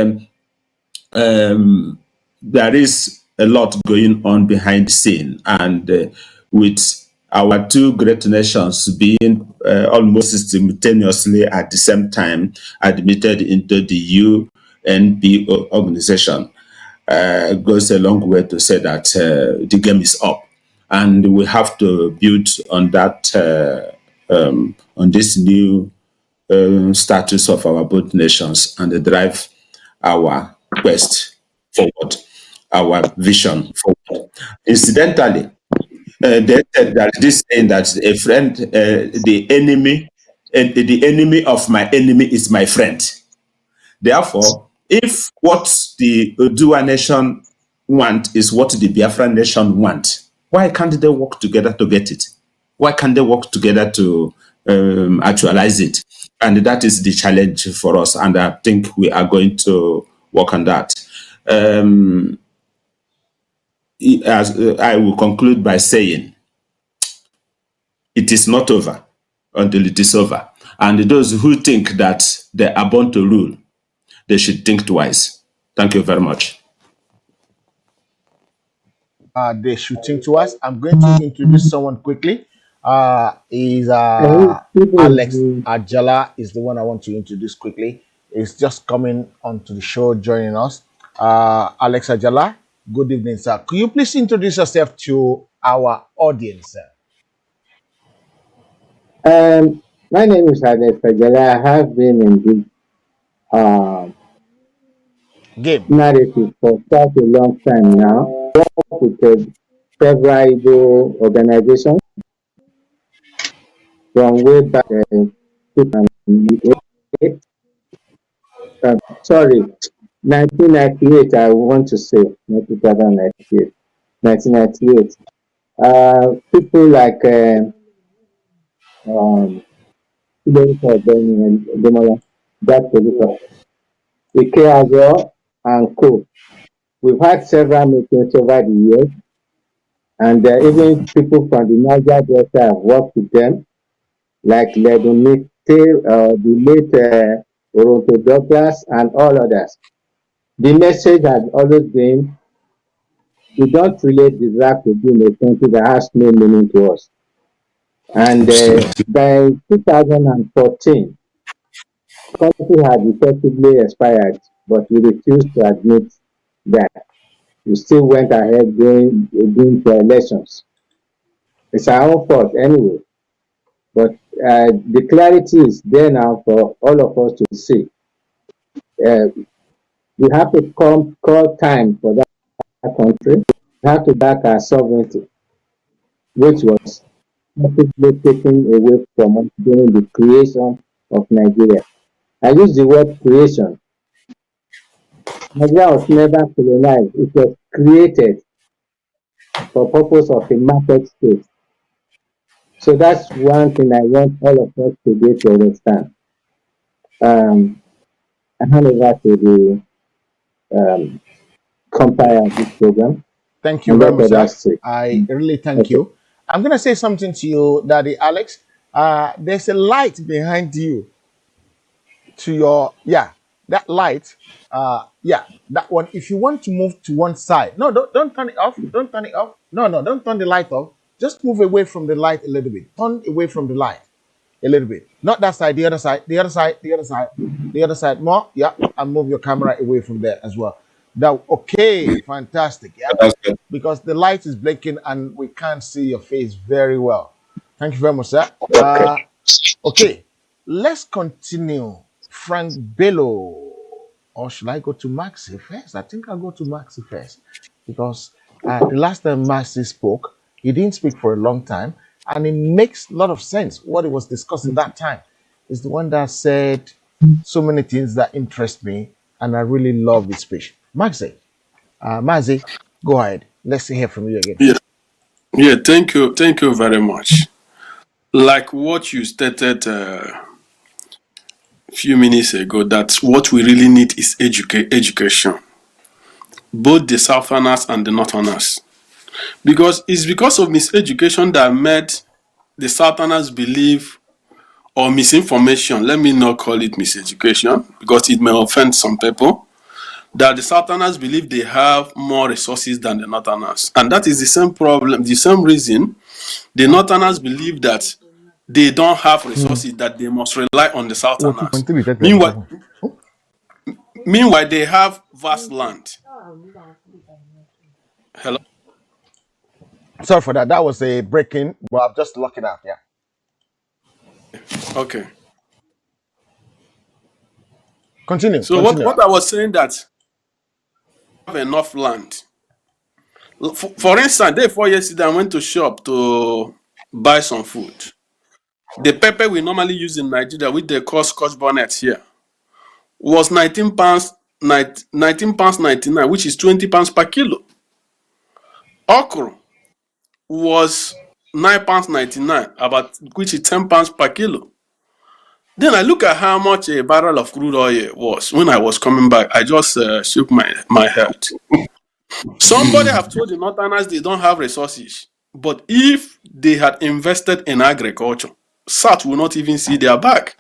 there is a lot going on behind the scene. And with our two great nations being almost simultaneously at the same time admitted into the UNPO organization, goes a long way to say that the game is up. And we have to build on that, on this new status of our both nations and drive our quest forward, our vision forward. Incidentally, they said that this saying that a friend, the enemy of my enemy is my friend. Therefore, if what the Odua nation want is what the Biafran nation want, why can't they work together to get it? Why can't they work together to actualize it? And that is the challenge for us. And I think we are going to work on that. I will conclude by saying, it is not over until it is over. And those who think that they are born to rule, they should think twice. Thank you very much. They should think to us. I'm going to introduce someone quickly. Is Alex Ajala is the one I want to introduce quickly. He's just coming onto the show, joining us. Alex Ajala, good evening, sir. Could you please introduce yourself to our audience, sir? My name is Ade Fajala. I have been in this uh, Game. narrative for quite a long time now. I work with several Igbo organizations from way back 2008. Sorry, 1998, I want to say, not 2098, 1998. People like um, Demola, that political, Ike Azo and Co. We've had several meetings over the years, and even people from the Niger Delta have worked with them, like Ledumite, the late Oronto Douglas, and all others. The message has always been we don't really deserve to be in a country that has no meaning to us. And by 2014, the country had effectively expired, but we refused to admit that. We still went ahead going to elections. It's our own fault anyway. But the clarity is there now for all of us to see. Uh, we have to call time for that country. We have to back our sovereignty, which was effectively taken away from us during the creation of Nigeria. I use the word creation. Nigeria was never colonized. It was created for purpose of a market state. So that's one thing I want all of us today to understand. Um, I hand over to the um, compile of this program Thank you and very let much, sir. others say. I really thank Okay. you. I'm gonna say something to you, Daddy Alex. There's a light behind you. To your that light. That one. If you want to move to one side, no, don't turn it off. Don't turn it off. No, don't turn the light off. Just move away from the light a little bit. Turn away from the light a little bit. Not that side, the other side, the other side, the other side, the other side. More, yeah, and move your camera away from there as well. Now, okay, fantastic, yeah, That's good. because the light is blinking and we can't see your face very well. Thank you very much, sir. Okay. Okay, let's continue. Frank Bello, or should I go to Maxi first? I think I'll go to Maxi first because the last time Maxi spoke, he didn't speak for a long time, and it makes a lot of sense. What he was discussing that time is the one that said so many things that interest me, and I really love his speech. Maxi, go ahead. Let's hear from you again. Yeah, yeah. Thank you very much. Like what you stated a few minutes ago, that what we really need is education, both the Southerners and the Northerners, because it's because of miseducation that made the Southerners believe, or misinformation. Let me not call it miseducation because it may offend some people, that the Southerners believe they have more resources than the Northerners. And that is the same problem, the same reason the Northerners believe that they don't have resources, that they must rely on the Southerners. Meanwhile, 42.3. meanwhile they have vast land. Hello? Sorry for that. That was a breaking, but I've just locked it out. Yeah. Okay. Continue. So Continue. what I was saying, that have enough land. For instance, day 4 years ago, I went to shop to buy some food. The pepper we normally use in Nigeria, which they call Scotch bonnet here, was £19, £19 99, which is £20 per kilo. Okra was £9 99, about which is £10 per kilo. Then I look at how much a barrel of crude oil was. When I was coming back, I just shook my head. Somebody have told the Northerners they don't have resources, but if they had invested in agriculture, South will not even see their back.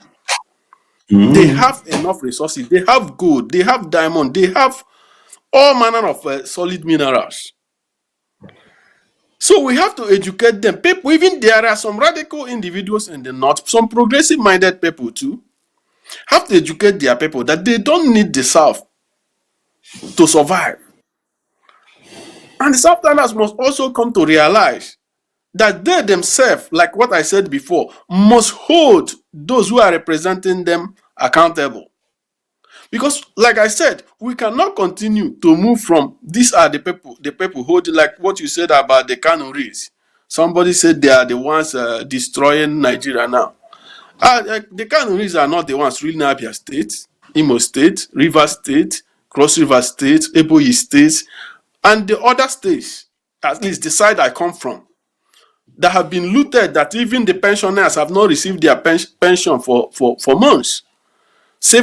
They have enough resources. They have gold. They have diamond. They have all manner of solid minerals. So we have to educate them. People, even there are some radical individuals in the North, some progressive-minded people too, have to educate their people that they don't need the South to survive. And the Southerners must also come to realize that they themselves, like what I said before, must hold those who are representing them accountable. Because, like I said, we cannot continue to move from these are the people holding, like what you said about the Kanuris. Somebody said they are the ones destroying Nigeria now. The Kanuris are not the ones ruling Abia State, Imo State, Rivers State, Cross River State, Ebonyi State, and the other states, at least the side I come from, that have been looted, that even the pensioners have not received their pension for months.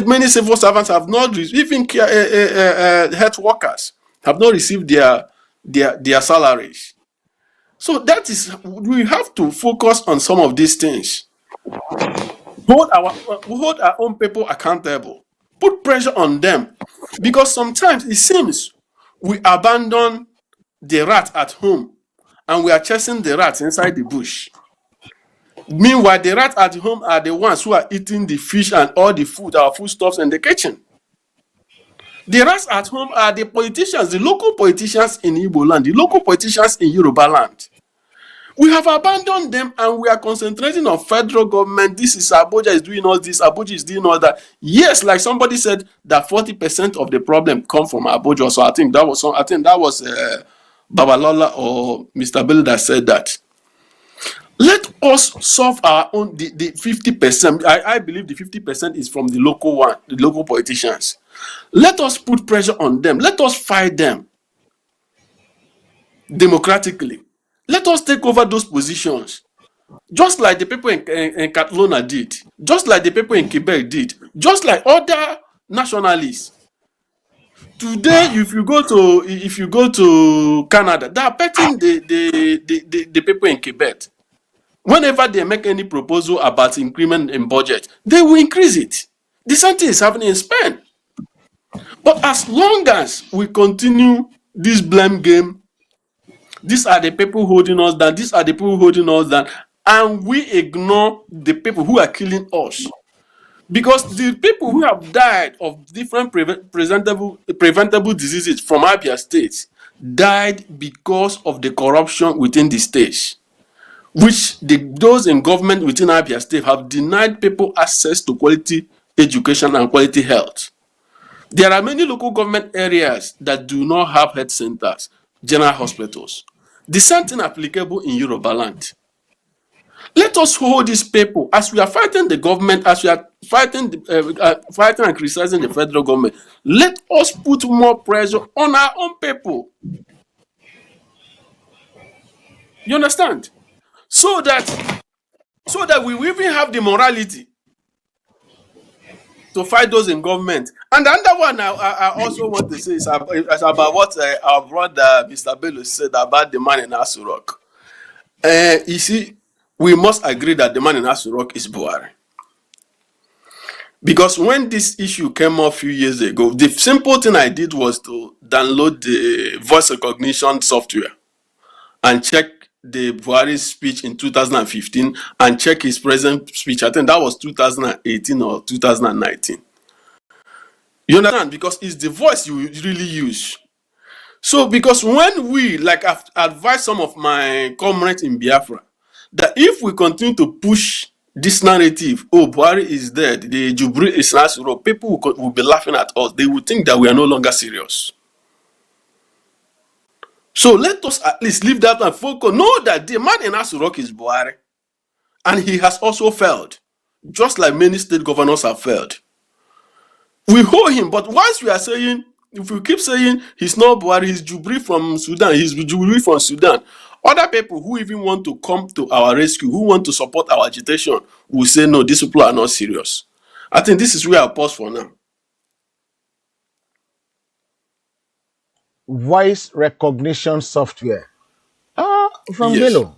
Many civil servants have not received, even health workers have not received their salaries. So that is, we have to focus on some of these things. Hold our own people accountable. Put pressure on them, because sometimes it seems we abandon the rat at home and we are chasing the rats inside the bush. Meanwhile, the rats at home are the ones who are eating the fish and all the food, our foodstuffs in the kitchen. The rats at home are the politicians, the local politicians in Igbo land, the local politicians in Yoruba land. We have abandoned them and we are concentrating on federal government. This is Abuja is doing all this, Abuja is doing all that. Yes, like somebody said that 40% of the problem come from Abuja. So I think that was Babalola or Mr. Bill that said that. Let us solve our own the 50%. I believe the 50% is from the local politicians. Let us put pressure on them. Let us fight them democratically. Let us take over those positions. Just like the people in Catalonia did, just like the people in Quebec did, just like other nationalists. Today, if you go to Canada, they are betting the people in Quebec. Whenever they make any proposal about increment in budget, they will increase it. The same thing is happening in Spain. But as long as we continue this blame game, these are the people holding us down, these are the people holding us down, and we ignore the people who are killing us. Because the people who have died of different preventable diseases from Abia State died because of the corruption within the state, which those in government within Abia State have denied people access to quality education and quality health. There are many local government areas that do not have health centers, general hospitals. The same thing applicable in Yoruba land. Let us hold these people as we are fighting the government, as we are fighting and criticizing the federal government. Let us put more pressure on our own people. You understand? So that we will even have the morality to fight those in government. And the other one I also want to say is about what our brother Mr. Bello said about the man in Asurok. You see, we must agree that the man in Asurok is Buhari. Because when this issue came up a few years ago, the simple thing I did was to download the voice recognition software and check the Buhari speech in 2015 and check his present speech. I think that was 2018 or 2019. You understand? Because it's the voice you really use. So, because when we, like I've advised some of my comrades in Biafra, that if we continue to push this narrative, oh, Buhari is dead, the Jubri is Nasuro, people will be laughing at us. They will think that we are no longer serious. So let us at least leave that and focus. Know that the man in Asurok is Buhari. And he has also failed. Just like many state governors have failed. We hold him, but once we are saying, if we keep saying he's not Buhari, he's Jubri from Sudan, he's Jubri from Sudan, other people who even want to come to our rescue, who want to support our agitation, will say, no, these people are not serious. I think this is where I'll pause for now. Voice recognition software. From Yes. Bello,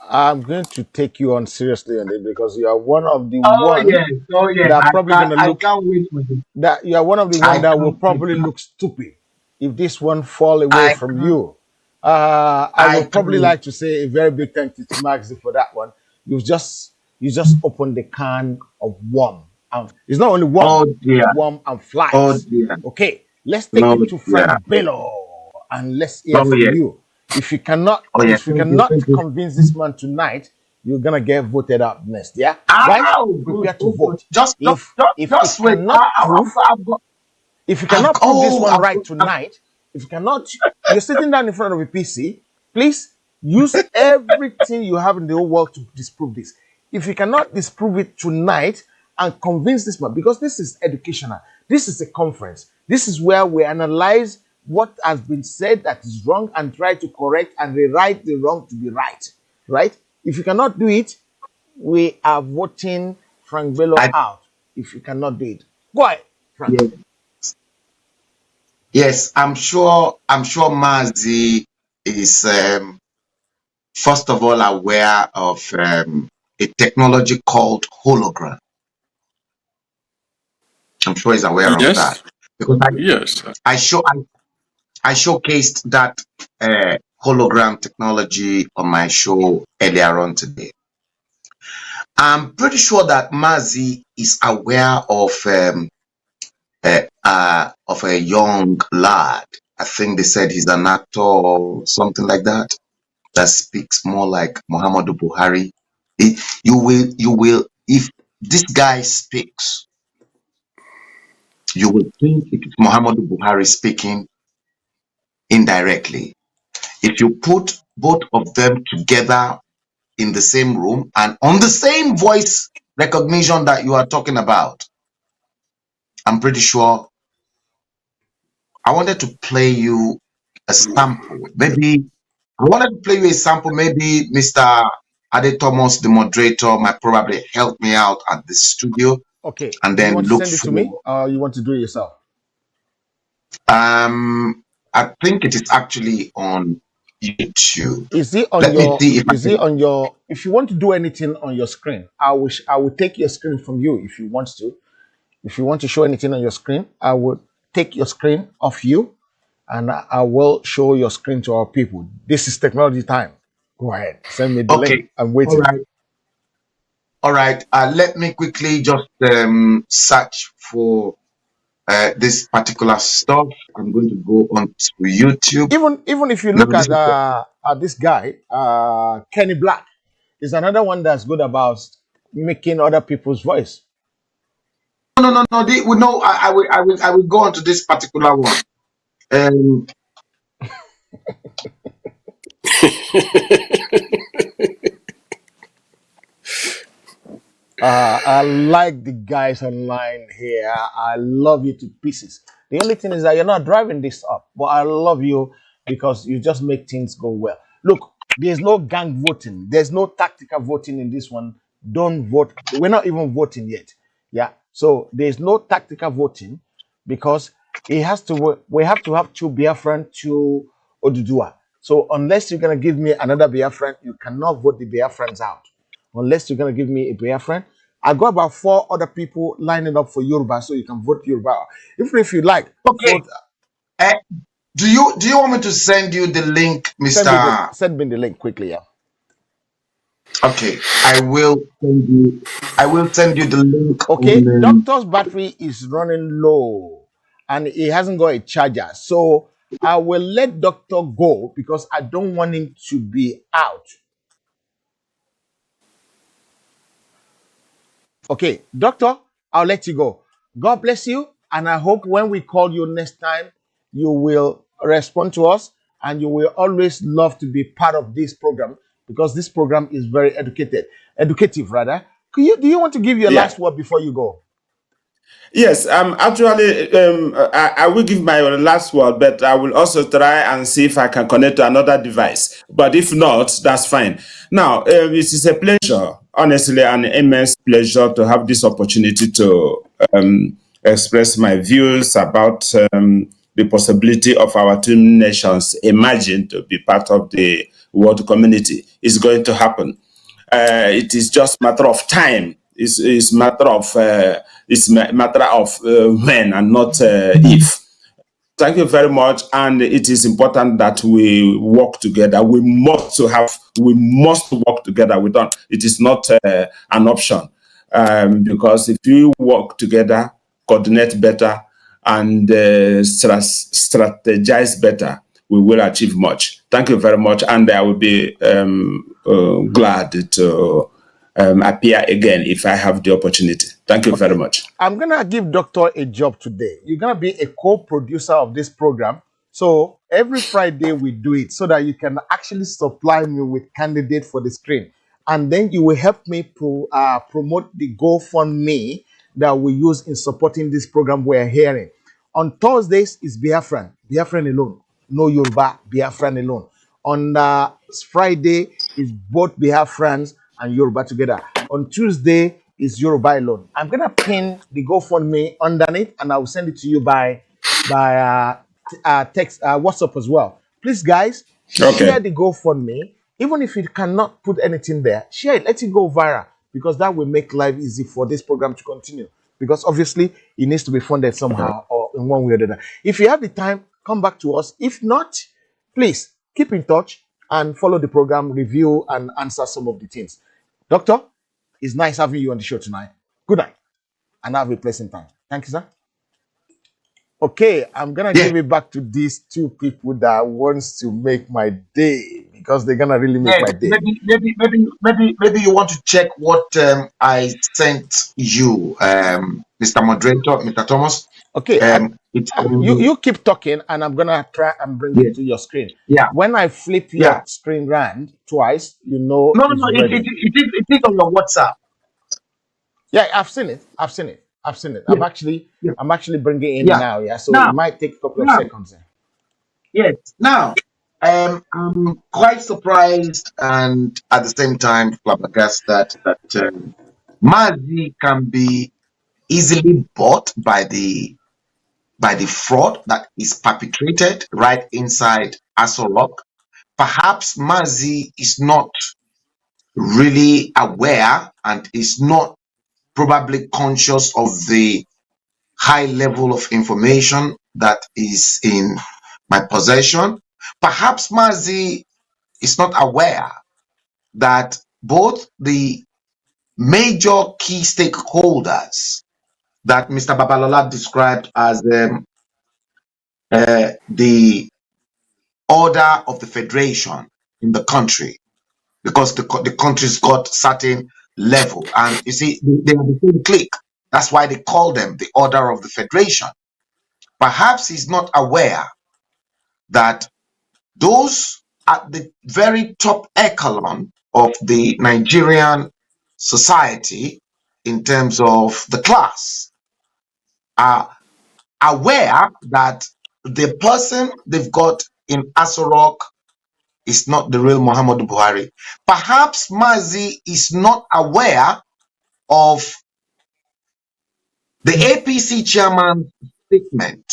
I'm going to take you on seriously on it because you are one of the one that probably gonna look can't wait for this. that you are one of the I one that will can't probably wait. look stupid if this one fall away I from can't you. I I would probably can't like to say a very big thank you to Maxi for that one. You just opened the can of worm. It's not only worm, oh dear, worm and oh flies. dear, Okay, let's take no it to dear, friend Bello and let's hear oh from yes. you. If you cannot, Oh yeah, if you thank you, cannot thank you. convince this man tonight, you're gonna get voted out next. Yeah, guys, Oh, good, prepare to oh, good. vote. Just, just, If just, if he just wait. cannot prove, if you I've, cannot prove this oh, one I've right got, I've, tonight, if you cannot, you're sitting down in front of a PC, please use everything you have in the whole world to disprove this. If you cannot disprove it tonight and convince this man, because this is educational, this is a conference, this is where we analyze what has been said that is wrong and try to correct and rewrite the wrong to be right. Right? If you cannot do it, we are voting Frank Bello I, out. If you cannot do it, go ahead, Frank. yeah, yes, I'm sure Mazi is, first of all aware of a technology called hologram. I'm sure he's aware of that Yes. because Yes. I show, I showcased that hologram technology on my show earlier on today. I'm pretty sure that Mazi is aware of a young lad. I think they said he's an actor or something like that, that speaks more like Muhammadu Buhari. You will, if this guy speaks, you will think it is Muhammadu Buhari speaking indirectly. If you put both of them together in the same room and on the same voice recognition that you are talking about, I'm pretty sure. I wanted to play you a sample. Maybe I wanted to play you a sample. Maybe Mr. Ade Thomas, the moderator, might probably help me out at the studio Okay, and do you then want to look send it to me for. or you want to do it yourself? I think it is actually on YouTube. Is it on Let me your see if I is it can. on your if you want to do anything on your screen, I will take your screen from you if you want to. If you want to show anything on your screen, I will take your screen off you and I will show your screen to our people. This is technology time. Go ahead. Send me the link. Okay. I'm All waiting. right. All right. Let me quickly just search for this particular stuff. I'm going to go on to YouTube. Even if you Now, look this is at this guy, Kenny Black is another one that's good about making other people's voice. no. No, I will go on to this particular one. Um, I like the guys online here. I love you to pieces. The only thing is that you're not driving this up, but I love you because you just make things go well. Look, there's no gang voting, there's no tactical voting in this one. Don't vote. We're not even voting yet. Yeah. So there's no tactical voting because it has to. We have to have two Biafran, two Odudua. So unless you're gonna give me another Biafran, you cannot vote the Biafrans out unless you're going to give me a prayer friend. I got about 4 other people lining up for Yoruba, so you can vote Yoruba. Even if you like, okay. vote. Uh, do you want me to send you the link, Mr. Send me the link quickly. Yeah. Okay, I will send you the link Okay. on. Doctor's battery is running low, and he hasn't got a charger, so I will let Doctor go because I don't want him to be out. Okay, Doctor, I'll let you go. God bless you. And I hope when we call you next time, you will respond to us and you will always love to be part of this program because this program is very educative rather. Do you want to give your Yeah. last word before you go? Yes, actually, I will give my last word, but I will also try and see if I can connect to another device. But if not, that's fine. Now, it is a pleasure, honestly, an immense pleasure to have this opportunity to express my views about the possibility of our two nations emerging to be part of the world community. Is going to happen. It is just matter of time. It's matter of when and not if. Thank you very much, and it is important that we work together. We must work together. We don't. It is not an option because if we work together, coordinate better, and strategize better, we will achieve much. Thank you very much, and I will be glad to appear again if I have the opportunity. Thank you very much. I'm gonna give Doctor a job today. You're gonna be a co-producer of this program. So every Friday we do it so that you can actually supply me with candidates for the screen, and then you will help me promote the GoFundMe that we use in supporting this program we're hearing. On Thursdays is Biafran alone, no Yoruba, Biafran alone. On Friday is both Biafrans and Yoruba together. On Tuesday is Yoruba alone. I'm gonna pin the GoFundMe underneath, and I will send it to you by text, WhatsApp as well. Please, guys, share the GoFundMe. Even if you cannot put anything there, share it. Let it go viral, because that will make life easy for this program to continue. Because obviously, it needs to be funded somehow or in one way or the other. If you have the time, come back to us. If not, please keep in touch and follow the program, review, and answer some of the things. Doctor, it's nice having you on the show tonight. Good night, and have a pleasant time. Thank you, sir. Okay, I'm gonna give it back to these two people that wants to make my day, because they're gonna really make my day. Maybe you want to check what I sent you, Mr. Moderator, Mr. Thomas. Okay, it's you keep talking, and I'm gonna try and bring it to your screen. Yeah. When I flip your screen round twice, you know. No, it is on your WhatsApp. Yeah, I've seen it. Yeah. I'm actually bringing it in now. Yeah, so it might take a couple of seconds. Yes. Now, I'm quite surprised and at the same time flabbergasted that Mazi can be easily bought by the fraud that is perpetrated right inside Aso Rock. Perhaps Mazi is not really aware and is not probably conscious of the high level of information that is in my possession. Perhaps Mazi is not aware that both the major key stakeholders that Mr. Babalola described as the order of the federation in the country, because the country's got certain level, and you see they are the same clique. That's why they call them the order of the federation. Perhaps he's not aware that those at the very top echelon of the Nigerian society in terms of the class are aware that the person they've got in Aso Rock is not the real Muhammadu Buhari. Perhaps Mazi is not aware of the APC chairman's statement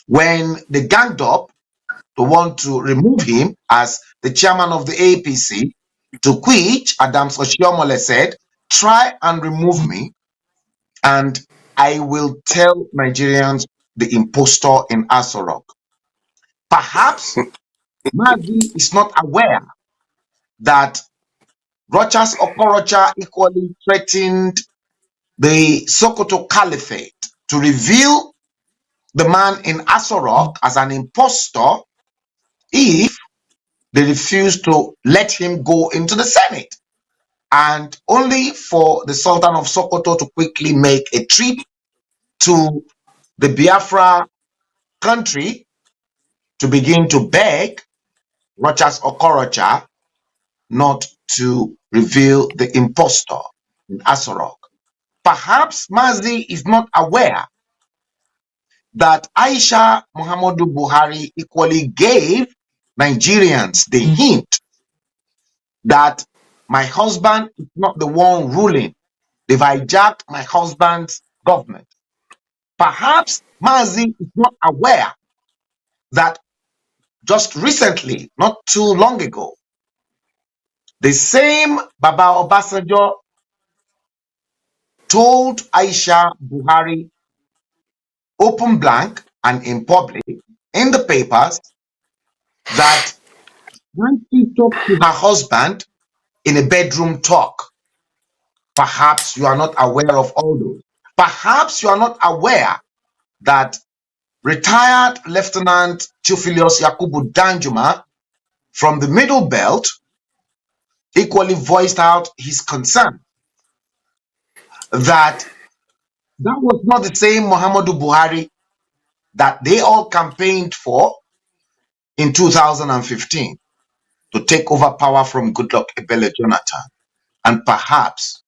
when they ganged up to want to remove him as the chairman of the APC, to which Adams Oshiomhole said, "Try and remove me, and I will tell Nigerians the impostor in Aso Rock." Perhaps Mazi is not aware that Rochas Okorocha equally threatened the Sokoto Caliphate to reveal the man in Aso Rock as an impostor if they refused to let him go into the Senate, and only for the Sultan of Sokoto to quickly make a trip to the Biafra country to begin to beg Rochas Okorocha not to reveal the impostor in Aso Rock. Perhaps Mazi is not aware that Aisha Muhammadu Buhari equally gave Nigerians the hint that my husband is not the one ruling. They've hijacked my husband's government. Perhaps Mazi is not aware that just recently, not too long ago, the same Baba Obasanjo told Aisha Buhari open blank and in public in the papers that when she talked to her husband in a bedroom talk, perhaps you are not aware of all those. Perhaps you are not aware that Retired Lieutenant Theophilus Yakubu Danjuma from the Middle Belt equally voiced out his concern that that was not the same Muhammadu Buhari that they all campaigned for in 2015 to take over power from Goodluck Ebele Jonathan. And perhaps,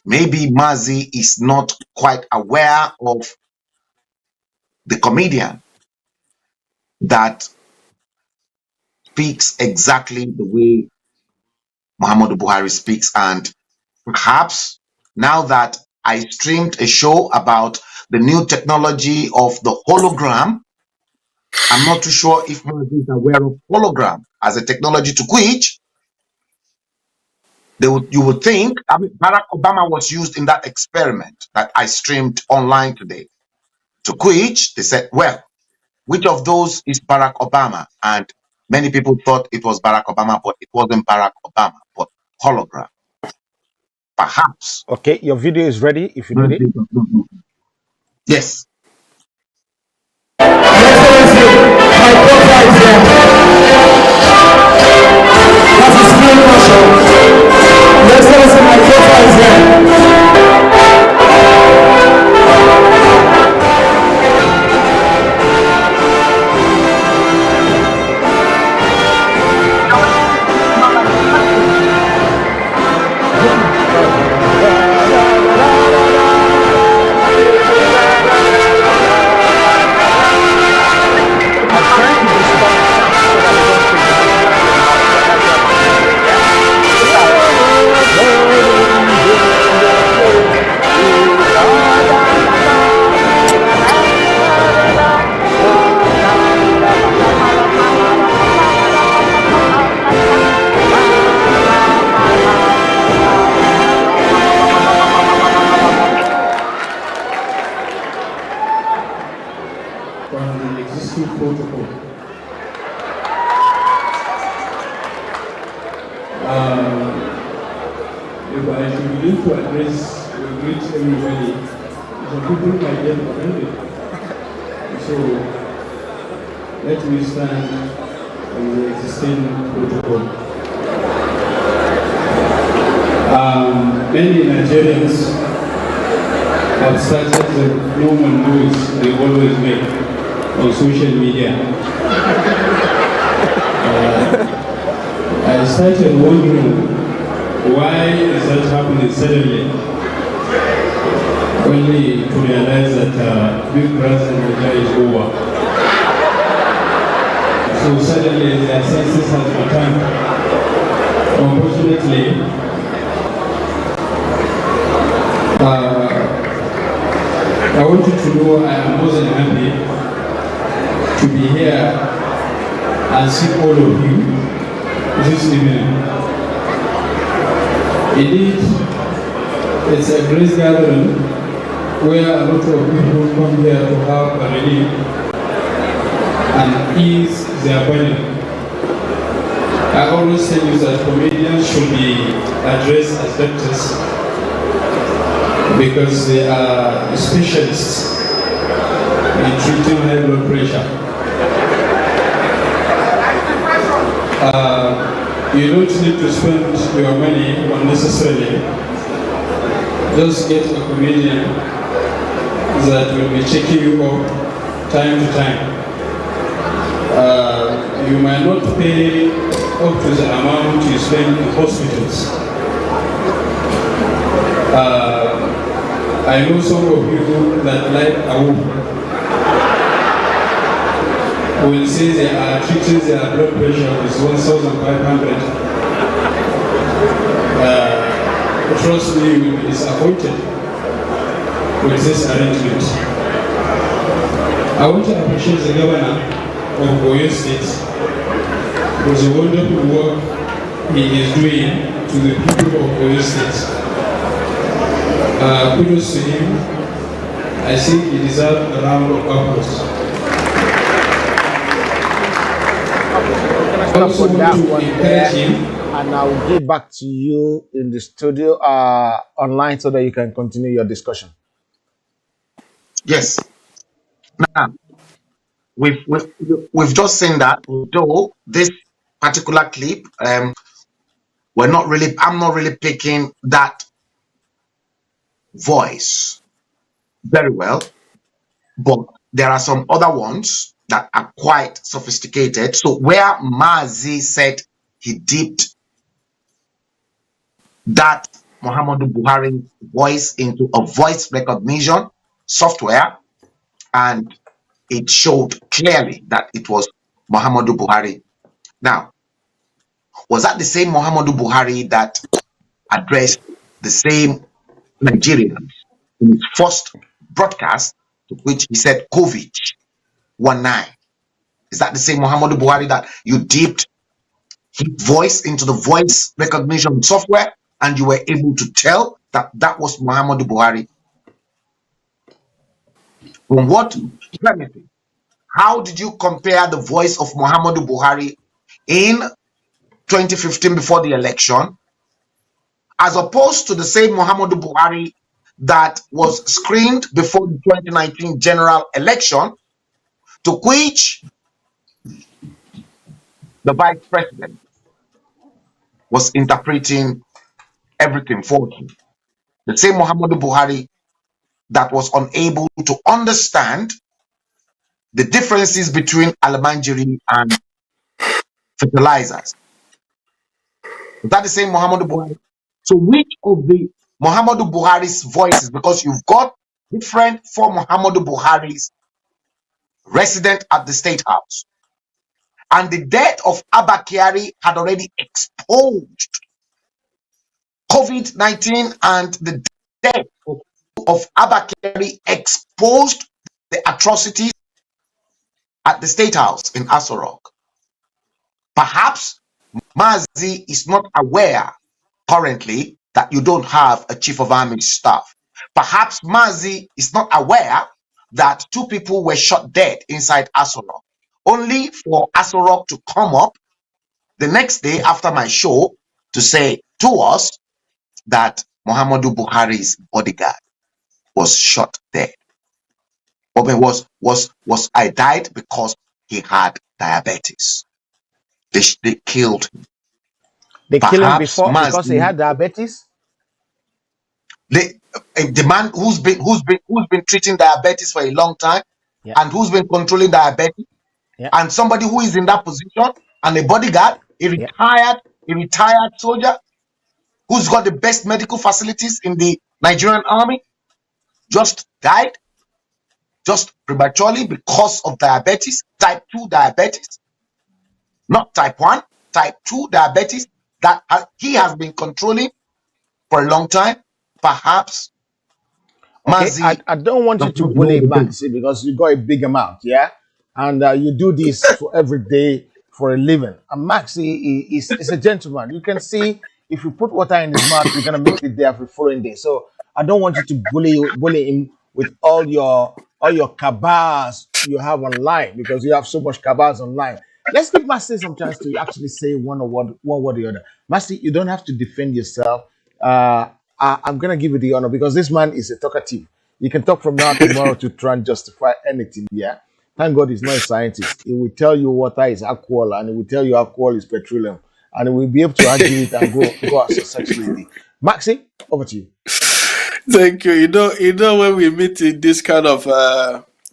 maybe Mazi is not quite aware of the comedian that speaks exactly the way Muhammadu Buhari speaks. And perhaps now that I streamed a show about the new technology of the hologram, I'm not too sure if Mazi is aware of hologram as a technology to which you would think, I mean, Barack Obama was used in that experiment that I streamed online today, to which they said, well, which of those is Barack Obama? And many people thought it was Barack Obama, but it wasn't Barack Obama, but hologram. Perhaps. Okay, your video is ready if you need it. Yes. If I should begin to address or greet everybody, some people might get offended. So let me stand on the existing protocol. Many Nigerians have started the normal noise they always make on social media. I started wondering, why is that happening suddenly? Only to realize that Big Brother Nigeria is over. So suddenly their senses have returned. Unfortunately, I want you to know I am more than happy to be here and see all of you this evening. Indeed, it's a great gathering where a lot of people come here to have a relief and ease their burden. I always tell you that comedians should be addressed as doctors because they are specialists in treating high blood pressure. You don't need to spend your money unnecessarily. Just get a comedian that will be checking you up time to time. You might not pay up to the amount you spend in hospitals. I know some of you that like a woman will say they are treating their blood pressure with 1,500. Trust me, you will be disappointed with this arrangement. I want to appreciate the governor of Oyo State for the wonderful work he is doing to the people of Oyo State. Kudos to him. I think he deserves a round of applause. I'm gonna put that one there, and I will get back to you in the studio online so that you can continue your discussion. Yes. Now, we've just seen that, although this particular clip, I'm not really picking that voice very well, but there are some other ones that are quite sophisticated. So where Mazi said he dipped that Muhammadu Buhari voice into a voice recognition software, and it showed clearly that it was Muhammadu Buhari. Now, was that the same Muhammadu Buhari that addressed the same Nigerians in his first broadcast, to which he said COVID-19? Is that the same Muhammadu Buhari that you dipped his voice into the voice recognition software and you were able to tell that that was Muhammadu Buhari? From what premises? How did you compare the voice of Muhammadu Buhari in 2015 before the election as opposed to the same Muhammadu Buhari that was screened before the 2019 general election, to which the vice president was interpreting everything for him? The same Muhammadu Buhari that was unable to understand the differences between Alamanjiri and fertilizers. Is that the same Muhammadu Buhari? So which of the Muhammadu Buhari's voices, because you've got different for Muhammadu Buhari's resident at the State House, and the death of Abba Kyari had already exposed COVID-19, and the death of Abba Kyari exposed the atrocities at the State House in Aso Rock. Perhaps Mazi is not aware currently that you don't have a chief of army staff. Perhaps Mazi is not aware that 2 people were shot dead inside Aso Rock, only for Aso Rock to come up the next day after my show to say to us that Muhammadu Buhari's bodyguard was shot dead. But I died because he had diabetes. They killed him. They killed him Perhaps before because he had diabetes. The man who's been treating diabetes for a long time, Yeah. and who's been controlling diabetes, Yeah. and somebody who is in that position, and a bodyguard, a retired soldier who's got the best medical facilities in the Nigerian army, just died just prematurely because of diabetes, type 2 diabetes, not type 1, type 2 diabetes that he has been controlling for a long time. Perhaps Okay, Mazi I don't want you does to not know bully the thing. Maxi because you got a big amount, yeah, and you do this for every day for a living. And Maxi is a gentleman. You can see if you put water in his mouth, you're gonna make it there for the following day. So I don't want you to bully him with all your cabals you have online, because you have so much cabals online. Let's give Maxi some chance to actually say one word or the other. Maxi, you don't have to defend yourself. I'm gonna give you the honor because this man is a talkative. You can talk from now to tomorrow to try and justify anything. Yeah, thank God he's not a scientist. He will tell you water is alcohol, and he will tell you alcohol is petroleum, and he will be able to argue it and go out successfully. Maxi, over to you. Thank you. You know, when we meet in this kind of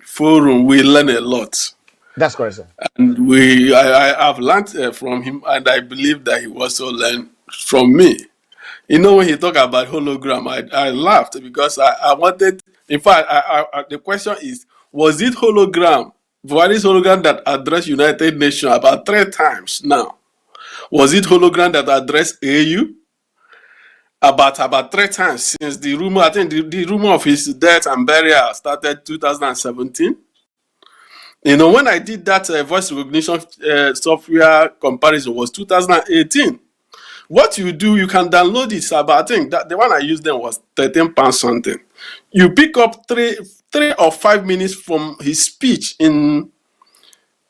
forum, we learn a lot. That's correct, sir. And I have learned from him, and I believe that he also learned from me. You know, when he talked about hologram, I laughed because I wanted, in fact, the question is, was it hologram, Buhari's hologram that addressed United Nations about 3 times now? Was it hologram that addressed AU? About 3 times since the rumor, I think the rumor of his death and burial started 2017. You know, when I did that voice recognition software comparison was 2018. What you do, you can download it. But I think that the one I used then was £13 something. You pick up 3 or 5 minutes from his speech in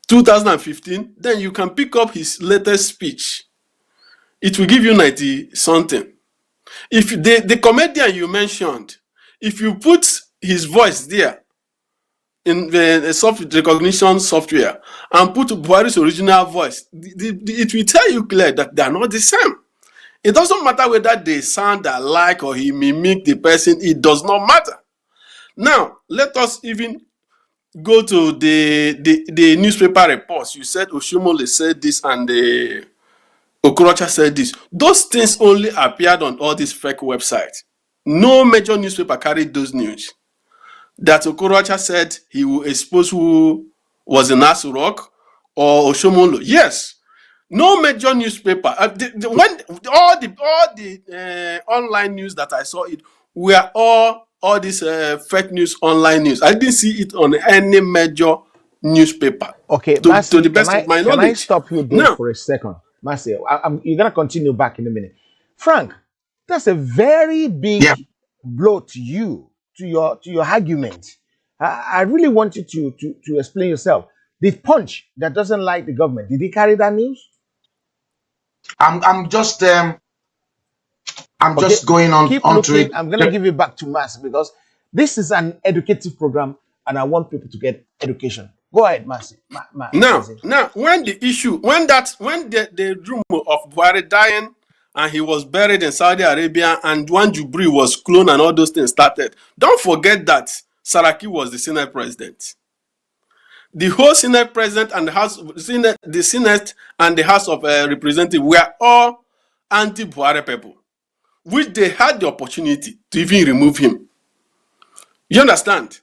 2015. Then you can pick up his latest speech. It will give you 90 something. If the comedian you mentioned, if you put his voice there, in the soft recognition software and put Buhari's original voice, it will tell you clear that they are not the same. It doesn't matter whether they sound alike or he mimic the person. It does not matter. Now, let us even go to the newspaper reports. You said Oshomole said this and Okorocha said this. Those things only appeared on all these fake websites. No major newspaper carried those news. That Okorocha said he will expose who was in Asu Rock or Oshomole. Yes. No major newspaper. When all the online news that I saw it were all these fake news online news. I didn't see it on any major newspaper. Okay, To Mercy, the best of my can I knowledge. stop you there Now, for a second? Mercy, you're gonna continue back in a minute. Frank, that's a very big Yeah, blow to you, to your argument. I really want you to explain yourself. The Punch that doesn't like the government, did he carry that news? I'm just Okay, going on keep onto looking. it. I'm gonna give it back to Mercy because this is an educative program, and I want people to get education. Go ahead, Mercy. Mercy. now, when the rumor of Buhari dying and he was buried in Saudi Arabia and one Jubril was cloned and all those things started, don't forget that Saraki was the Senate president. The whole Senate president and the Senate and the House of Representatives were all anti-Buhari people, which they had the opportunity to even remove him. You understand?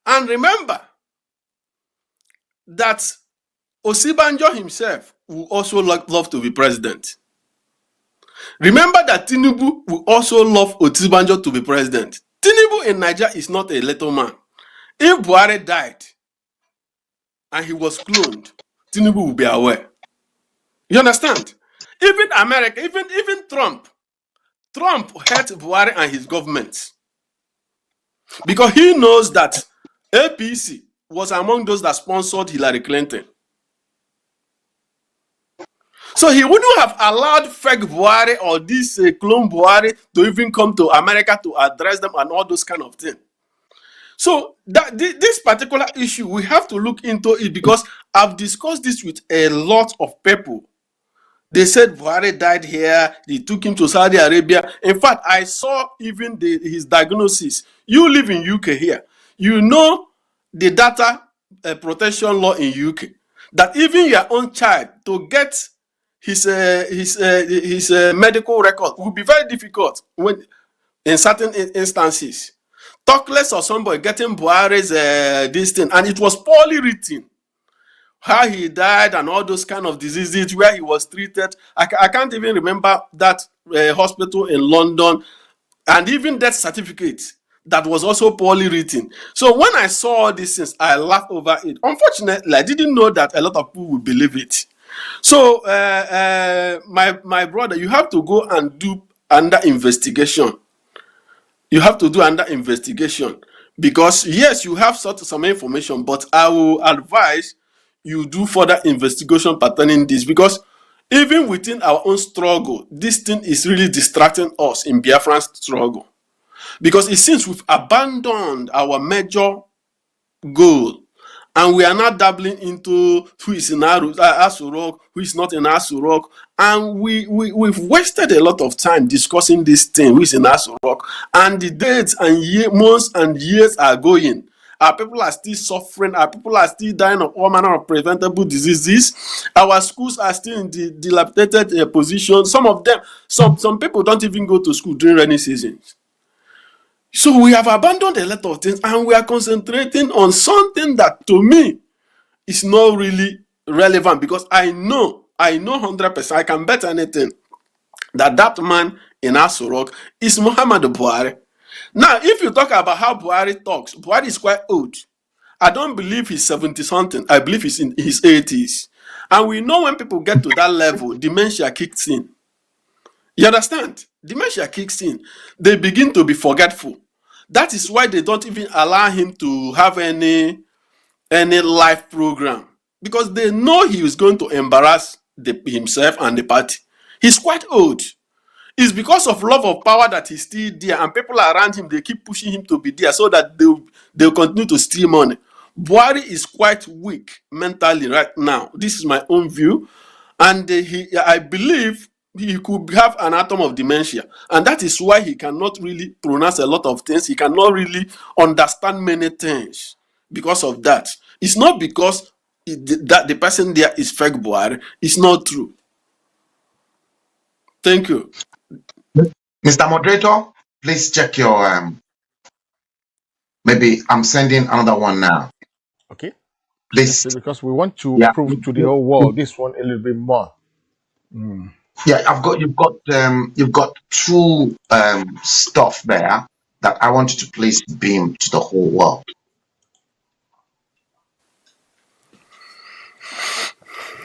And remember that Osibanjo himself will also love to be president. Remember that Tinubu will also love Osibanjo to be president. Tinubu in Nigeria is not a little man. If Buhari died and he was cloned, Tinubu will be aware. You understand? Even America, even Trump hates Buhari and his government because he knows that APC was among those that sponsored Hillary Clinton. So he wouldn't have allowed fake Buhari or this clone Buhari to even come to America to address them and all those kind of things. So that this particular issue, we have to look into it because I've discussed this with a lot of people. They said Buhari died here. They took him to Saudi Arabia. In fact, I saw even his diagnosis. You live in UK here. You know the data protection law in UK. That even your own child to get his medical record will be very difficult when in certain instances. Talk less of somebody getting Buhari's this thing, and it was poorly written. How he died and all those kind of diseases where he was treated. I can't even remember that hospital in London, and even death certificate that was also poorly written. So when I saw all these things, I laughed over it. Unfortunately, I didn't know that a lot of people would believe it. So my brother, you have to go and do under investigation. You have to do under investigation because yes, you have some information, but I will advise you do further investigation pertaining this because even within our own struggle, this thing is really distracting us in Biafran struggle because it seems we've abandoned our major goal and we are now dabbling into who is in Asu Rock, who is not in Asu Rock, and we've wasted a lot of time discussing this thing, who is in Asu Rock, and the dates and months and years are going. Our people are still suffering. Our people are still dying of all manner of preventable diseases. Our schools are still in the dilapidated position. Some of them, some people don't even go to school during rainy seasons. So we have abandoned a lot of things and we are concentrating on something that to me is not really relevant because I know 100%, I can bet anything that man in Aso Rock is Muhammad Buhari. Now, if you talk about how Buhari talks, Buhari is quite old. I don't believe he's 70 something. I believe he's in his 80s. And we know when people get to that level, dementia kicks in. You understand? Dementia kicks in. They begin to be forgetful. That is why they don't even allow him to have any live program because they know he is going to embarrass himself and the party. He's quite old. It's because of love of power that he's still there and people around him, they keep pushing him to be there so that they'll continue to steal money. Buhari is quite weak mentally right now. This is my own view. And I believe he could have an atom of dementia. And that is why he cannot really pronounce a lot of things. He cannot really understand many things because of that. It's not because that the person there is fake Buhari. It's not true. Thank you. Mr. Moderator, please check your maybe I'm sending another one now. Okay. Please. Because we want to Yeah. prove to the whole world this one a little bit more. Yeah, you've got two stuff there that I want you to please beam to the whole world.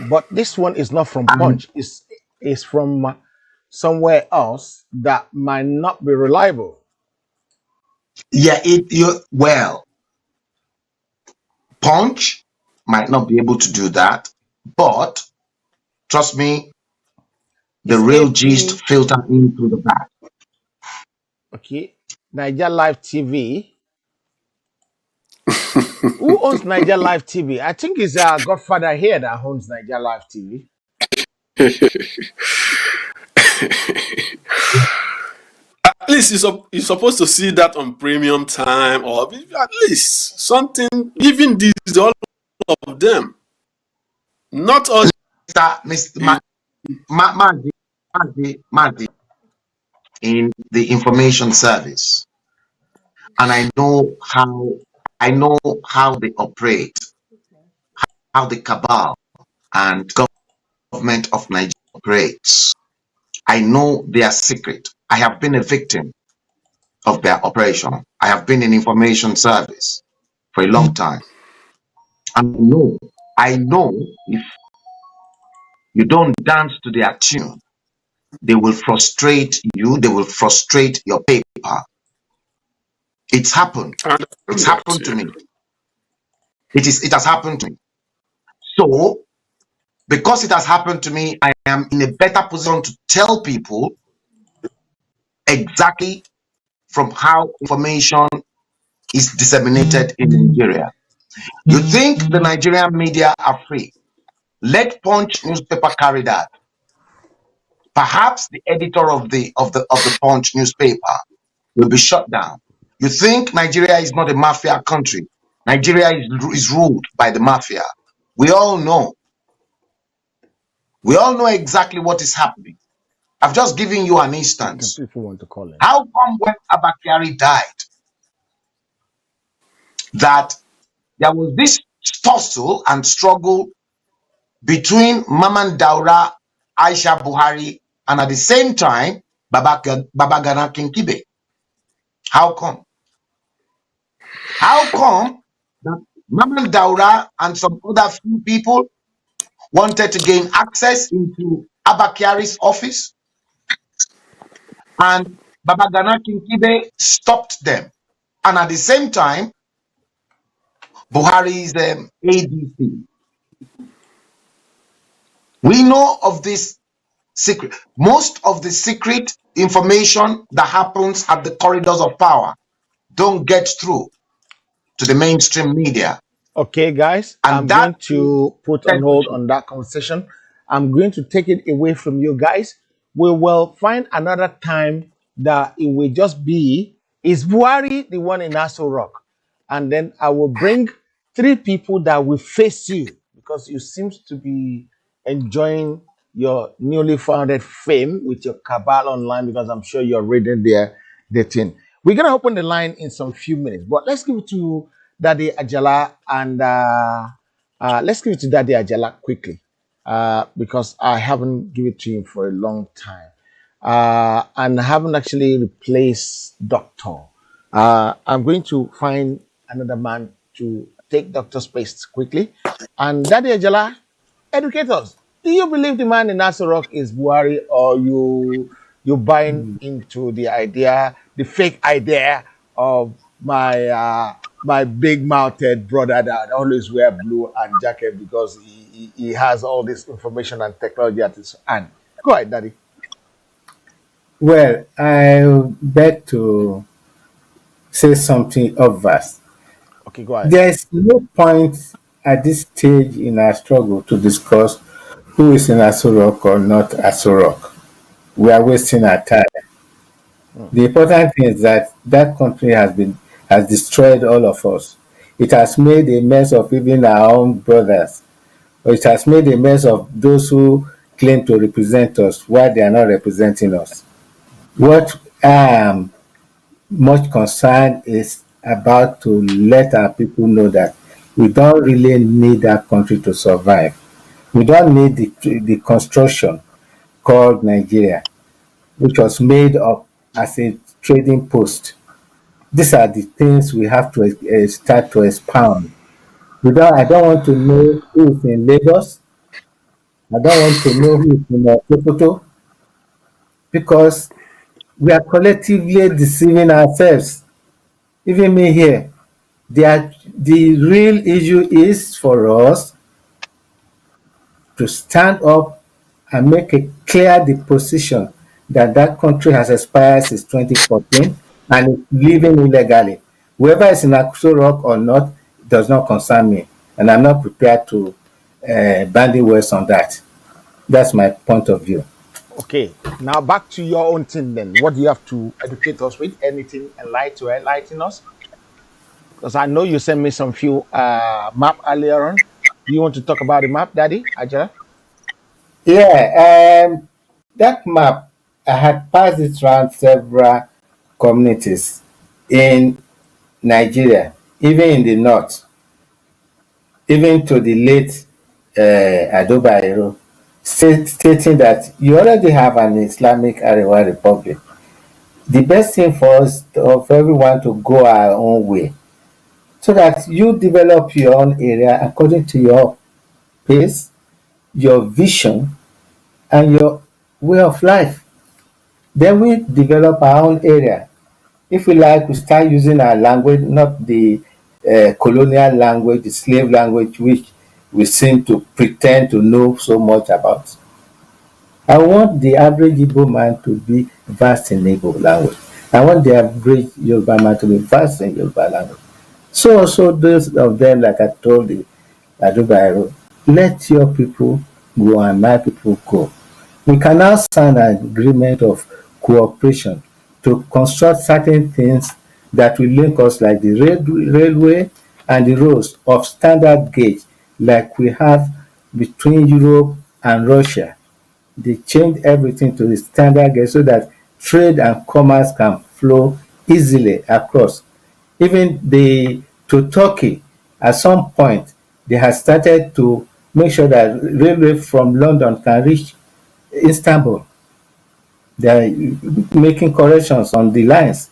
But this one is not from Punch. It's from somewhere else that might not be reliable. Yeah, Punch might not be able to do that, but trust me, the It's real AP. gist filter in through the back. Okay. Niger Live TV. Who owns Niger Live TV? I think it's our godfather here that owns Niger Live TV. At least you're supposed to see that on premium time, or at least something, even these, all of them. Not all. Mr. Madi in the information service, and I know how they operate, how the cabal and government of Nigeria operates. I know their secret. I have been a victim of their operation. I have been in information service for a long time. And I know if you don't dance to their tune, they will frustrate you, they will frustrate your paper. It's happened. It's happened to me. It has happened to me. So, because it has happened to me, I am in a better position to tell people exactly from how information is disseminated in Nigeria. You think the Nigerian media are free? Let Punch newspaper carry that. Perhaps the editor of the Punch newspaper will be shut down. You think Nigeria is not a mafia country? Nigeria is ruled by the mafia. We all know. We all know exactly what is happening. I've just given you an instance. People want to call it. How come when Abakari died, that there was this tussle and struggle between Maman Daura, Aisha Buhari, and at the same time, Baba Gana Kinkibe? How come? How come that Maman Daura and some other few people wanted to gain access into Abakari's office, and Baba Gana Kinkibe stopped them? And at the same time, Buhari's ADC. We know of this secret. Most of the secret information that happens at the corridors of power don't get through to the mainstream media. Okay, guys, And I'm going to put on hold on that conversation. I'm going to take it away from you guys. We will find another time that it will just be, is Buhari the one in Aso Rock? And then I will bring 3 people that will face you, because you seem to be enjoying your newly founded fame with your cabal online, because I'm sure you're reading their thing. We're going to open the line in some few minutes, but let's give it to Daddy Ajala, and let's give it to Daddy Ajala quickly, because I haven't given it to him for a long time, and I haven't actually replaced Doctor. I'm going to find another man to take Doctor's space quickly. And Daddy Ajala, educate us. Do you believe the man in Aso Rock is Buhari, or you buying into the idea, the fake idea of my big-mouthed brother that always wear blue and jacket because he has all this information and technology at his hand? Go ahead, Daddy. Well, I beg to say something obvious. Okay, go ahead. There's no point at this stage in our struggle to discuss who is in Asorok or not Asorok. We are wasting our time. Mm. The important thing is that that country has destroyed all of us. It has made a mess of even our own brothers. It has made a mess of those who claim to represent us while they are not representing us. What I am much concerned is about to let our people know that we don't really need that country to survive. We don't need the construction called Nigeria, which was made up as a trading post. These are the things we have to start to expound. I don't want to know who is in Lagos. I don't want to know who is in Sokoto because we are collectively deceiving ourselves. Even me here, the real issue is for us to stand up and make it clear the position that that country has expired since 2014 and is living illegally. Whoever is in Aso Rock or not does not concern me, and I'm not prepared to bandy words on that. That's my point of view. Okay, now back to your own thing then. What do you have to educate us with? Anything enlighten us? Because I know you sent me some few map earlier on. Do you want to talk about the map, Daddy? Ajara? Yeah, that map, I had passed it around several communities in Nigeria, even in the north, even to the late Adobayero, stating that you already have an Islamic Arewa Republic. The best thing for us, for everyone to go our own way, so that you develop your own area according to your pace, your vision, and your way of life. Then we develop our own area. If we like, we start using our language, not the colonial language, the slave language, which we seem to pretend to know so much about. I want the average Igbo man to be versed in Igbo language. I want the average Yoruba man to be versed in Yoruba language. So also those of them, like I told the Adubairo, let your people go and my people go. We can now sign an agreement of cooperation to construct certain things that will link us, like the railway and the roads of standard gauge, like we have between Europe and Russia. They changed everything to the standard gauge so that trade and commerce can flow easily across. Even to Turkey, at some point, they have started to make sure that railway from London can reach Istanbul. They are making corrections on the lines.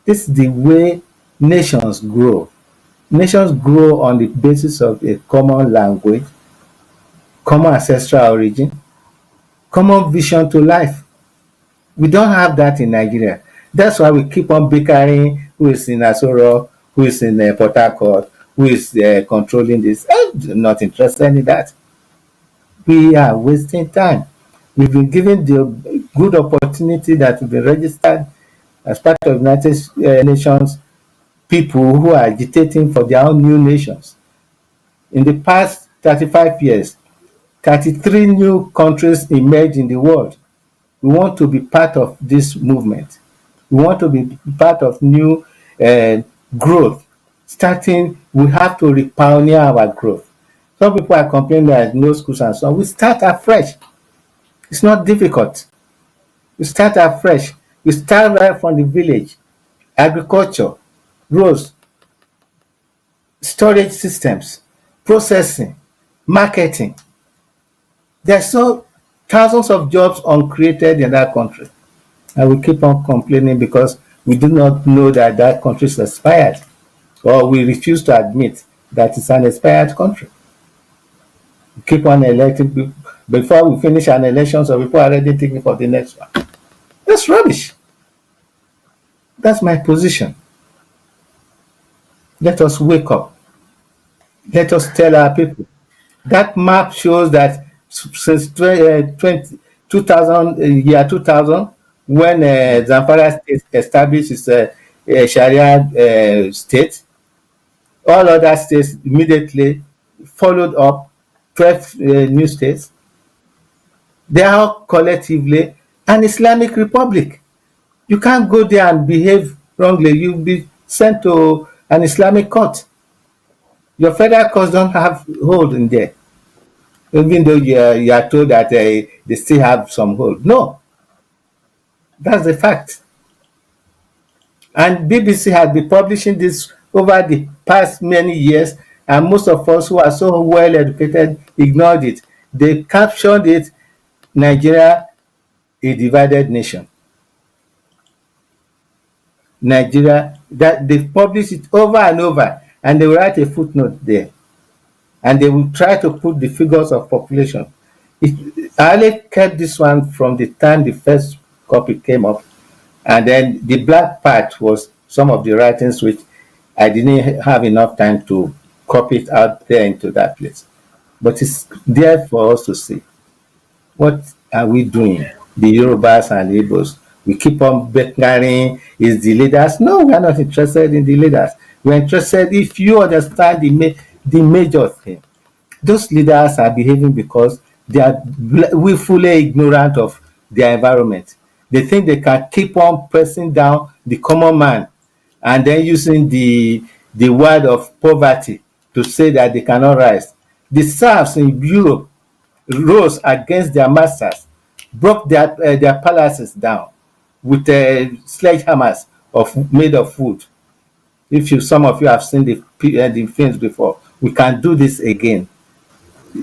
This is the way nations grow. Nations grow on the basis of a common language, common ancestral origin, common vision to life. We don't have that in Nigeria. That's why we keep on bickering who is in Asoro, who is in Port Harcourt, who is controlling this. I'm not interested in that. We are wasting time. We've been given the good opportunity that we've been registered as part of United Nations people who are agitating for their own new nations. In the past 35 years, 33 new countries emerged in the world. We want to be part of this movement. We want to be part of new growth. We have to repioneer our growth. Some people are complaining that no schools and so on. We start afresh. It's not difficult. We start afresh. We start right from the village. Agriculture, roads, storage systems, processing, marketing. There's so thousands of jobs uncreated in that country. And we keep on complaining because we do not know that that country is expired, or we refuse to admit that it's an expired country. We keep on electing people. Before we finish an election, so people are already thinking for the next one. That's rubbish. That's my position. Let us wake up. Let us tell our people. That map shows that since 2000, year 2000, when Zamfara state established its Sharia state, all other states immediately followed up, 12 new states. They are all collectively an Islamic republic. You can't go there and behave wrongly. You'll be sent to an Islamic court. Your federal courts don't have hold in there, even though you are told that they still have some hold. No, that's the fact. And BBC has been publishing this over the past many years, and most of us who are so well educated ignored it. They captioned it Nigeria, a divided nation. Nigeria, that they've published it over and over, and they will write a footnote there, and they will try to put the figures of population. I only kept this one from the time the first copy came up, and then the black part was some of the writings which I didn't have enough time to copy it out there into that place. But it's there for us to see. What are we doing? The Yorubas and the Igbos. We keep on beckoning is the leaders. No, we are not interested in the leaders. We're interested if you understand the major thing. Those leaders are behaving because they are willfully ignorant of their environment. They think they can keep on pressing down the common man and then using the word of poverty to say that they cannot rise. The serfs in Europe rose against their masters, broke their palaces down with sledgehammers made of wood. If some of you have seen the films before, we can do this again.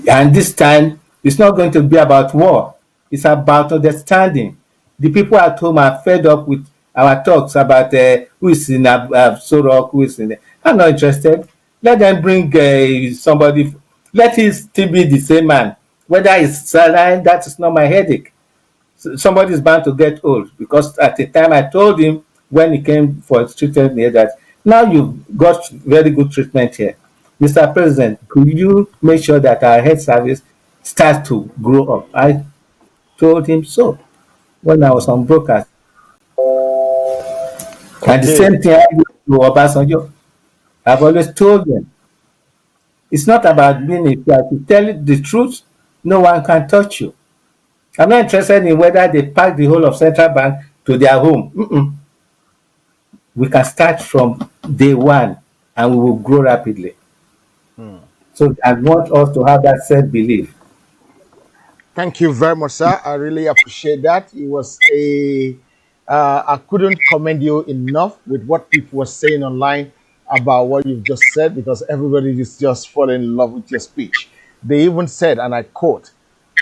And this time, it's not going to be about war. It's about understanding. The people at home are fed up with our talks about who is in Sorok, who is in. I'm not interested. Let them bring somebody. Let it still be the same man. Whether it's saline, that is not my headache. Somebody is bound to get old because at the time I told him when he came for his treatment here that now you've got very good treatment here. Mr. President, could you make sure that our health service starts to grow up? I told him so when I was on broadcast. And the Okay. same thing I did to Obasanjo. I've always told them it's not about being a fear. To tell you the truth, no one can touch you. I'm not interested in whether they pack the whole of central bank to their home. We can start from day one and we will grow rapidly. So I want us to have that self belief. Thank you very much, sir. I really appreciate that. It was a I couldn't commend you enough with what people were saying online about what you've just said because everybody is just falling in love with your speech. They even said, and I quote,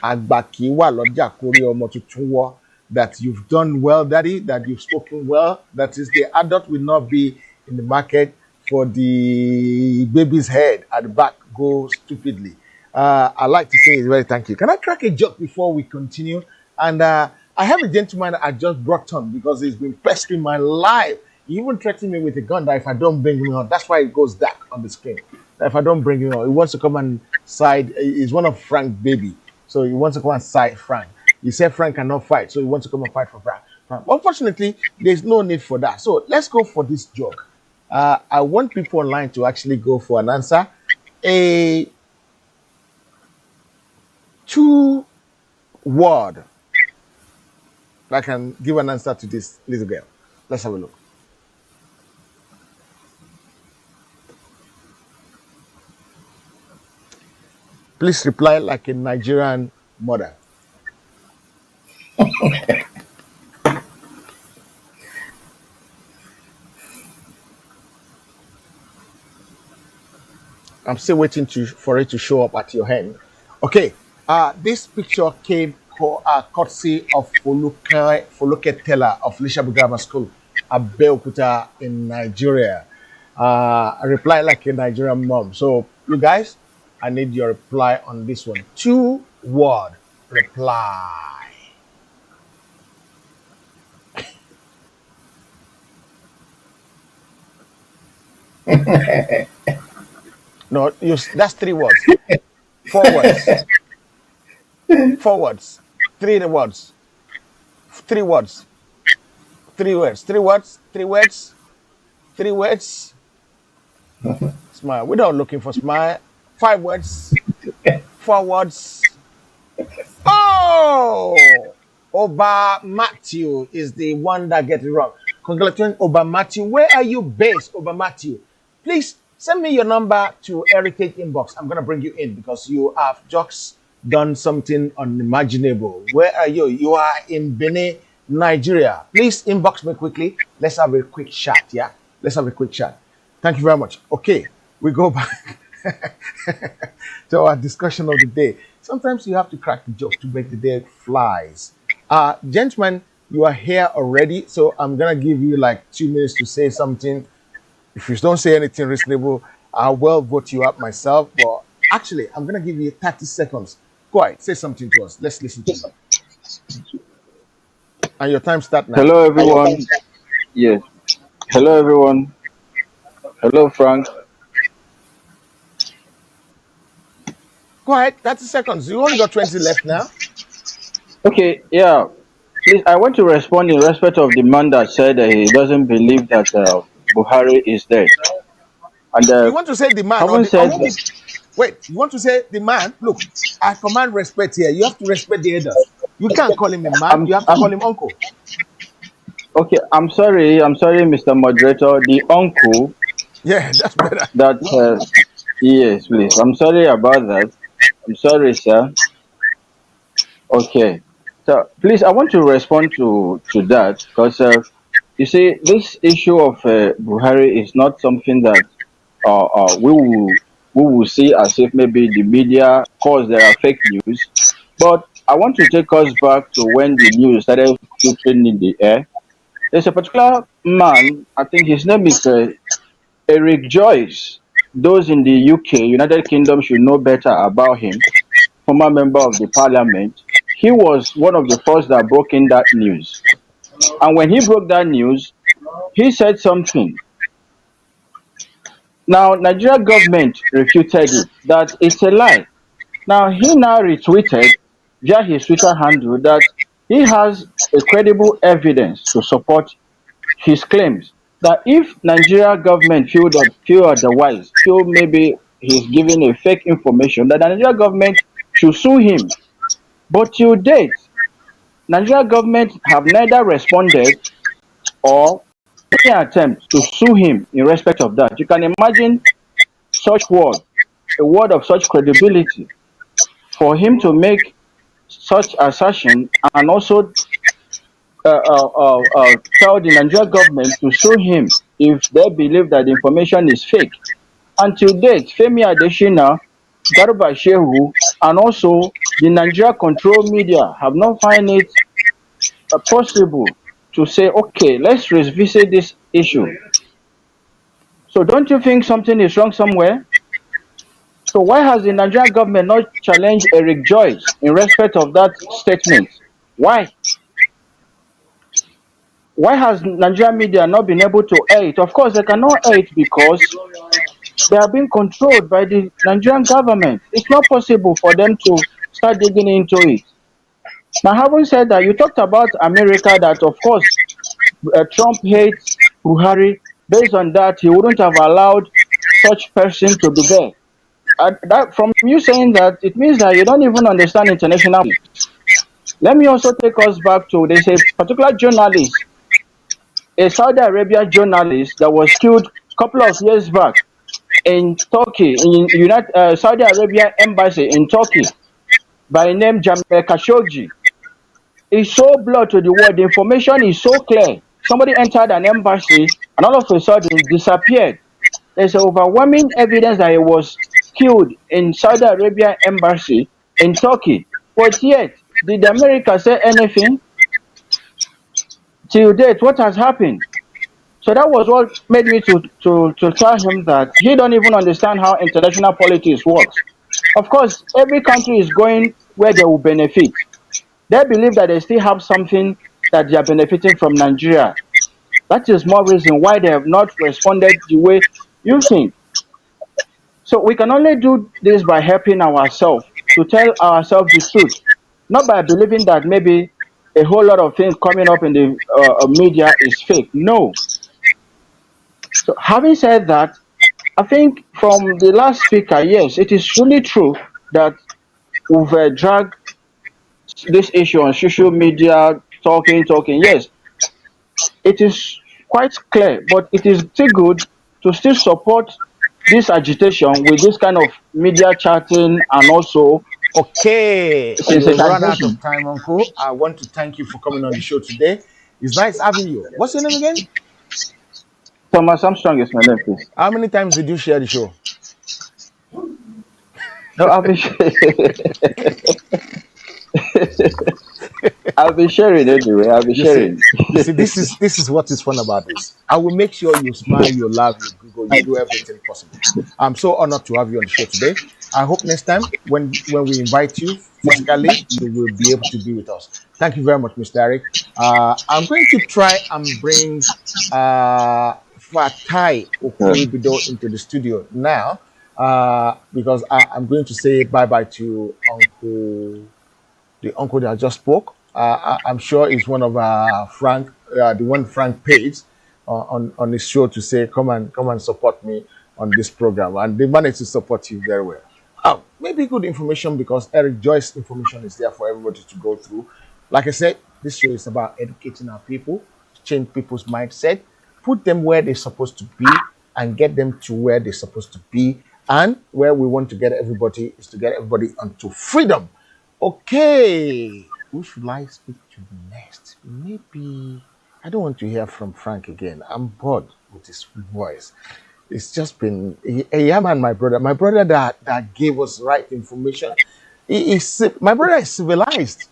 "Àgbà wà lọ́jà kórí ọmọ tuntun wọ́," that you've done well, Daddy, that you've spoken well. That is, the adult will not be in the market for the baby's head at the back go stupidly. I like to say very thank you. Can I crack a joke before we continue? And I have a gentleman I just brought on because he's been pestering my life. He even threatened me with a gun that if I don't bring him on, that's why it goes dark on the screen. That if I don't bring him on, he wants to come and side. He's one of Frank's baby, so he wants to come and side Frank. He said Frank cannot fight, so he wants to come and fight for Frank. Unfortunately, there's no need for that. So let's go for this joke. I want people online to actually go for an answer. A two-word that can give an answer to this little girl. Let's have a look. Please reply like a Nigerian mother. I'm still waiting for it to show up at your hand. Okay. This picture came courtesy of Foluke Teller of Lishabu Grammar School, Abeokuta in Nigeria. I reply like a Nigerian mom. So you guys, I need your reply on this one. Two-word reply. No, that's three words. Four words. Four words. Three words. Three words. Three words. Three words. Three words. Three words. smile. We're not looking for smile. 5 words, 4 words. Oh, Oba Matthew is the one that get it wrong. Congratulations, Oba Matthew. Where are you based, Oba Matthew? Please send me your number to Heritage Inbox. I'm gonna bring you in because you have just done something unimaginable. Where are you? You are in Benin, Nigeria. Please inbox me quickly. Let's have a quick chat. Yeah, let's have a quick chat. Thank you very much. Okay, we go back to our discussion of the day. Sometimes you have to crack the joke to make the day flies. Gentlemen, you are here already, so I'm gonna give you like 2 minutes to say something. If you don't say anything reasonable, I will vote you up myself. But actually, I'm gonna give you 30 seconds. Go ahead, say something to us. Let's listen to you. And your time start now. Hello, everyone. Yes. Hello, everyone. Hello, Frank. Go ahead, 30 seconds. You only got 20 left now. Okay, yeah. Please, I want to respond in respect of the man that said he doesn't believe that Buhari is dead. And You want to say the man or having the said uncle? that, Wait, you want to say the man? Look, I command respect here. You have to respect the elders. You can't call him a man. You have to call him uncle. okay, I'm sorry, Mr. Moderator. The uncle Yeah, that's better. that, yes, please. I'm sorry about that. I'm sorry, sir. Okay. So, please, I want to respond to that because, you see, this issue of Buhari is not something that we will see as if maybe the media cause there are fake news. But I want to take us back to when the news started flipping in the air. There's a particular man, I think his name is Eric Joyce. Those in the UK, United Kingdom, should know better about him. Former member of the parliament. He was one of the first that broke in that news. And when he broke that news, he said something. Now, Nigeria government refuted it, that it's a lie. Now, he now retweeted via his Twitter handle that he has a credible evidence to support his claims that if Nigeria government feel otherwise, feel maybe he's giving a fake information, that the Nigeria government should sue him. But till date, Nigeria government have neither responded or any attempt to sue him in respect of that. You can imagine such word, a word of such credibility, for him to make such assertion and also tell the Nigeria government to sue him if they believe that the information is fake. Until date, Femi Adesina, Garba Shehu, and also the Nigeria control media have not find it possible to say, okay, let's revisit this issue. So don't you think something is wrong somewhere? So why has the Nigerian government not challenged Eric Joyce in respect of that statement? Why? Why has Nigerian media not been able to air it? Of course, they cannot air it because they are being controlled by the Nigerian government. It's not possible for them to start digging into it. Now, having said that, you talked about America, that of course Trump hates Buhari. Based on that, he wouldn't have allowed such person to be there. That, from you saying that, it means that you don't even understand international politics. Let me also take us back to, there's a particular journalist, a Saudi Arabia journalist that was killed a couple of years back in Turkey, in Saudi Arabia embassy in Turkey, by name Jamal Khashoggi. It's so blood to the world. The information is so clear. Somebody entered an embassy and all of a sudden disappeared. There's overwhelming evidence that he was killed in Saudi Arabia embassy in Turkey. But yet, did America say anything? Till date, what has happened? So that was what made me to tell him that he don't even understand how international politics works. Of course, every country is going where they will benefit. They believe that they still have something that they are benefiting from Nigeria. That is more reason why they have not responded the way you think. So we can only do this by helping ourselves to tell ourselves the truth, not by believing that maybe a whole lot of things coming up in the media is fake. No. So having said that, I think from the last speaker, yes, it is really true that we've dragged this issue on social media, talking. Yes, it is quite clear, but it is still good to still support this agitation with this kind of media chatting and also Okay, we've run out of sensitization. time, Uncle. I want to thank you for coming on the show today. It's nice having you. What's your name again? Thomas Armstrong is my name, please. How many times did you share the show? No, I'll be sharing anyway. I'll be You see, sharing. this is what is fun about this. I will make sure you smile, you laugh, you giggle, you do everything possible. I'm so honored to have you on the show today. I hope next time when we invite you physically, you will be able to be with us. Thank you very much, Mr. Eric. I'm going to try and bring Fatai Okuribido into the studio now because I'm going to say bye bye to the uncle that just spoke. I'm sure it's one of Frank, the one Frank pays on his show to say, come and support me on this program," and they managed to support you very well. Maybe good information because Eric Joyce information is there for everybody to go through. Like I said, this show is about educating our people, change people's mindset, put them where they're supposed to be, and get them to where they're supposed to be. And where we want to get everybody is to get everybody onto freedom. Okay, who should I speak to next? Maybe I don't want to hear from Frank again. I'm bored with his voice. It's just been Yam and my brother that gave us right information. My brother is civilized.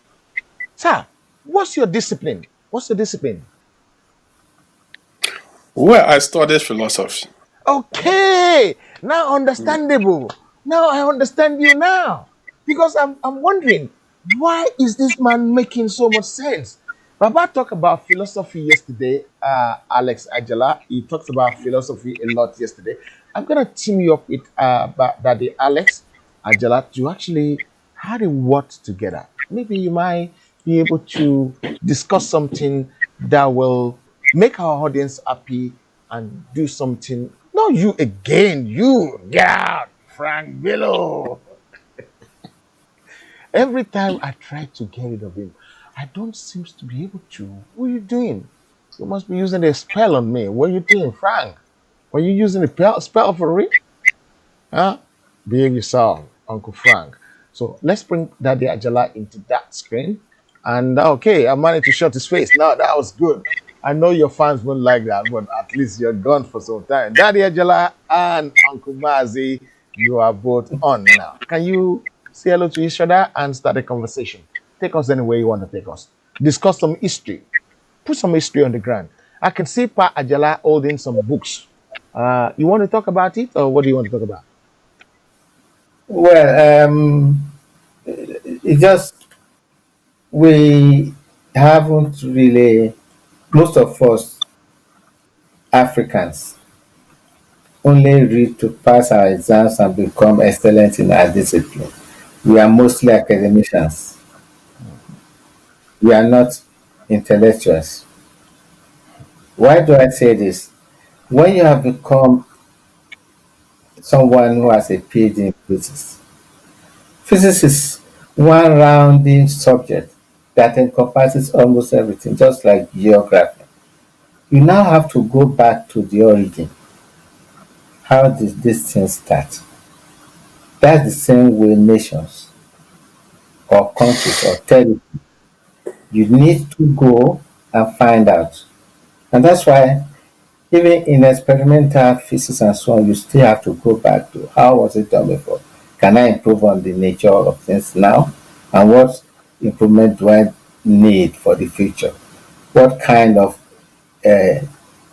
Sir, what's your discipline? What's your discipline? Well, I studied philosophy. Okay, now understandable. Now I understand you now. Because I'm wondering, why is this man making so much sense? Baba talked about philosophy yesterday, Alex Ajala. He talked about philosophy a lot yesterday. I'm going to team you up with Daddy Alex Ajala to actually have a word together. Maybe you might be able to discuss something that will make our audience happy and do something. No, you again, you get out, Frank Billo. Every time I try to get rid of him, I don't seem to be able to. What are you doing? You must be using a spell on me. What are you doing, Frank? Were you using a spell for real? Huh? Behave yourself, Uncle Frank. So let's bring Daddy Ajala into that screen. And okay, I managed to shut his face. Now that was good. I know your fans won't like that, but at least you're gone for some time. Daddy Ajala and Uncle Mazi, you are both on now. Can you say hello to each other and start a conversation? Take us anywhere you want to take us. Discuss some history. Put some history on the ground. I can see Pa Ajala holding some books. You want to talk about it, or what do you want to talk about? Well, it just we haven't really, most of us Africans only read to pass our exams and become excellent in our discipline. We are mostly academicians. We are not intellectuals. Why do I say this? When you have become someone who has a PhD in physics, physics is one rounding subject that encompasses almost everything, just like geography. You now have to go back to the origin. How did this thing start? That's the same way nations or countries or territories. You need to go and find out. And that's why even in experimental physics and so on, you still have to go back to how was it done before? Can I improve on the nature of things now? And what improvement do I need for the future? What kind of uh,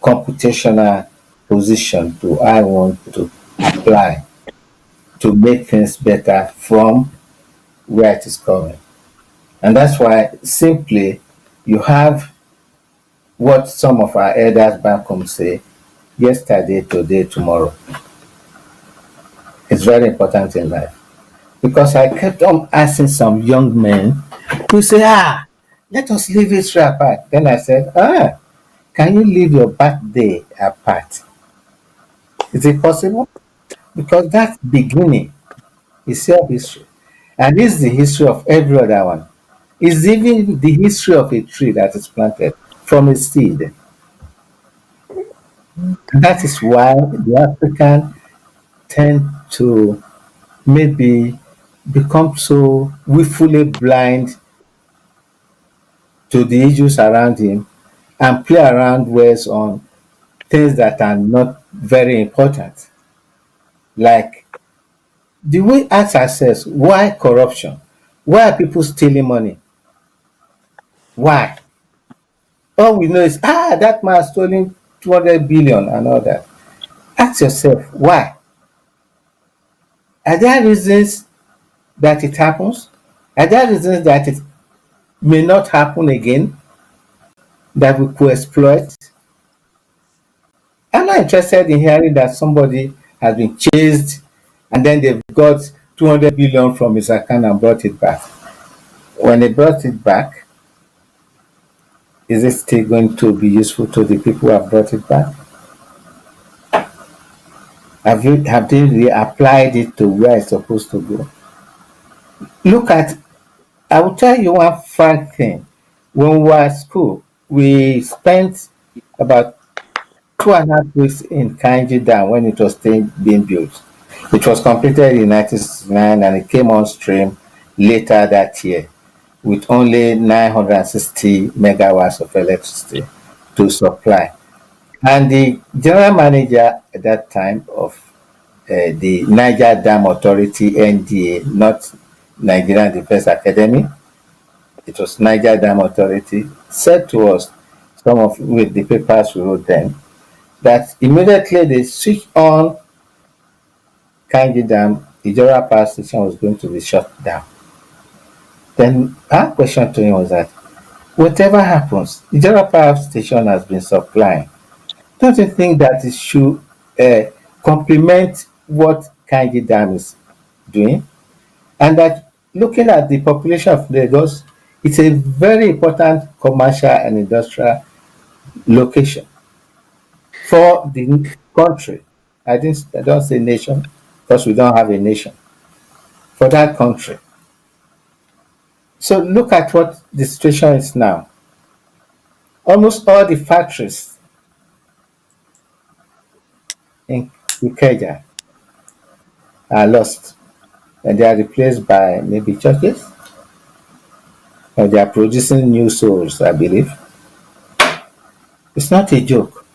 computational position do I want to apply to make things better from where it is coming? And that's why simply you have what some of our elders back home say, yesterday, today, tomorrow. It's very important in life. Because I kept on asking some young men who say, let us leave history apart. Then I said, can you leave your birthday apart? Is it possible? Because that beginning is self-history. And this is the history of every other one. It's even the history of a tree that is planted from a seed. And that is why the African tend to maybe become so willfully blind to the issues around him and play around words on things that are not very important. Like, do we ask ourselves why corruption? Why are people stealing money? Why? All we know is, that man stolen 200 billion and all that. Ask yourself why. Are there reasons that it happens? Are there reasons that it may not happen again that we could exploit? I'm not interested in hearing that somebody has been chased and then they've got 200 billion from his account and brought it back. When they brought it back, is it still going to be useful to the people who have brought it back? Have they reapplied it to where it's supposed to go? Look at, I will tell you one frank thing. When we were at school, we spent about 2.5 weeks in Kanji Dam when it was still being built. It was completed in 1969 and it came on stream later that year with only 960 megawatts of electricity to supply. And the general manager at that time of the Niger Dam Authority, NDA, not Nigerian Defense Academy, it was Niger Dam Authority, said to us, some of with the papers we wrote then, that immediately they switched on Kanji Dam, Ijora Power Station was going to be shut down. Then our question to him was that, whatever happens, Ijora Power Station has been supplying. Don't you think that it should complement what Kanji Dam is doing? And that looking at the population of Lagos, it's a very important commercial and industrial location for the country. I don't say nation because we don't have a nation. For that country. So look at what the situation is now. Almost all the factories in Ikeja are lost and they are replaced by maybe churches or they are producing new souls, I believe. It's not a joke.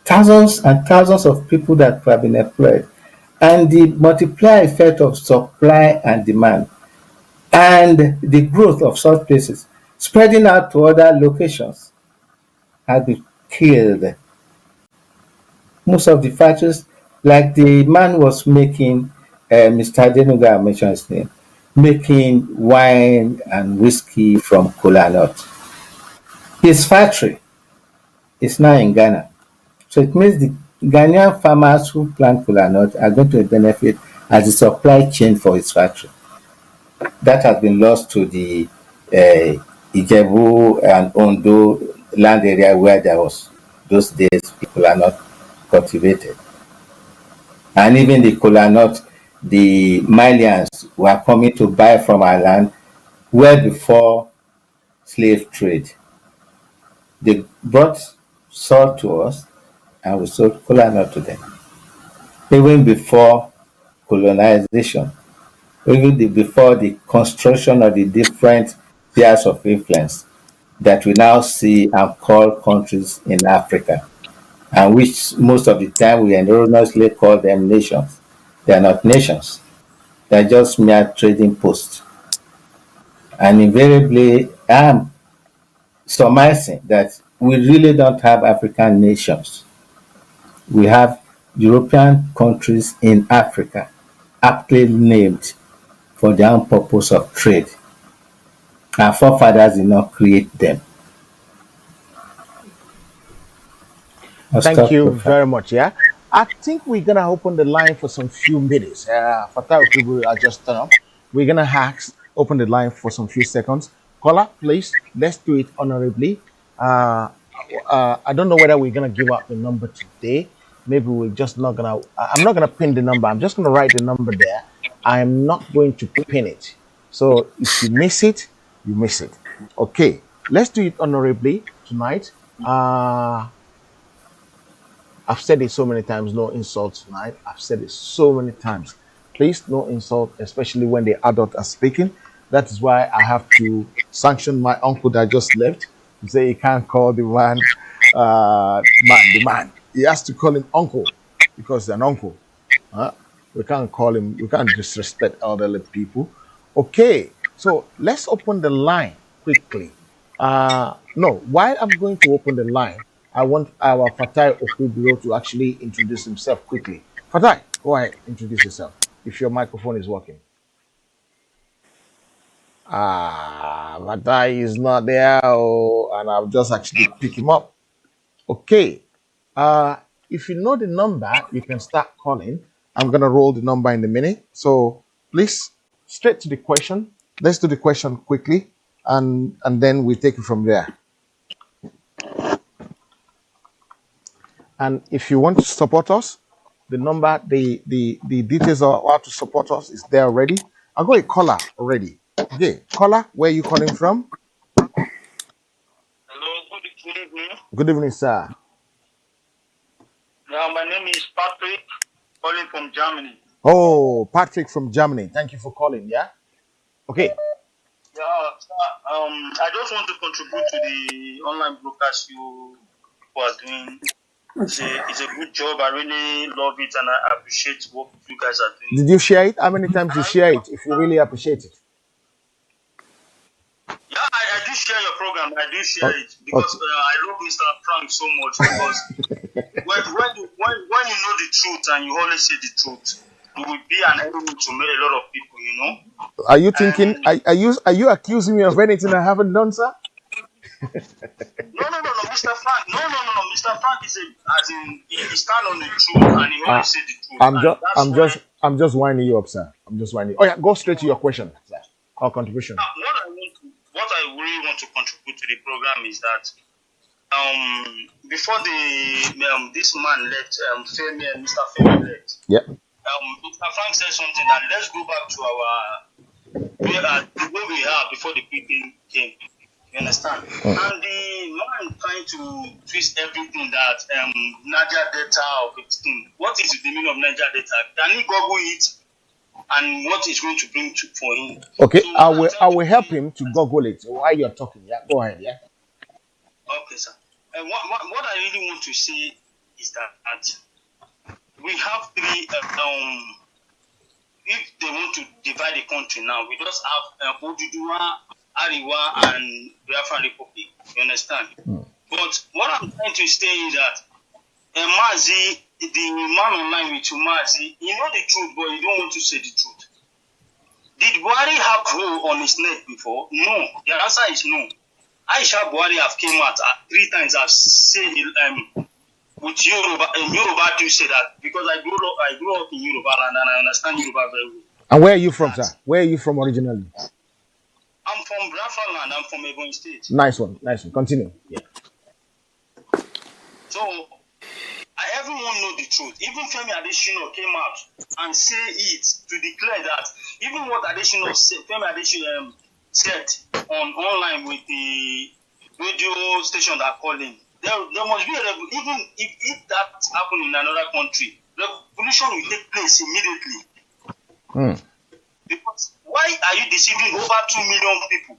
Thousands and thousands of people that have been employed and the multiplier effect of supply and demand and the growth of such places spreading out to other locations has been killed. Most of the factories, like the man was making, Mr. Denuga mentioned his name, making wine and whiskey from kola nut. His factory is now in Ghana. So it means the Ghanaian farmers who plant kola nut are going to benefit as a supply chain for his factory. That has been lost to the Ijebu and Ondo land area where there was those days kola nut cultivated. And even the kola nut, the Malians were coming to buy from our land well before slave trade. They brought salt to us and we sold kola nut to them. Even before colonization, even before the construction of the different spheres of influence that we now see and call countries in Africa, and which most of the time we erroneously call them nations. They are not nations. They are just mere trading posts. And invariably, I'm surmising that we really don't have African nations. We have European countries in Africa, aptly named for their own purpose of trade. Our forefathers did not create them. Thank you very much. Yeah, I think we're gonna open the line for some few minutes. Fatah people are just turn up. We're gonna open the line for some few seconds. Caller, please, let's do it honorably. I don't know whether we're gonna give out the number today. maybe we're just not gonna. I'm not gonna pin the number. I'm just gonna write the number there. I'm not going to pin it. So if you miss it, you miss it. Okay, let's do it honorably tonight. I've said it so many times, no insult tonight. I've said it so many times. Please, no insult, especially when the adults are speaking. That is why I have to sanction my uncle that just left. He say he can't call the man. He has to call him uncle because he's an uncle. Huh? We can't call him, we can't disrespect elderly people. Okay, so let's open the line quickly. No, while I'm going to open the line, I want our Fatai Okubiro to actually introduce himself quickly. Fatai, go ahead, introduce yourself if your microphone is working. Fatai is not there, and I'll just actually pick him up. Okay, if you know the number, you can start calling. I'm gonna roll the number in a minute. So please, straight to the question. Let's do the question quickly, and then we take it from there. And if you want to support us, the number, the details of how to support us is there already. I got a caller already. Okay, caller, where are you calling from? Hello, good evening. Good evening, sir. Yeah, my name is Patrick, calling from Germany. Oh, Patrick from Germany. Thank you for calling. Yeah. Okay. Yeah, I just want to contribute to the online broadcast you are doing. It's a good job. I really love it, and I appreciate what you guys are doing. Did you share it? How many times you share it? If you really appreciate it. Yeah, I do share your program. I do share it because I love Mr. Frank so much. Because when you know the truth and you always say the truth, you will be an enemy to a lot of people. You know. Are you thinking? Are you accusing me of anything I haven't done, sir? No, Mr. Frank. No, Mr. Frank is as in he stand on the truth and he always say the truth. I'm just winding you up, sir. I'm just winding. Oh yeah, go straight to your question, sir. Our contribution. What I really want to contribute to the program is that before this man left, Mr. Femi left. Yeah. Mr. Frank said something that let's go back to the way we are before the people came. You understand? And the man trying to twist everything that Niger Delta or 15. What is the meaning of Niger Delta? Can he Google it? And what is going to bring for him? Okay, so I will help him to Google it while you're talking. Yeah, go ahead. Yeah. Okay, sir. What I really want to say is that we have three. If they want to divide the country now, we just have Oduduwa, Ariwa, and Biafran Republic. You understand? But what I'm trying to say is that Mazi, the man online with you, Mazi, you know the truth, but you don't want to say the truth. Did Buhari have hole on his neck before? No. The answer is no. Aisha Buhari have came out 3 times. I've said with Yoruba, and Yoruba do say that because I grew up in Yoruba land and I understand Yoruba very well. And where are you from, sir? Where are you from originally? I'm from Biafra land. I'm from Evang State. Nice one. Continue. Yeah. So everyone know the truth. Even Femi Adesina came out and say it to declare that even what Adesina said, Femi Adesina said online with the radio station that called him. There must be even if that happened in another country, revolution will take place immediately. Because why are you deceiving over 2 million people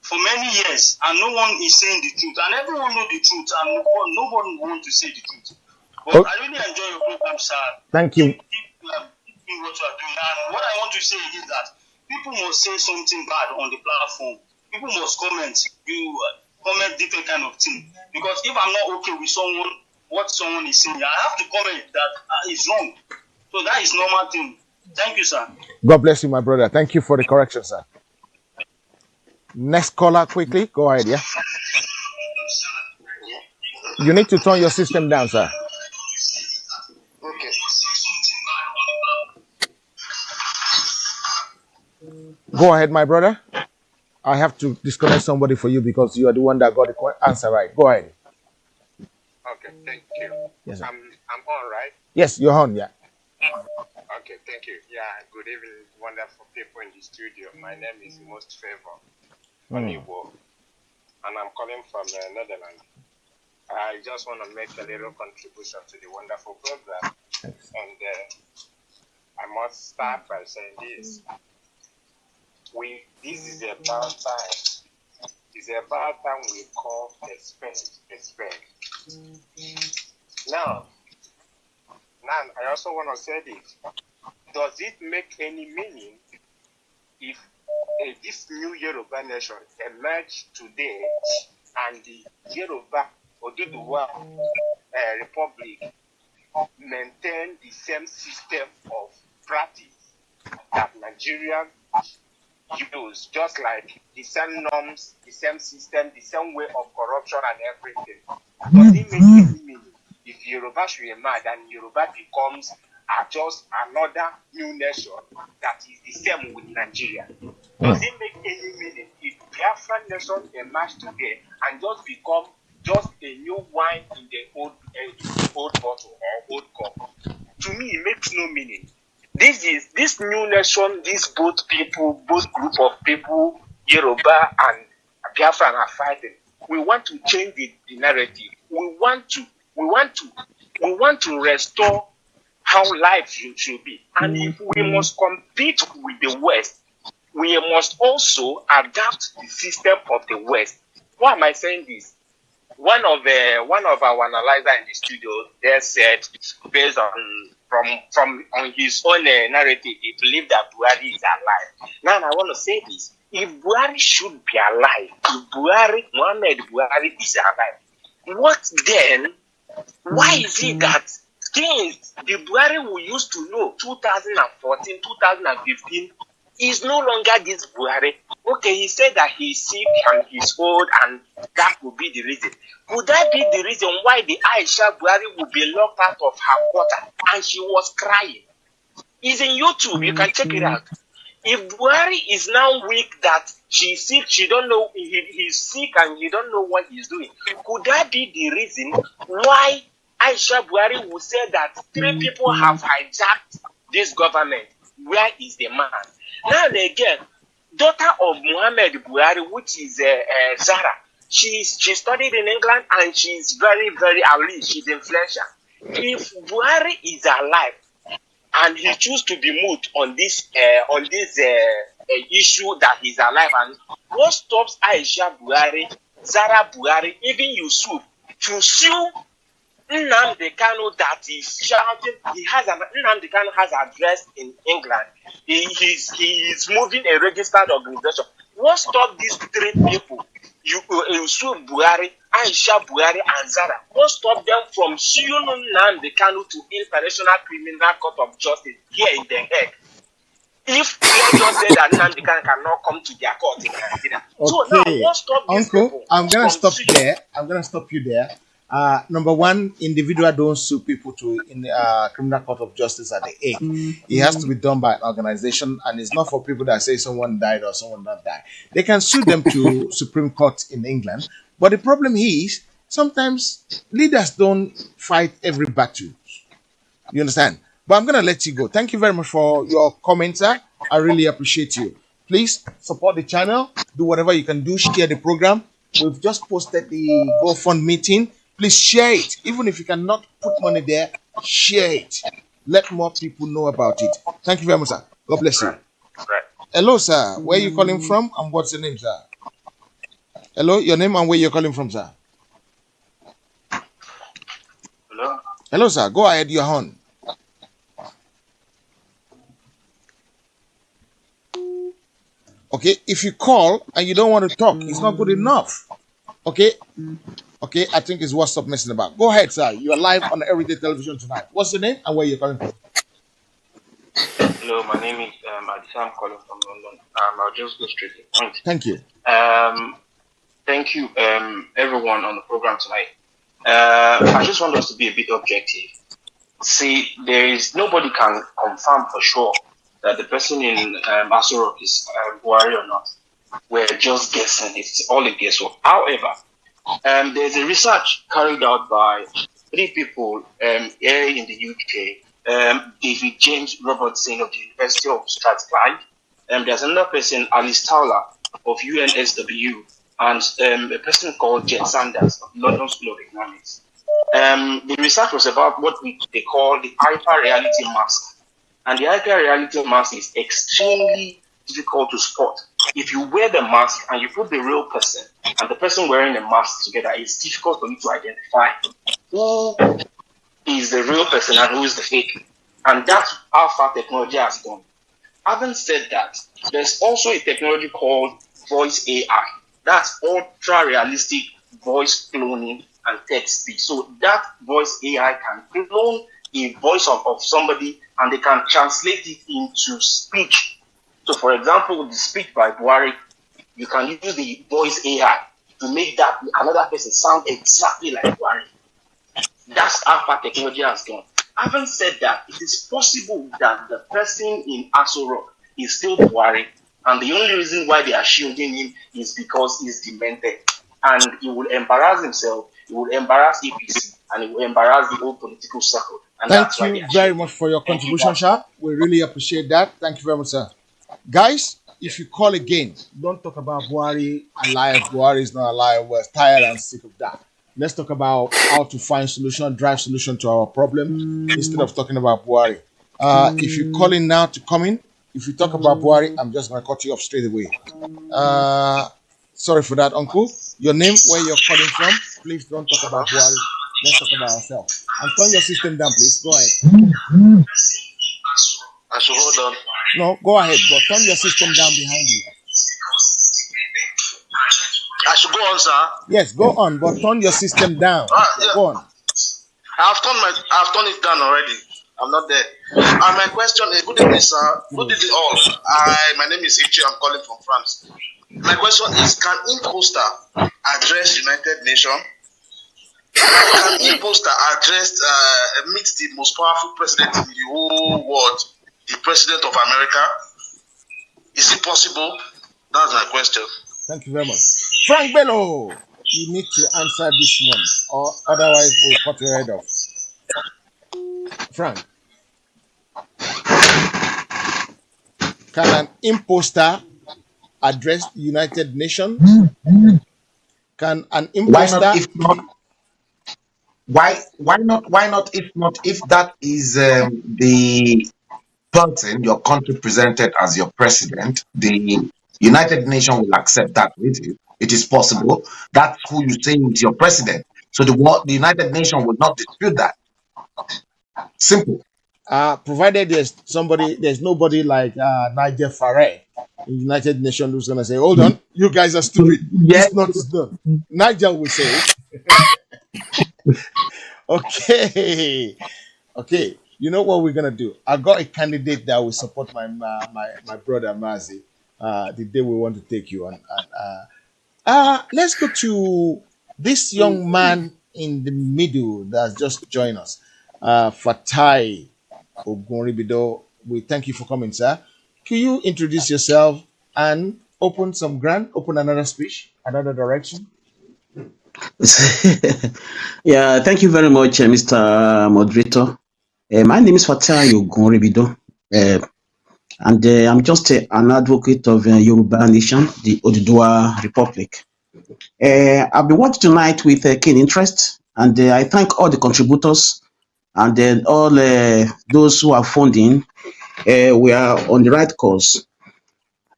for many years and no one is saying the truth and everyone know the truth and no one wants to say the truth? But I really enjoy your program, sir. Thank you. Keep what you are doing. And what I want to say is that people must say something bad on the platform. People must comment. You comment different kind of thing. Because if I'm not okay with someone, what someone is saying, I have to comment that is wrong. So that is normal thing. Thank you, sir. God bless you, my brother. Thank you for the correction, sir. Next caller, quickly. Go ahead, yeah. You need to turn your system down, sir. Okay. Go ahead, my brother. I have to disconnect somebody for you because you are the one that got the answer right. Go ahead. Okay. Okay, thank you. Yes, sir. I'm on, right? Yes, you're on. Yeah. Okay, thank you. Yeah, good evening, wonderful people in the studio. My name is Most Favor Oniwo, and I'm calling from Netherlands. I just want to make a little contribution to the wonderful program. Thanks. And I must start by saying this. This is about time. It's about time we call a spade. Now, I also want to say this. Does it make any meaning if this new Yoruba nation emerged today and the Yoruba Oduduwa Republic maintain the same system of practice that Nigerians use, just like the same norms, the same system, the same way of corruption and everything? Does it make any meaning if Yoruba should emerge and Yoruba becomes just another new nation that is the same with Nigeria? Does it make any meaning if Biafran nation emerge today and just become just a new wine in the old bottle or old cup? To me, it makes no meaning. This new nation, both group of people, Yoruba and Biafran are fighting. We want to change the narrative. We want to restore how life should be. And if we must compete with the West, we must also adapt the system of the West. Why am I saying this? One of our analyzers in the studio there said, based on his own narrative, he believed that Buhari is alive. Now I want to say this: if Buhari should be alive, if Muhammad Buhari is alive, what then? Why is it that things the Buhari we used to know 2014, 2015 is no longer this Buhari? Okay, he said that he's sick and he's old, and that would be the reason. Could that be the reason why the Aisha Buhari would be locked out of her quarter and she was crying? It's in YouTube, you can check it out. If Buhari is now weak, that she's sick, she don't know, he's sick and he don't know what he's doing, could that be the reason why Aisha Buhari would say that 3 people have hijacked this government? Where is the man? Now again, daughter of Muhammad Buhari, which is Zara, she studied in England and she's very, very early. She's influential. If Buhari is alive and he chooses to be moved on this issue that he's alive, and what stops Aisha Buhari, Zara Buhari, even Yusuf to sue Nnamdi Kanu that is shouting? Nnamdi Kanu has address in England. He is moving a registered organization. What stopped these 3 people, Yusuf Buhari, Aisha Buhari, and Zara? What stopped them from suing Nnamdi Kanu to International Criminal Court of Justice here in The Hague? If let's just say that Nnamdi Kanu cannot come to their court in Nigeria. Okay. So now, what stopped these Uncle, people? I'm gonna stop there. I'm gonna stop you there. Number one, individual don't sue people in the criminal court of justice at the Hague. It has to be done by an organization, and it's not for people that say someone died or someone not died. They can sue them to Supreme Court in England, but the problem is sometimes leaders don't fight every battle. You understand? But I'm gonna let you go. Thank you very much for your comments, sir. I really appreciate you. Please support the channel. Do whatever you can do. Share the program. We've just posted the GoFund meeting. Please share it. Even if you cannot put money there, share it. Let more people know about it. Thank you very much, sir. God bless you. Hello, sir. Where are you calling from and what's your name, sir? Hello, your name and where you're calling from, sir? Hello? Hello, sir. Go ahead, you're on. Okay, if you call and you don't want to talk, it's not good enough. Okay? Okay, I think it's what's stop messing about. Go ahead, sir. You are live on Everyday Television tonight. What's your name and where you're calling from? Hello, my name is Adisa. I'm calling from London. I'll just go straight to the point. Thank you. Thank you, everyone on the program tonight. I just want us to be a bit objective. See, nobody can confirm for sure that the person in Aso Rock is Buhari or not. We're just guessing. It's all a guesswork. However, there's a research carried out by three people here in the UK. David James Robertson of the University of Strathclyde. There's another person, Alice Towler of UNSW, and a person called Jen Sanders of London School of Economics. The research was about what they call the hyper-reality mask. And the hyper-reality mask is extremely difficult to spot. If you wear the mask and you put the real person and the person wearing the mask together, it's difficult for you to identify who is the real person and who is the fake. And that's how far technology has gone. Having said that, there's also a technology called voice AI. That's ultra-realistic voice cloning and text speech. So that voice AI can clone a voice of somebody and they can translate it into speech. So for example, the speech by Buhari, you can use the voice AI to make that another person sound exactly like Buhari. That's how far technology has gone. Having said that, it is possible that the person in Aso Rock is still Buhari, and the only reason why they are shielding him is because he's demented. And he will embarrass himself, he will embarrass APC, and he will embarrass the whole political circle. And Thank you very much for your contribution, sir. We really appreciate that. Thank you very much, sir. Guys, if you call again, don't talk about Buhari alive. Buhari is not alive. We're tired and sick of that. Let's talk about how to find solution, drive solution to our problem instead of talking about Buhari. If you call in now to come in, if you talk about Buhari, I'm just going to cut you off straight away. Sorry for that, Uncle. Your name, where you're calling from, please don't talk about Buhari. Let's talk about ourselves. And turn your system down, please. Go ahead. I should hold on. No, go ahead, but turn your system down behind you. I should go on, sir. Yes, go on, but turn your system down. Yeah. Go on. I've turned it down already. I'm not there. And my question is, good evening, sir. Good evening, all. My name is Ichi. I'm calling from France. My question is, can imposter address United Nations? Can imposter address meet the most powerful president in the whole world, the president of America? Is it possible? That's my question. Thank you very much. Frank Bello, you need to answer this one, or otherwise we'll cut your head off. Frank, can an imposter address the United Nations? Can an imposter? Why not? If that is the person your country presented as your president, the United Nations will accept that with you. It is possible. That's who you say is your president. So the United Nations will not dispute that. Simple. Provided there's nobody like Nigel Farage in the United Nations who's gonna say, "Hold on, you guys are stupid. Yes. It's done." Nigel will say it. Okay. You know what we're gonna do? I got a candidate that will support my brother Mazi. The day we want to take you on. Let's go to this young man in the middle that's just joined us, Fatai Ogunribido. We thank you for coming, sir. Can you introduce yourself and open another speech, another direction? Yeah, thank you very much, Mr. Moderator. My name is Fatai Ogunribido, and I'm just an advocate of Yoruba Nation, the Oduduwa Republic. I've been watching tonight with keen interest, and I thank all the contributors and all those who are funding. We are on the right course.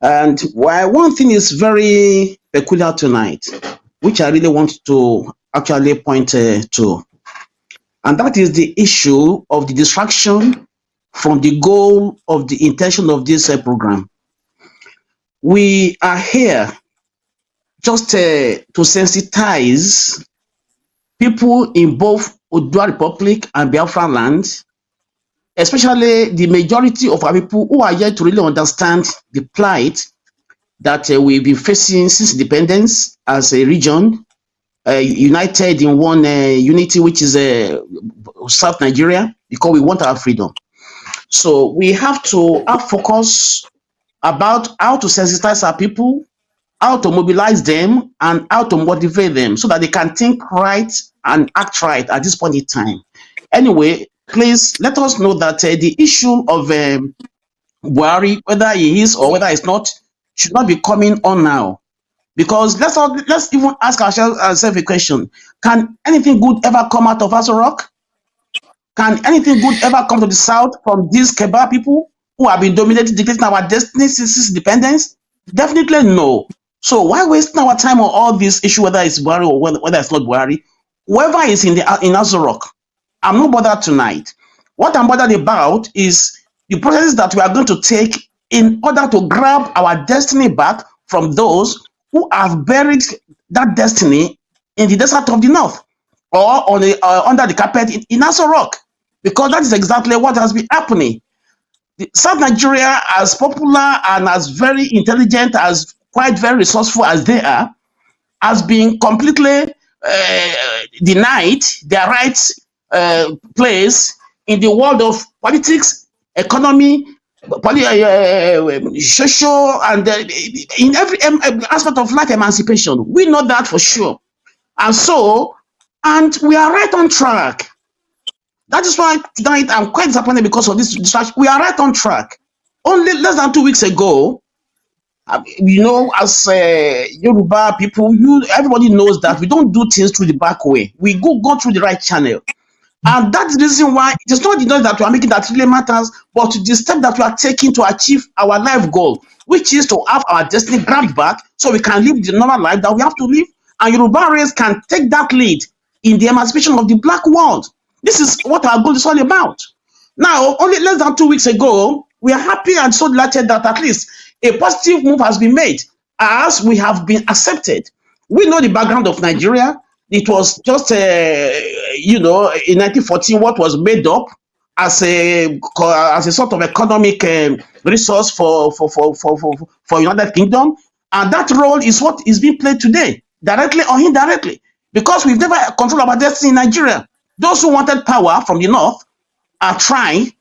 And one thing is very peculiar tonight, which I really want to actually point to, and that is the issue of the distraction from the goal of the intention of this program. We are here just to sensitize people in both Oduduwa Republic and Biafra land, especially the majority of our people who are yet to really understand the plight that we've been facing since independence as a region, united in one unity, which is South Nigeria, because we want our freedom. So we have to have focus about how to sensitize our people how to mobilize them and how to motivate them so that they can think right and act right at this point in time. Anyway, please let us know that the issue of Buhari, whether he is or whether he's not, should not be coming on now. Because let's even ask ourselves a question: can anything good ever come out of Aso Rock? Can anything good ever come to the south from these Keba people who have been dictating our destiny since independence? Definitely no. So why wasting our time on all these issues, whether it's Buhari or whether it's not Buhari? Whoever is in Aso Rock, I'm not bothered tonight. What I'm bothered about is the processes that we are going to take in order to grab our destiny back from those who have buried that destiny in the desert of the north or on under the carpet in Aso Rock, because that is exactly what has been happening. South Nigeria, as popular and as very intelligent, as quite very resourceful as they are, has been completely denied their rights place in the world of politics, economy, social, and in every aspect of life emancipation. We know that for sure. And we are right on track. That is why tonight I'm quite disappointed because of this distraction. We are right on track. Only less than 2 weeks ago, as Yoruba people, everybody knows that we don't do things through the back way. We go through the right channel. And that's the reason why it is not the noise that we are making that really matters, but the step that we are taking to achieve our life goal, which is to have our destiny grabbed back so we can live the normal life that we have to live. And Yoruba race can take that lead in the emancipation of the black world. This is what our goal is all about. Now, only less than 2 weeks ago, we are happy and so delighted that at least a positive move has been made as we have been accepted. We know the background of Nigeria. It was just, in 1914, what was made up as a sort of economic resource for United Kingdom, and that role is what is being played today, directly or indirectly, because we've never controlled our destiny in Nigeria. Those who wanted power from the north are trying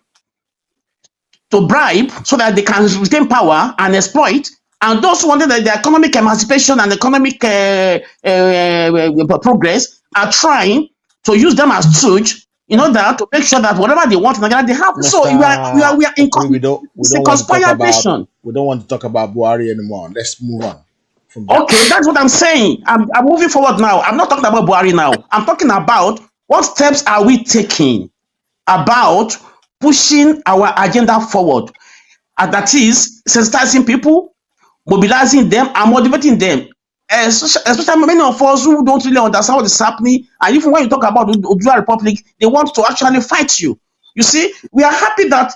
to bribe so that they can retain power and exploit. And those who wanted the economic emancipation and economic progress are trying to use them as stooge in order to make sure that whatever they want in Nigeria, they have. So we are in conspiration. We don't want to talk about Buhari anymore. Let's move on. Okay, that's what I'm saying. I'm moving forward now. I'm not talking about Buhari now. I'm talking about what steps are we taking about pushing our agenda forward. And that is sensitizing people, mobilizing them, and motivating them. Especially many of us who don't really understand what is happening. And even when you talk about the Odua Republic, they want to actually fight you. You see, we are happy that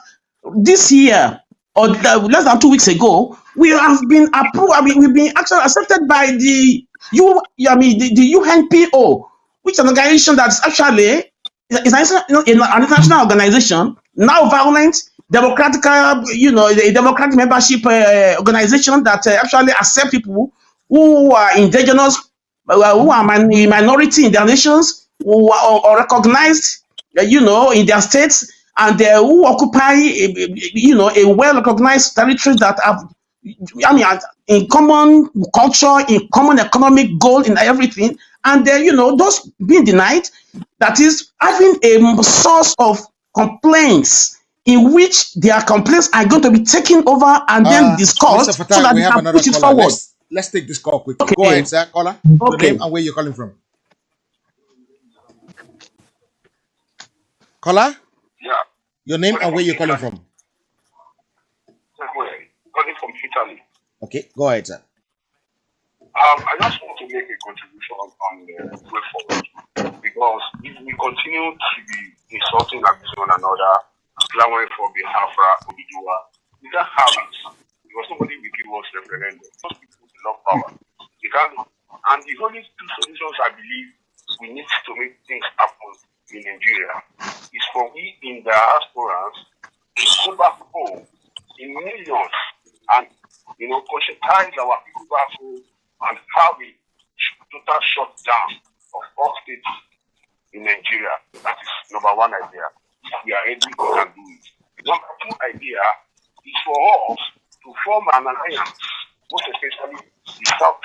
this year, or less than 2 weeks ago, we have been approved. I mean, we've been actually accepted by the UNPO, which is an organization that's actually an international organization, now violent, democratic, a democratic membership organization that actually accept people who are indigenous, who are minority in their nations, who are recognized, in their states, and who occupy, a well-recognized territory that have, in common culture, in common economic goal, in everything, and those being denied, that is having a source of complaints in which their complaints are going to be taken over and then discussed so that we they have can push it caller. forward. Let's take this call quickly. Okay. Go ahead, sir. Caller. Okay. Your name and where you're calling from. Caller? Yeah. Your name and where you're calling from. Calling from Italy. Okay, go ahead, sir. I just want to make a contribution on the way forward, because if we continue to be insulting like one another, clamoring for Biafra, Odua, we can't have it, because nobody will give us referendum. Most people love power. We can't. And the only two solutions I believe we need to make things happen in Nigeria is for we in diasporans to go back home in millions and conscientize our people back home and have a total shutdown of all states in Nigeria. That is number one idea. We are ready, we can do it. Number two idea is for us to form an alliance most especially the South,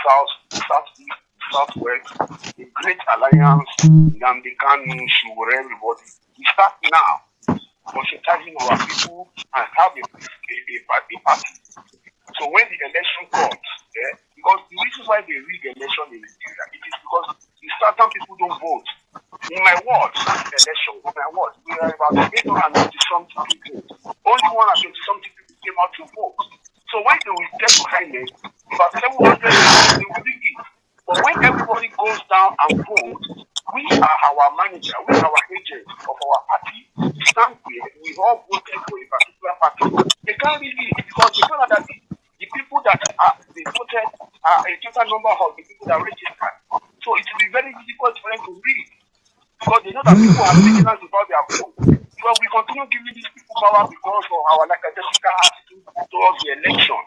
Southeast, Southwest, the Great Alliance, Nnamdi Kanu, Shuwore, everybody. We start now consulting our people and have a party. So when the election comes, because the reason why they rig election in Nigeria, it is because the certain people don't vote. In my ward, last election, in my ward, we are about 890 something people. Only 120 something people came out to vote. So when they will get to Highland, about 700 they will rig it. But when everybody goes down and vote, we are our manager, we are our agent of our party. We stand here, we all voted for a particular party. They can't rig it because they know that the people that are they voted are a total number of the people that registered. So it will be very difficult for them to read because they know that people are vigilant about their vote. So we continue giving these people power because of our lackadaisical attitude towards the election.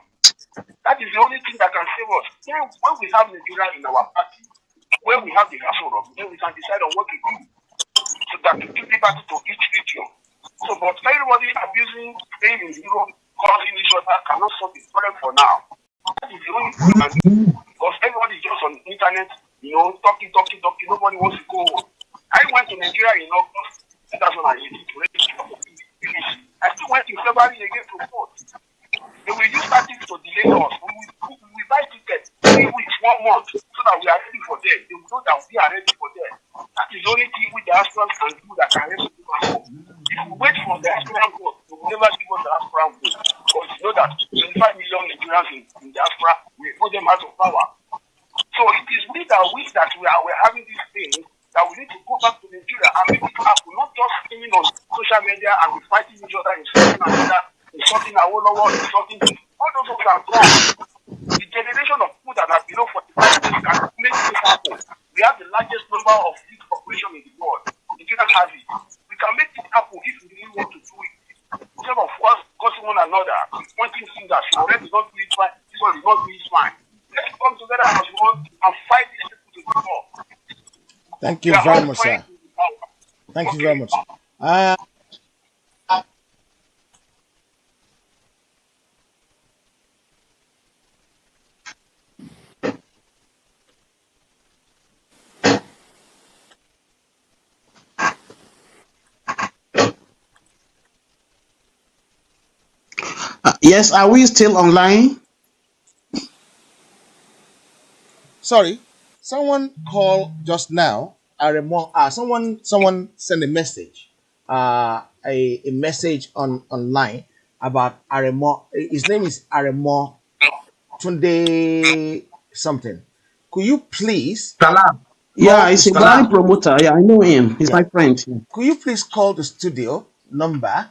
That is the only thing that can save us. Then when we have Nigeria in our party, when we have the hassle of, then we can decide on what to do. So that to give liberty to each region. So but everybody abusing, staying in Europe, causing each other cannot solve the problem for now. That is the only thing we can do. Because everybody is just on the internet, talking. Nobody wants to go home. I went to Nigeria in August 2018 to register for PVC. I still went in February again to vote. They will use tactics to delay us. We will buy tickets 3 weeks, 1 month, so that we are ready for them. They will know that we are ready for them. That is the only thing we diasporans can do that can help people at home. If we wait for the diaspora vote, they will never give us the diaspora vote. Because you know that 25 million Nigerians in diaspora, we put them out of power. So it is we that we're having these things that we need to go back to Nigeria and make it happen, not just streaming on social media and be fighting each other, insulting our lower, insulting all those who are gone. The generation of people that are below 45 years can make this happen. We have the largest number of youth population in the world. Nigeria has it. We can make it happen if we really want to do it. Instead of causing one another, pointing fingers, already not do it fine, this one is not doing it fine. Let's come together as one and fight these people to the top. Thank you very much, sir. Thank you very much. Yes, are we still online? Sorry, someone called just now. Someone sent a message, a message online about Aremo. His name is Aremo Tunde something. Could you please? Salam. Yeah, he's a blind promoter. Yeah, I know him. He's my friend. Yeah. Could you please call the studio number,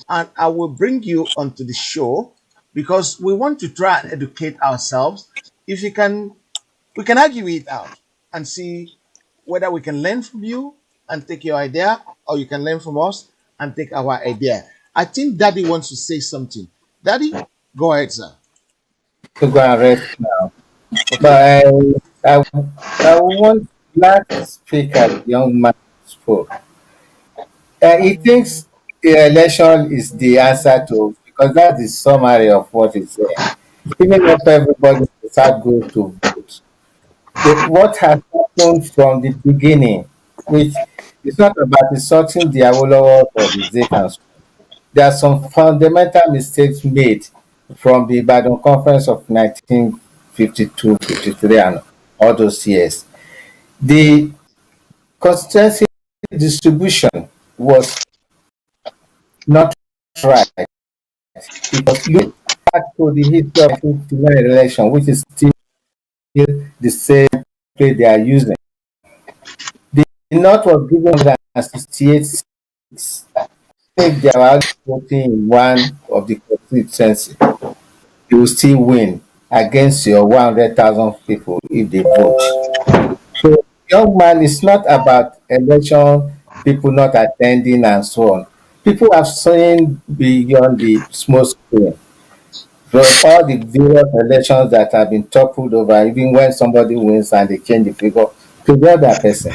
and I will bring you onto the show because we want to try and educate ourselves. If you can, we can argue it out and see whether we can learn from you and take your idea, or you can learn from us and take our idea. I think Daddy wants to say something. Daddy, go ahead, sir. To go and rest now. But I want last speaker, the young man spoke. He thinks the election is the answer to, because that's the summary of what he's saying. Even if everybody start go to vote, what has happened from the beginning, which is not about insulting the Awolowo or the Zekans. There are some fundamental mistakes made from the Ibadan Conference of 1952, 53, and all those years. The constituency distribution was not right. It was looked back to the history of 1959 election, which is still the same play they are using. The North was given 168 seats. If they are voting in one of the constituency, you will still win against your 100,000 people if they vote. So, young man, it's not about election, people not attending and so on. People have seen beyond the small screen. So all the various elections that have been toppled over, even when somebody wins and they change the figure to the other person,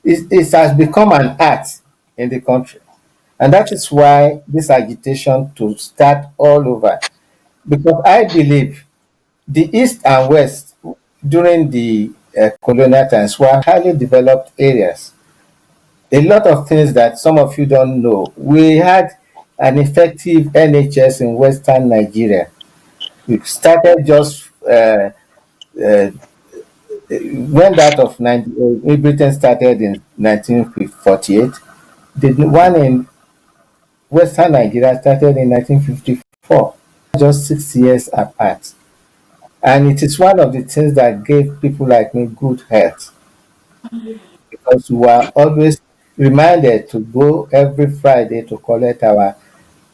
it has become an art in the country. And that is why this agitation to start all over. Because I believe the East and West during the colonial times were highly developed areas. A lot of things that some of you don't know. We had an effective NHS in Western Nigeria. We started just uh, when that of Britain started in 1948. The one in Western Nigeria started in 1954, just 6 years apart. And it is one of the things that gave people like me good health because we were always reminded to go every Friday to collect our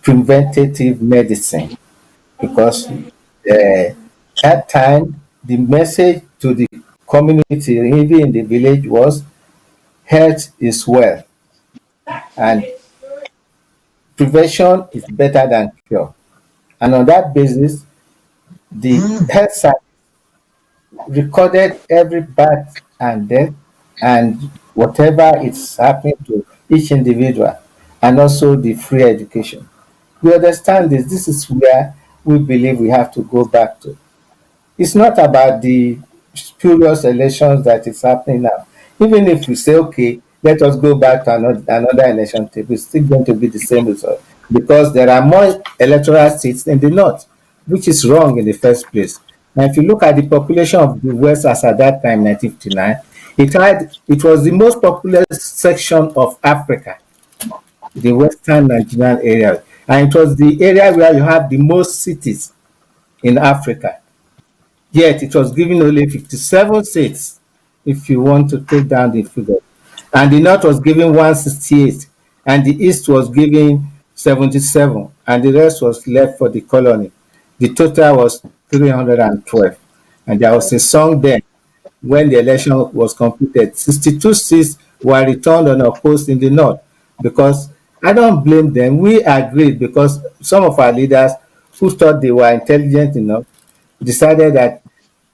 preventative medicine because that time the message to the community, even in the village, was health is wealth and prevention is better than cure. And on that basis, the health science recorded every birth and death and whatever is happening to each individual, and also the free education. We understand this. This is where we believe we have to go back to. It's not about the spurious elections that is happening now. Even if we say, okay, let us go back to another election tape, it's still going to be the same result because there are more electoral seats in the north, which is wrong in the first place. And if you look at the population of the West as at that time, 1959, it was the most populous section of Africa, the Western Nigerian area. And it was the area where you have the most cities in Africa. Yet it was given only 57 seats if you want to take down the figure. And the North was given 168, and the East was given 77, and the rest was left for the colony. The total was 312. And there was a song then when the election was completed. 62 seats were returned unopposed in the North because I don't blame them. We agreed because some of our leaders who thought they were intelligent enough decided that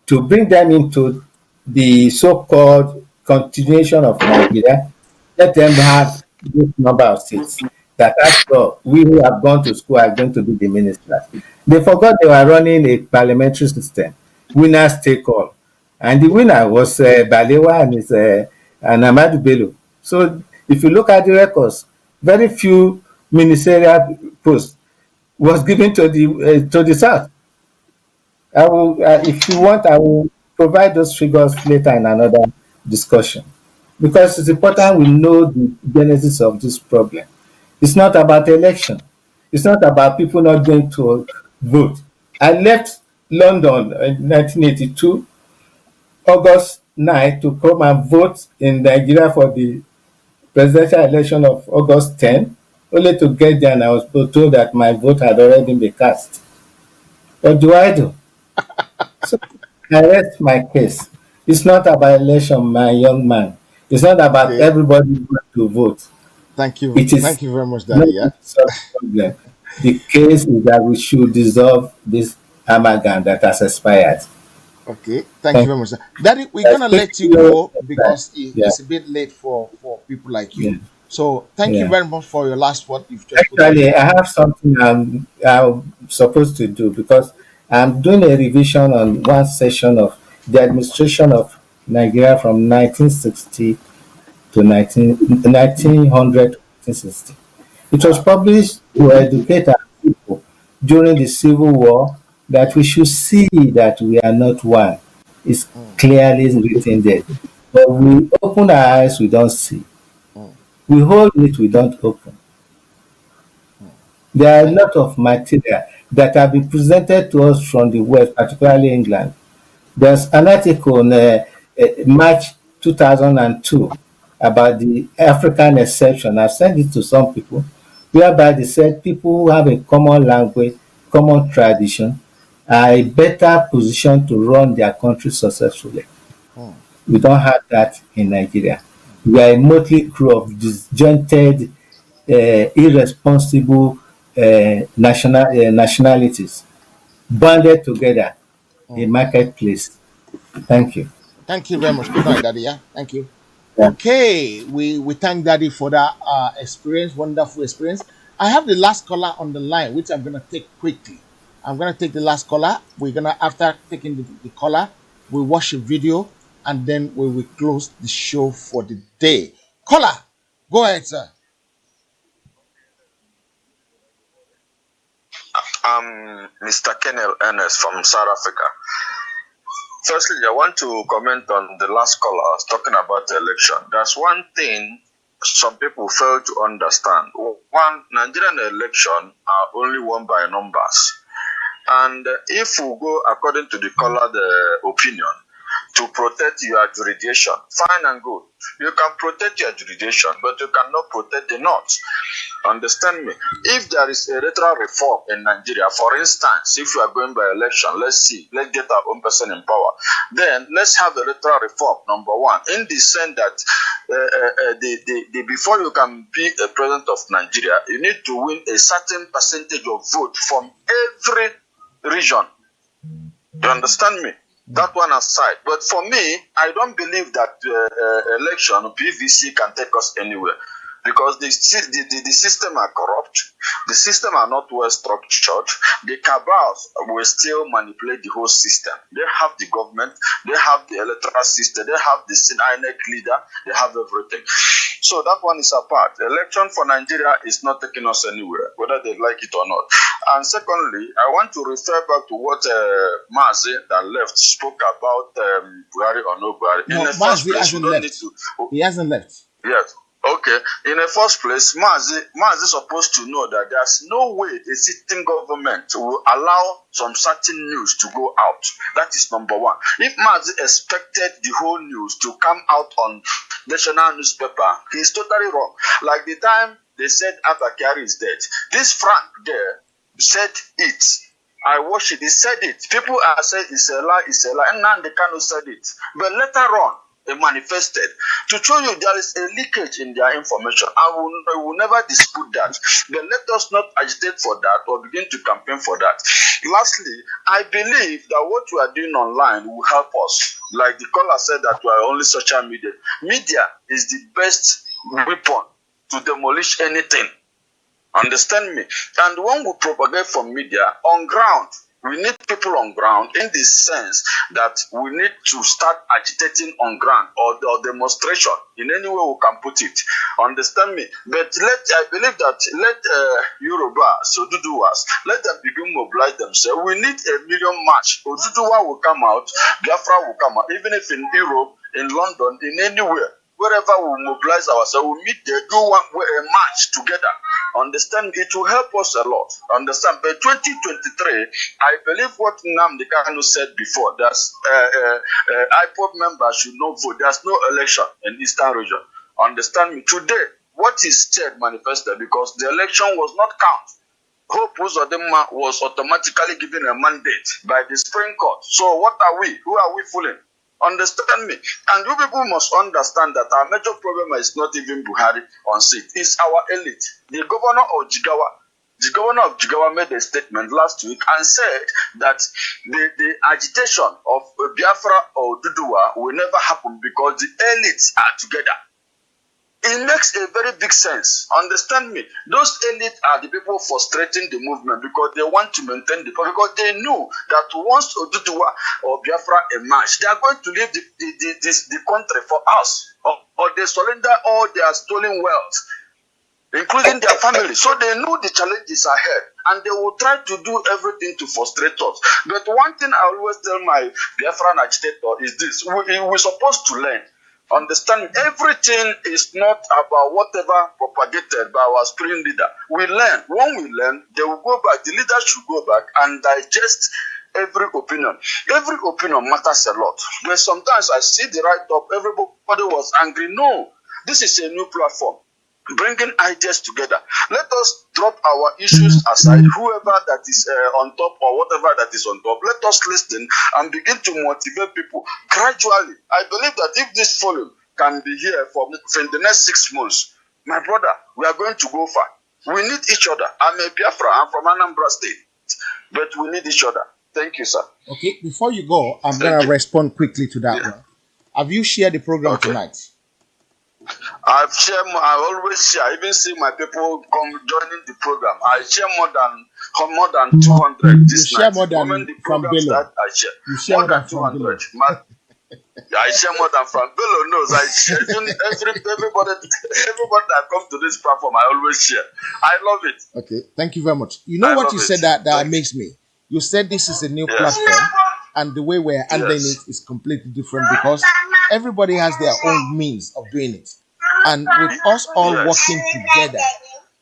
to bring them into the so-called continuation of Nigeria, let them have this number of seats. That after all, we who have gone to school are going to be the ministers. They forgot they were running a parliamentary system, winners take all. And the winner was Balewa and Ahmadu Bello. So if you look at the records, very few ministerial posts was given to the South. I will, if you want, I will provide those figures later in another discussion because it's important we know the genesis of this problem. It's not about election. It's not about people not going to vote. I left London in 1982, August 9, to come and vote in Nigeria for the presidential election of August 10, only to get there and I was told that my vote had already been cast. What do I do? So I rest my case. It's not about election, my young man. It's not about Okay. everybody going to vote. Thank you. It is Thank you very much, not Daddy. Yeah. to solve the problem. The case is that we should dissolve this amalgam that has expired. Okay. Thank you Thank very much, sir. Daddy, we're you. gonna Speak let to you you go next time. because Yeah, it's a bit late for people like yeah, you. So thank you yeah. very much for your last word you've just put in. Actually, I have something I'm supposed to do because I'm doing a revision on one session of the administration of Nigeria from 1960 to 1900 to 1960. It was published to educate our people during the Civil War that we should see that we are not one. It's Mm, clearly written there. But we open our eyes, we don't see. mm, We hold it, we don't open. mm. There are a Thank lot of material that have been presented to us from the West, particularly England. There's an article in March 2002 about the African exception. I've sent it to some people, whereby they said people who have a common language, common tradition, are a better position to run their country successfully. mm, We don't have that in Nigeria. We are a motley crew of disjointed, irresponsible nationalities banded together in mm. marketplace. Thank you. Thank you very much. Good night, Daddy. Yeah. Thank you. Yeah. Okay. We thank Daddy for that experience, wonderful experience. I have the last caller on the line, which I'm gonna take quickly. I'm gonna take the last caller. We're gonna, after taking the caller, we watch a video and then we will close the show for the day. Caller, go ahead, sir. I'm Mr. Kennel Ernest from South Africa. Firstly, I want to comment on the last caller talking about the election. That's one thing some people fail to understand. One, Nigerian election are only won by numbers. And if we go according to the caller, the opinion, to protect your jurisdiction, fine and good. You can protect your jurisdiction, but you cannot protect the North. Understand me? If there is a electoral reform in Nigeria, for instance, if we are going by election, let's get our own person in power, then let's have electoral reform, number one, in the sense that before you can be a president of Nigeria, you need to win a certain percentage of vote from every region. You understand me? That one aside. But for me, I don't believe that election, PVC, can take us anywhere. Because the system are corrupt, the system are not well structured, the cabals will still manipulate the whole system. They have the government, they have the electoral system, they have the INEC leader, they have everything. So that one is apart. The election for Nigeria is not taking us anywhere, whether they like it or not. And secondly, I want to refer back to what Mazi that left spoke about Buhari or no Buhari. No, Mazi hasn't left. He hasn't left. Yes. Okay. In the first place, Mazi is supposed to know that there's no way a sitting government will allow some certain news to go out. That is number one. If Mazi expected the whole news to come out on national newspaper, he's totally wrong. Like the time they said Abakari is dead, this Frank there said it. I watched it. He said it. People are saying it's a lie, and now they cannot said it. But later on, they manifested to show you there is a leakage in their information. I will never dispute that. But let us not agitate for that or begin to campaign for that. Lastly, I believe that what we are doing online will help us. Like the caller said, that we are only social media. Media is the best weapon to demolish anything. Understand me? And when we propagate from media on ground, we need people on ground in the sense that we need to start agitating on ground or demonstration in any way we can put it. Understand me? But I believe that let Yoruba, so Oduduwas, let them begin mobilize themselves. We need a million march. Oduduwa will come out, Biafra will come out, even if in Europe, in London, in anywhere. Wherever we mobilize ourselves, we meet there, do a march together. Understand? It will help us a lot. Understand? By 2023, I believe what Nnamdi Kanu said before, that IPOB members should not vote. There's no election in Eastern region. Understand me? Today, what is said manifested because the election was not counted. Hope Uzodinma was automatically given a mandate by the Supreme Court. So what are we? Who are we fooling? Understand me? And you people must understand that our major problem is not even Buhari on seat. It's our elite. The governor of Jigawa made a statement last week and said that the agitation of Biafra or Duduwa will never happen because the elites are together. It makes a very big sense. Understand me? Those elites are the people frustrating the movement because they want to maintain the power. Because they know that once Oduduwa or Biafra emerge, they are going to leave the country for us. Or they surrender all their stolen wealth, including their family. So they know the challenges ahead. And they will try to do everything to frustrate us. But one thing I always tell my Biafran agitator is this. We're supposed to learn. Understand, everything is not about whatever propagated by our spring leader. We learn. When we learn, they will go back. The leaders should go back and digest every opinion. Every opinion matters a lot. But sometimes I see the write-up, everybody was angry. No, this is a new platform. Bringing ideas together. Let us drop our issues aside. Whoever that is on top or whatever that is on top, let us listen and begin to motivate people gradually. I believe that if this volume can be here for the next 6 months, my brother, we are going to go far. We need each other. I'm a Biafra. I'm from Anambra State, but we need each other. Thank you, sir. Okay, before you go, I'm going to respond quickly to that one. Have you shared the program tonight? I always share. I even see my people come joining the program. I share more than more than 200 this you share night. more than When the from program Bello. starts, I share You share more than 200. I share more than Frank Bello knows. I share everybody that comes to this platform. I always share. I love it. Okay, thank you very much. You know what you said that amazed me. You said this is a new platform, and the way we're handling it is completely different because everybody has their own means of doing it, and with us all working together.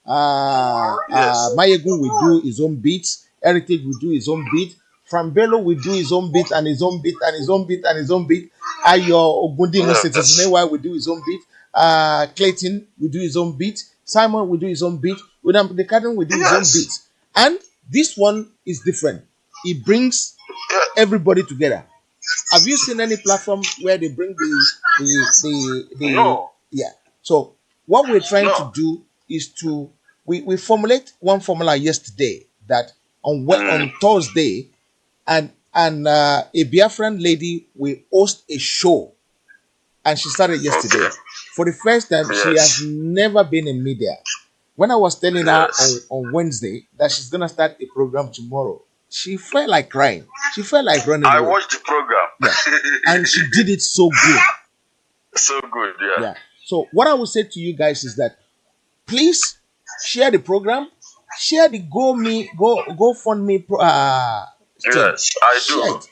Mayegun will do his own beats. Heritage will do his own beat. Frambello will do his own beat and his own beat and his own beat and his own beat. Ayo Ogundi Citizen will do his own beat. Clayton will do his own beat. Simon will do his own beat. William the Cardinal will do his own beat. And this one is different. It brings everybody together. Have you seen any platform where they bring the No. Yeah. So what we're trying to do is to we formulate one formula yesterday that on Thursday and a Biafran lady will host a show, and she started yesterday. For the first time, she has never been in media. When I was telling her on Wednesday that she's gonna start a program tomorrow, she felt like crying. She felt like running away. I watched the program. Yeah. And she did it so good. So good, Yeah. So what I will say to you guys is that please share the program, share the GoFundMe yes, I do. it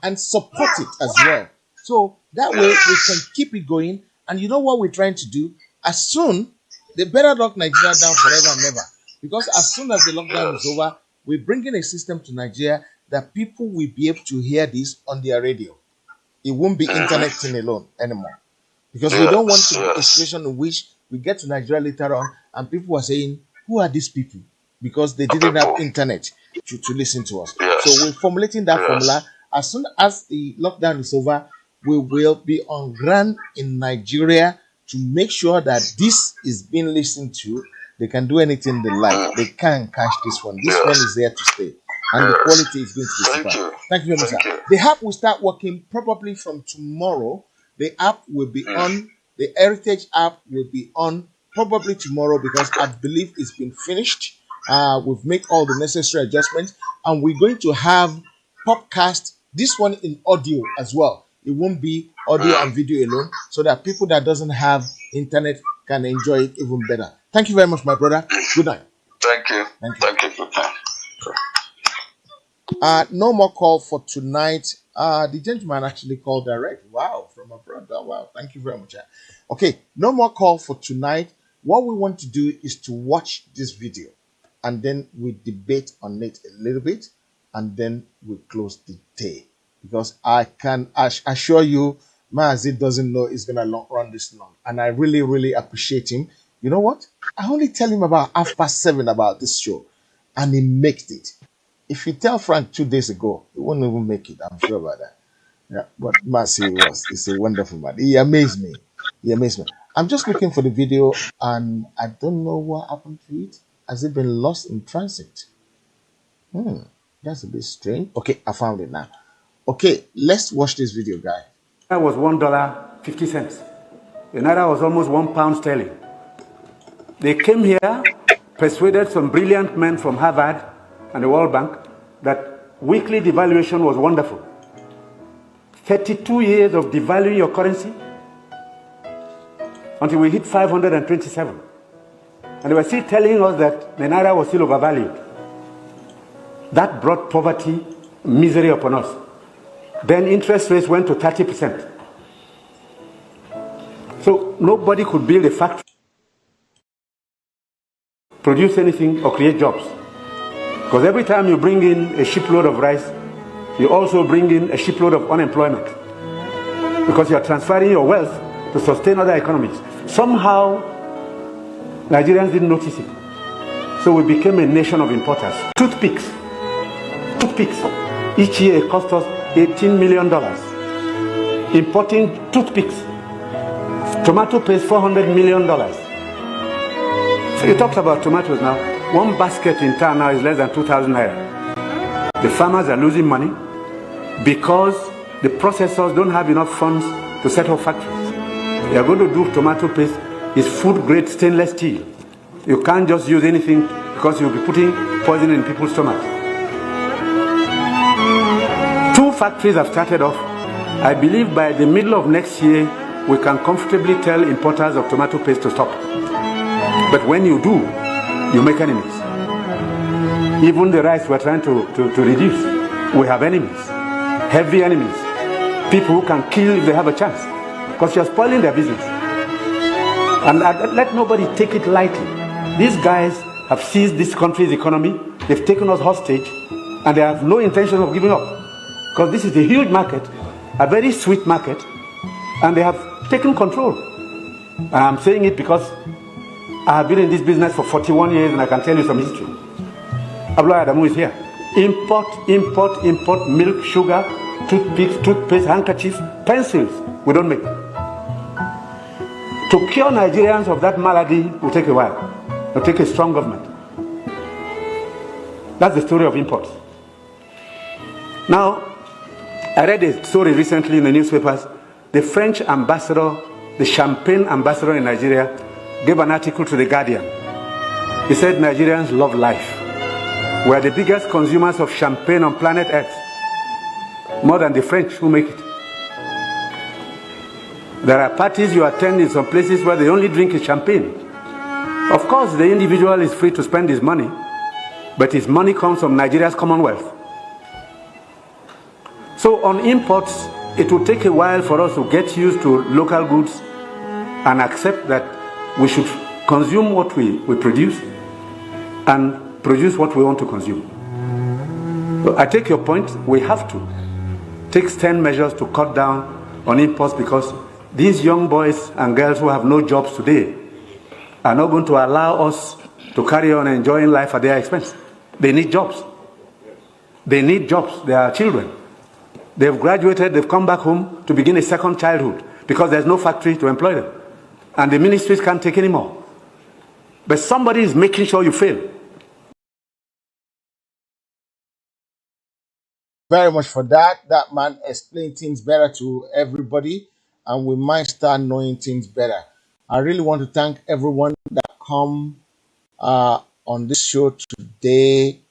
and support it as well. So that way we can keep it going. And you know what we're trying to do? As soon they better lock Nigeria down forever and ever. Because as soon as the lockdown is over, we're bringing a system to Nigeria that people will be able to hear this on their radio. It won't be internet thing alone anymore. Because we don't want to be a situation in which we get to Nigeria later on and people are saying, who are these people? Because they didn't have internet to listen to us. So we're formulating that formula. As soon as the lockdown is over, we will be on ground in Nigeria to make sure that this is being listened to. They can do anything they like. They can't catch this one. This one is there to stay. And the quality is going to be super. Thank you very much, sir. The app will start working probably from tomorrow. The app will be on. The Heritage app will be on probably tomorrow because I believe it's been finished. We've made all the necessary adjustments. And we're going to have podcast, this one in audio as well. It won't be audio and video alone, so that people that doesn't have internet can enjoy it even better. Thank you very much, my brother. Good night. Thank you. Thank you. No more call for tonight. The gentleman actually called direct. Wow, from abroad. Wow, thank you very much. Okay, no more call for tonight. What we want to do is to watch this video, and then we debate on it a little bit, and then we close the day. Because I can assure you, Maazid doesn't know it's gonna run this long, and I really, really appreciate him. You know what? I only tell him about 7:30 about this show, and he makes it. If you tell Frank 2 days ago, he wouldn't even make it. I'm sure about that. Yeah, but Mercy is a wonderful man. He amazed me. I'm just looking for the video, and I don't know what happened to it. Has it been lost in transit? That's a bit strange. Okay, I found it now. Okay, let's watch this video, guys. That was $1.50. The naira was almost £1 They came here, persuaded some brilliant men from Harvard and the World Bank that weekly devaluation was wonderful. 32 years of devaluing your currency until we hit 527. And they were still telling us that the naira was still overvalued. That brought poverty, misery upon us. Then interest rates went to 30%. So nobody could build a factory, produce anything, or create jobs. Because every time you bring in a shipload of rice, you also bring in a shipload of unemployment. Because you are transferring your wealth to sustain other economies. Somehow, Nigerians didn't notice it. So we became a nation of importers. Toothpicks. Each year it cost us $18 million. Importing toothpicks. Tomato paste, $400 million. So you talked about tomatoes now. One basket in town now is less than 2,000 naira. The farmers are losing money because the processors don't have enough funds to set up factories. They are going to do tomato paste. It's food grade stainless steel. You can't just use anything because you'll be putting poison in people's stomachs. 2 factories have started off. I believe by the middle of next year, we can comfortably tell importers of tomato paste to stop. But when you do, you make enemies. Even the rice we're trying to reduce, we have enemies, heavy enemies, people who can kill if they have a chance, because you're spoiling their business. And let nobody take it lightly. These guys have seized this country's economy, they've taken us hostage, and they have no intention of giving up. Because this is a huge market, a very sweet market, and they have taken control. And I'm saying it because I have been in this business for 41 years and I can tell you some history. Abdullah Adamu is here. Import milk, sugar, toothpaste, handkerchiefs, pencils. We don't make. To cure Nigerians of that malady will take a while. It will take a strong government. That's the story of imports. Now, I read a story recently in the newspapers. The French ambassador, the champagne ambassador in Nigeria, gave an article to The Guardian. He said Nigerians love life. We are the biggest consumers of champagne on planet Earth, more than the French who make it. There are parties you attend in some places where they only drink champagne. Of course, the individual is free to spend his money, but his money comes from Nigeria's commonwealth. So on imports, it will take a while for us to get used to local goods and accept that we should consume what we produce and produce what we want to consume. So I take your point. We have to take 10 measures to cut down on imports, because these young boys and girls who have no jobs today are not going to allow us to carry on enjoying life at their expense. They need jobs. They need jobs. They are children. They've graduated, they've come back home to begin a second childhood because there's no factory to employ them. And the ministries can't take any more. But somebody is making sure you fail. Very much for that. That man explained things better to everybody, and we might start knowing things better. I really want to thank everyone that come on this show today.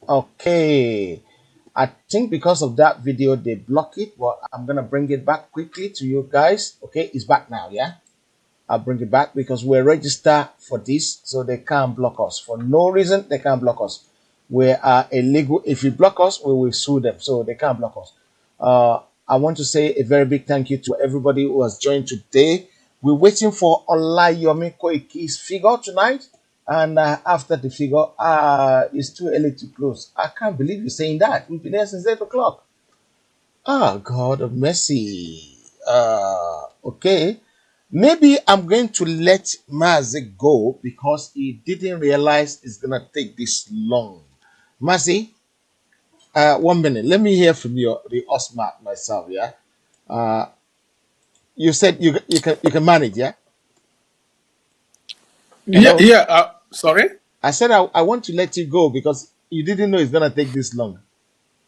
Okay, I think because of that video they block it, but I'm gonna bring it back quickly to you guys. Okay, it's back now. Yeah, I'll bring it back because we're registered for this, so they can't block us for no reason. They can't block us. We are illegal. If you block us, we will sue them, so they can't block us. I want to say a very big thank you to everybody who has joined today. We're waiting for Olayomi Koiki's figure tonight, and after the figure, it's too early to close. I can't believe you're saying that. We've been there since 8 o'clock. Oh, God of mercy. Okay. Maybe I'm going to let Mazi go because he didn't realize it's going to take this long. Mazi, 1 minute. Let me hear from you, the Osmat myself, yeah? You said you can manage, yeah? Hello? Yeah. Sorry. I said I want to let you go because you didn't know it's gonna take this long.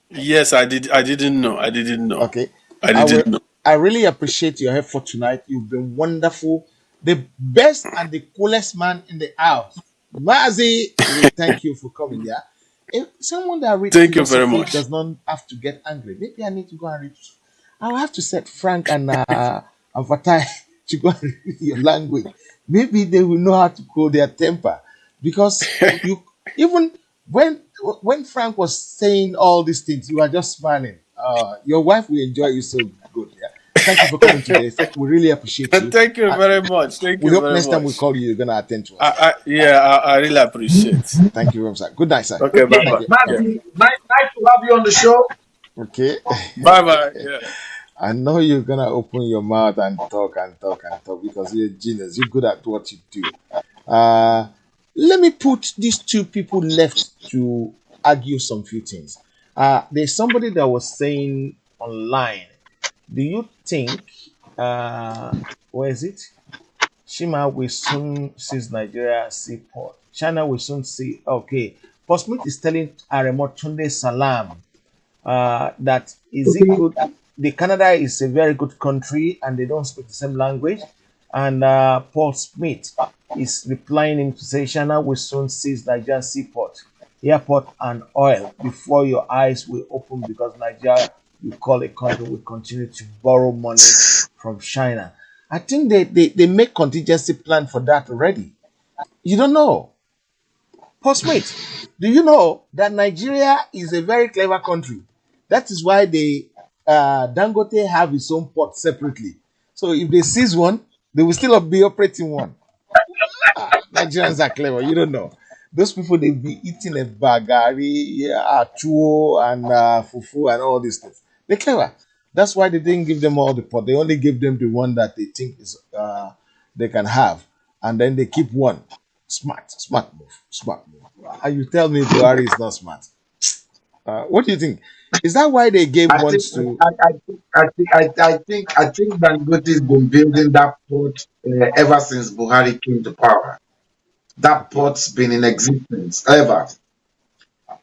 Yes, I did. I didn't know. Okay. I didn't know. I really appreciate your effort tonight. You've been wonderful. The best and the coolest man in the house. Mazi, we thank you for coming, yeah? If someone that reads Thank you very philosophy much. does not have to get angry. Maybe I need to go and read. I'll have to set Frank and Fatai to go and read your language. Maybe they will know how to cool their temper. Because you even when Frank was saying all these things, you were just smiling. Your wife will enjoy you so good. Yeah. Thank you for coming today. We really appreciate you. Thank you very much. Thank We you hope very next time we much. call you, you're gonna attend to us. I really appreciate. Thank you very much, sir. Good night, sir. Okay, bye Thank bye. you. Yeah. Nice to have you on the show. Okay. Bye bye. Yeah. I know you're gonna open your mouth and talk because you're a genius. You're good at what you do. Let me put these two people left to argue some few things. There's somebody that was saying online, do you think where is it? Shima will soon seize Nigeria seaport. China will soon see. Okay. Paul Smith is telling Aremo Tunde Salam that is it good? The Canada is a very good country and they don't speak the same language. And Paul Smith is replying him to say, China will soon seize Nigerian seaport, airport, and oil before your eyes will open because Nigeria, you call a country, will continue to borrow money from China. I think they make contingency plan for that already. You don't know. Paul Smith, do you know that Nigeria is a very clever country? That is why they Dangote have its own port separately. So if they seize one, they will still be operating one. Nigerians are clever. You don't know. Those people they be eating a bagari, yeah, chuo, and fufu and all these things. They're clever. That's why they didn't give them all the pot. They only gave them the one that they think is they can have, and then they keep one. Smart move, smart move. And you tell me Buhari is not smart. What do you think? Is that why they gave I think ones to? I think Dangote has been building that port ever since Buhari came to power. That port's been in existence ever.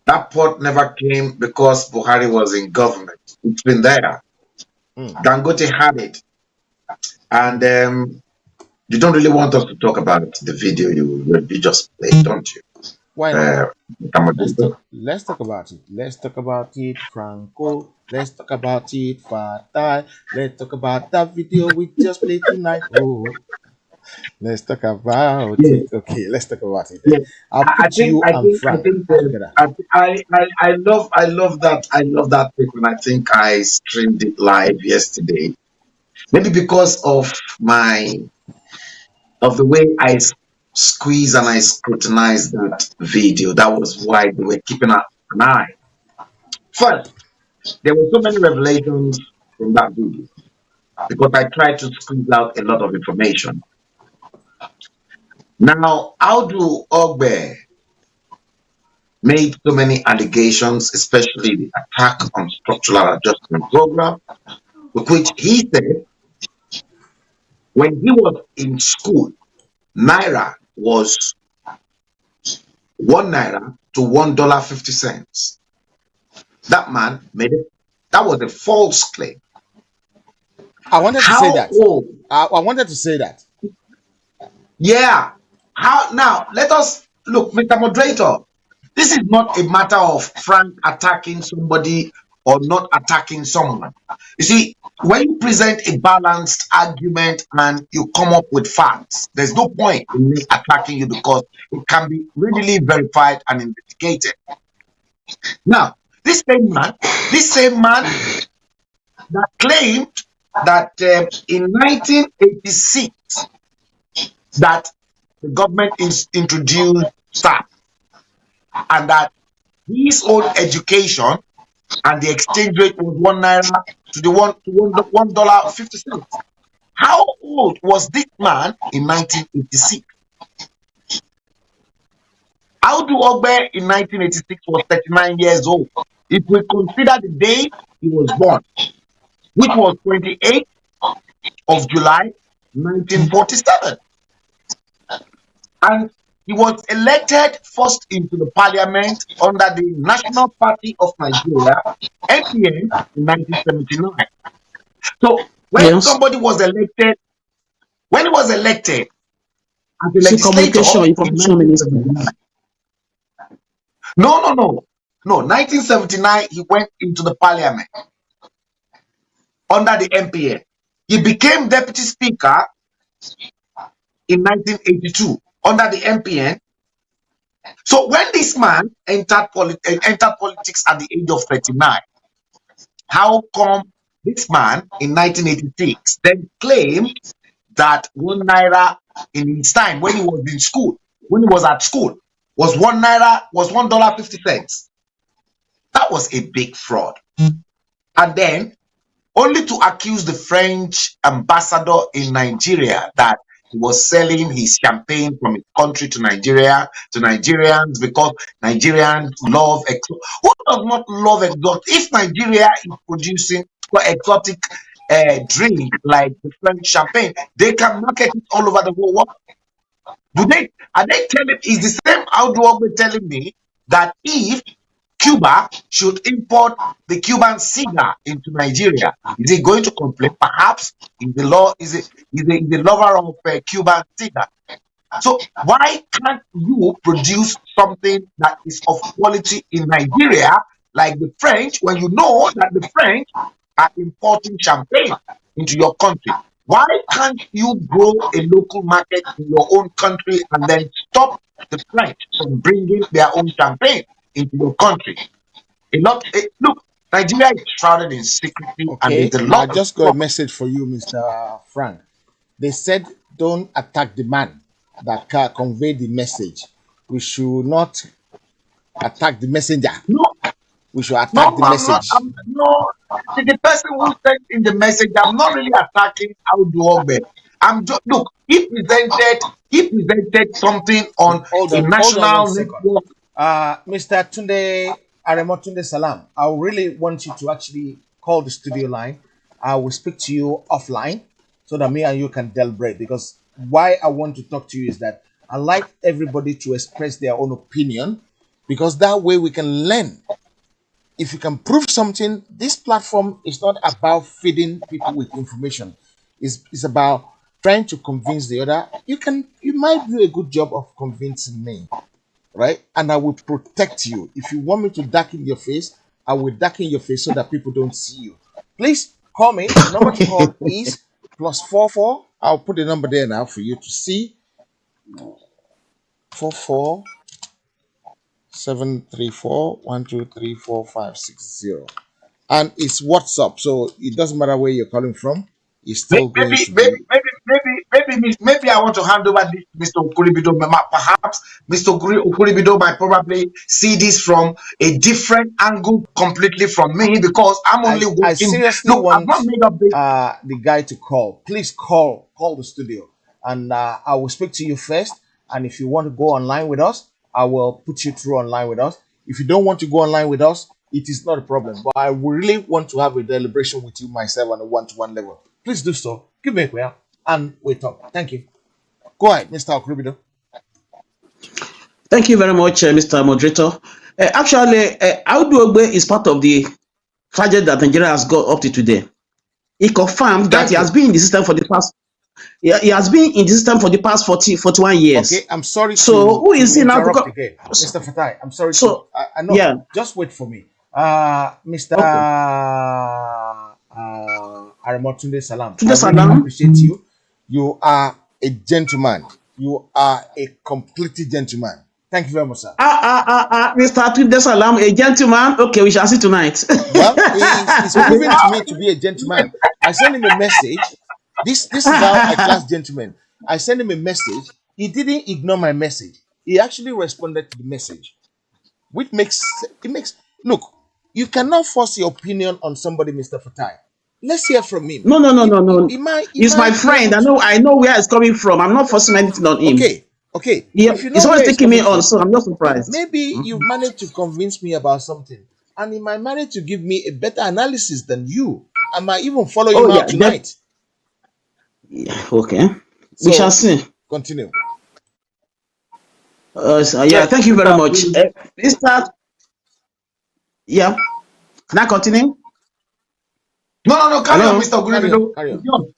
That port never came because Buhari was in government. It's been there. Dangote had it, and you don't really want us to talk about the video you just played, don't you? Why not? Let's Tamadito? talk. Let's talk about it. Let's talk about it, Franco. Let's talk about it, Fatai. Let's talk about that video we just played tonight. Oh, let's talk about Yeah, it. Okay, let's talk about it. yeah. I'll I put think you and Frank together. I love that clip, and I think I streamed it live yesterday. Maybe because of the way squeeze and I scrutinize that video. That was why they were keeping an eye. First, there were so many revelations from that video because I tried to squeeze out a lot of information. Now, Audu Ogbe made so many allegations, especially the attack on structural adjustment program, with which he said when he was in school, Naira was $1 to $1.50. That man made it. That was a false claim. I wanted to say How that. old? I wanted to say that. Yeah. How now? Let us look, Mr. Moderator. This is not a matter of Frank attacking somebody or not attacking someone. You see, when you present a balanced argument and you come up with facts, there's no point in me attacking you because it can be readily verified and investigated. Now, this same man that claimed that in 1986 that the government introduced SAP and that his own education and the exchange rate was $1 to the $1.50. How old was this man in 1986? Audu Ogbe in 1986 was 39 years old. If we consider the day he was born, which was 28th of July 1947. And he was elected first into the parliament under the National Party of Nigeria, NPN, in 1979. So when somebody was elected, when he was elected as a legislator in 1979, no, 1979, he went into the parliament under the MPN. He became deputy speaker in 1982 under the MPN. So when this man entered politics at the age of 39, how come this man in 1986 then claimed that $1 in his time when he was in school, when he was at school, was $1.50? That was a big fraud. And then only to accuse the French ambassador in Nigeria that he was selling his champagne from his country to Nigerians because Nigerians love exotic. Who does not love exotic? If Nigeria is producing exotic drink like the French champagne, they can market it all over the whole world. Are they telling? Is the same Audu Ogbe telling me that if Cuba should import the Cuban cigar into Nigeria? Is he going to complain? Perhaps is the law is the lover of Cuban cigar. So why can't you produce something that is of quality in Nigeria, like the French, when you know that the French are importing champagne into your country? Why can't you grow a local market in your own country and then stop the French from bringing their own champagne into your country? Look, Nigeria is shrouded in secrecy, and Okay, there's a I lot of just got a trouble. message for you, Mr. Frank. They said don't attack the man that can convey the message. We should not attack the messenger. No, We should attack no, the I'm not. message. No, the person who sent in the message, I'm not really attacking Audu. I'm just look. He presented something on a Hold on one national second. network. Mr. Tunde Aremotunde Salam, I really want you to actually call the studio line. I will speak to you offline so that me and you can deliberate, because why I want to talk to you is that I like everybody to express their own opinion, because that way we can learn. If you can prove something, this platform is not about feeding people with information. It's about trying to convince the other. You might do a good job of convincing me, right? And I will protect you. If you want me to darken your face, I will darken your face so that people don't see you. Please call me. The number to call is +44. I'll put the number there now for you to see. 44 734 123 4560. And it's WhatsApp, so it doesn't matter where you're calling from. It's still going to be. Maybe I want to hand over this to Mr. Okuribido. Perhaps Mr. Okuribido might probably see this from a different angle completely from me, because I'm only I working. seriously Look, I've want not made up this. the guy to call. Please call the studio, and I will speak to you first. And if you want to go online with us, I will put you through online with us. If you don't want to go online with us, it is not a problem. But I really want to have a deliberation with you myself on a one-to-one level. Please do so. Give me a call and we talk. Thank you. Go ahead, Mr. Okribido. Thank you very much, Mr. Moderator. Actually, Audu is part of the tragedy that Nigeria has got up to today. He confirmed that he has been in the system for the past. He has been in the system for the past 41 years. Okay, I'm sorry. So who is he now to interrupt come? again, Mr. Fatai? I'm sorry. So I know. yeah, Just wait for me, Mr. Aremotunde Salam. I really appreciate you. You are a gentleman. You are a completely gentleman. Thank you very much, sir. Mr. Tunde Salam, a gentleman. Okay, we shall see tonight. Well, he's proving to me to be a gentleman. I sent him a message. This is how I class gentlemen. I sent him a message. He didn't ignore my message. He actually responded to the message, which makes. Look, you cannot force your opinion on somebody, Mr. Fatai. Let's hear from him. No. He's my friend. I know where he's coming from. I'm not forcing anything on him. Okay. If you know he's always taking me on, so I'm not surprised. Maybe you've managed to convince me about something, and he might manage to give me a better analysis than you. I might even follow him out tonight. Okay. So, we shall see. Continue. Thank you very much. Mr. Yeah. Can I continue? No. Carry on, Mr. Okuribido. Carry on.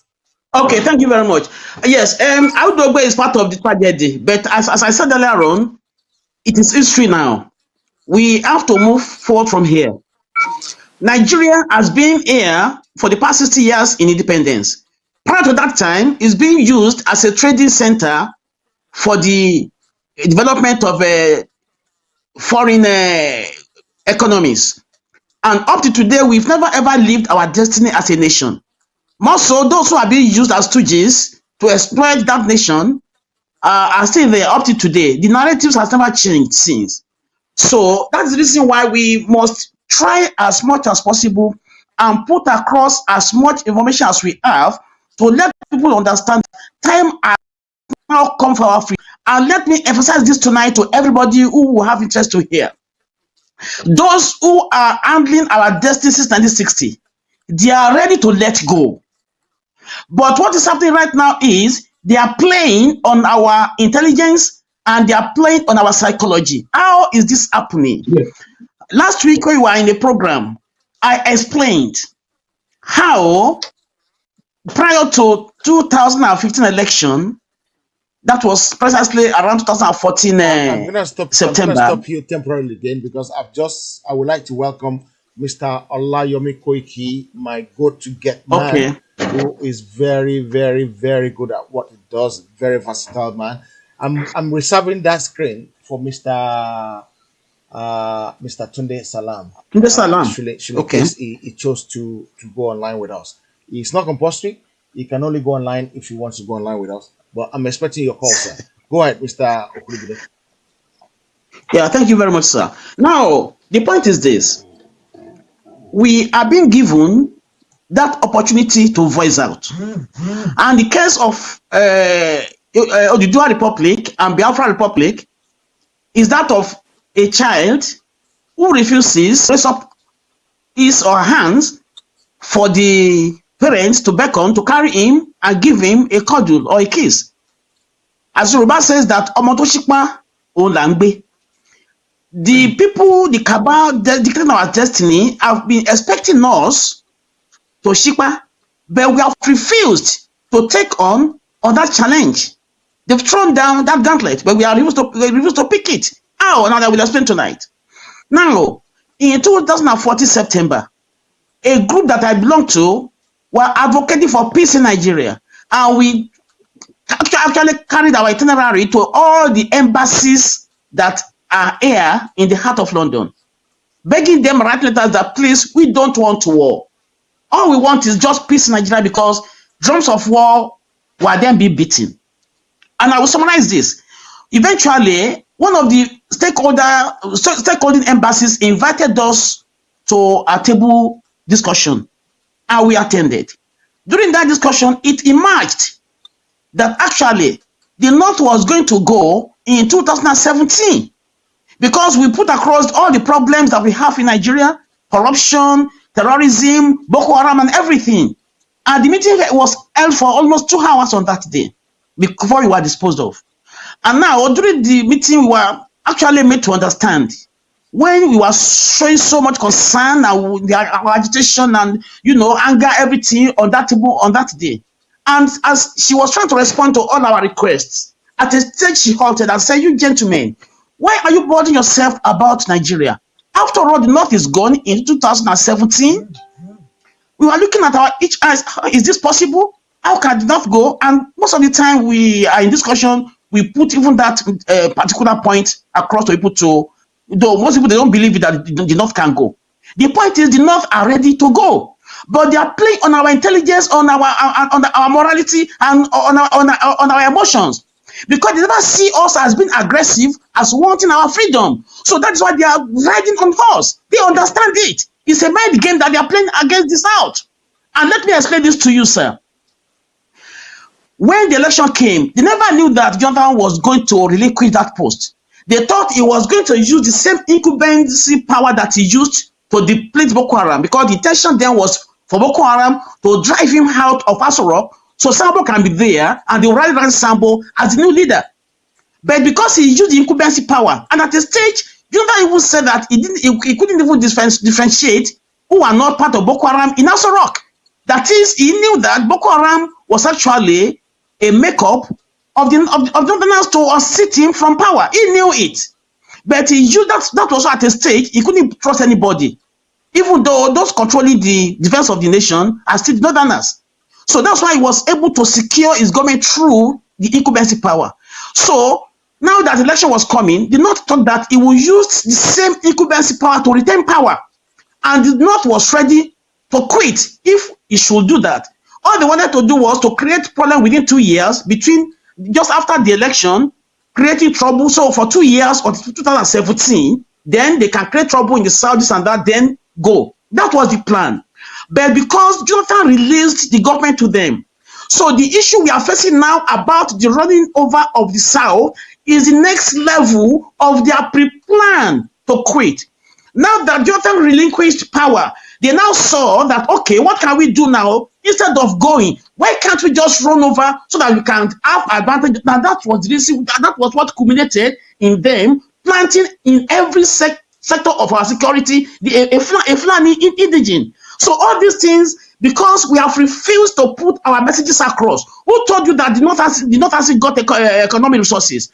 Okay, thank you very much. Yes, Audu is part of the tragedy, but as I said earlier on, it is history now. We have to move forward from here. Nigeria has been here for the past 60 years in independence. Prior to that time, it's being used as a trading center for the development of foreign economies. And up to today, we've never ever lived our destiny as a nation. More so, those who are being used as stooges to exploit that nation are still there up to today. The narratives has never changed since. So that's the reason why we must try as much as possible and put across as much information as we have to let people understand time has now come for our free. And let me emphasize this tonight to everybody who will have interest to hear. Those who are handling our destiny since 1960, they are ready to let go. But what is happening right now is they are playing on our intelligence and they are playing on our psychology. How is this happening? Yes. last week when we were in the program, I explained how prior to 2015 election, that was precisely around 2014 I'm gonna stop. I'm gonna September. stop you temporarily again because I would like to welcome Mr. Olayomi Koiki, my go-to-get man, Okay. who is very, very, very good at what he does. Very versatile man. I'm reserving that screen for Mr. Tunde Salam. Tunde Salam. Should in Okay. case he chose to go online with us. It's not compulsory. He can only go online if he wants to go online with us. But I'm expecting your call, sir. Go ahead, Mr. Okulibide. Yeah, thank you very much, sir. Now, the point is this. We are being given that opportunity to voice out. And the case of Oduduwa Republic and Biafra Republic is that of a child who refuses to raise up his or her hands for the parents to beckon to carry him and give him a cuddle or a kiss. As Yoruba says that Omo to shikpa òun là ń gbé. The people, the cabal dictating our destiny have been expecting us to shikpa, but we have refused to take on that challenge. They've thrown down that gauntlet, but we refused to pick it. How? Now I will explain tonight. Now, in 2014 September, a group that I belong to were advocating for peace in Nigeria, and we actually carried our itinerary to all the embassies that are here in the heart of London, begging them write letters that please, we don't want war. All we want is just peace in Nigeria because drums of war will then be beaten. And I will summarize this. Eventually, one of the stakeholding embassies invited us to a table discussion, and we attended. During that discussion, it emerged that actually the North was going to go in 2017 because we put across all the problems that we have in Nigeria: corruption, terrorism, Boko Haram, and everything. And the meeting was held for almost 2 hours on that day before we were disposed of. And now, during the meeting, we were actually made to understand when we were showing so much concern and our agitation and anger, everything on that table on that day. And as she was trying to respond to all our requests, at a stage she halted and said, "You gentlemen, why are you bothering yourself about Nigeria? After all, the North is gone in 2017. We were looking at our each eyes. Is this possible? How can the North go?" And most of the time we are in discussion, we put even that particular point across to people though most people, they don't believe that the North can go. The point is the North are ready to go, but they are playing on our intelligence, on our morality, and on our emotions, because they never see us as being aggressive, as wanting our freedom. So that's why they are riding on us. They understand it. It's a mind game that they are playing against the South. And let me explain this to you, sir. When the election came, they never knew that Jonathan was going to relinquish that post. They thought he was going to use the same incumbency power that he used to deplete Boko Haram, because the intention then was for Boko Haram to drive him out of Asorok so Sambo can be there and they will rally around Sambo as the new leader. But because he used the incumbency power, and at the stage, Jonathan even said that he couldn't even differentiate who are not part of Boko Haram in Asorok. That is, he knew that Boko Haram was actually a makeup of Jonathan to unseat him from power. He knew it. But he used that was at a stage, he couldn't trust anybody, even though those controlling the defense of the nation are still Northerners. So that's why he was able to secure his government through the incumbency power. So now that the election was coming, the North thought that he would use the same incumbency power to retain power. And the North was ready to quit if he should do that. All they wanted to do was to create problem within 2 years, between just after the election, creating trouble. So for 2 years or 2017, then they can create trouble in the South, this and that, then go. That was the plan. But because Jonathan released the government to them, so the issue we are facing now about the running over of the South is the next level of their pre-plan to quit. Now that Jonathan relinquished power, they now saw that, okay, what can we do now? Instead of going, why can't we just run over so that we can have advantage? Now that was the reason, that was what culminated in them planting in every sector of our security, a Fulani indigene. So all these things, because we have refused to put our messages across. Who told you that the North has got economic resources?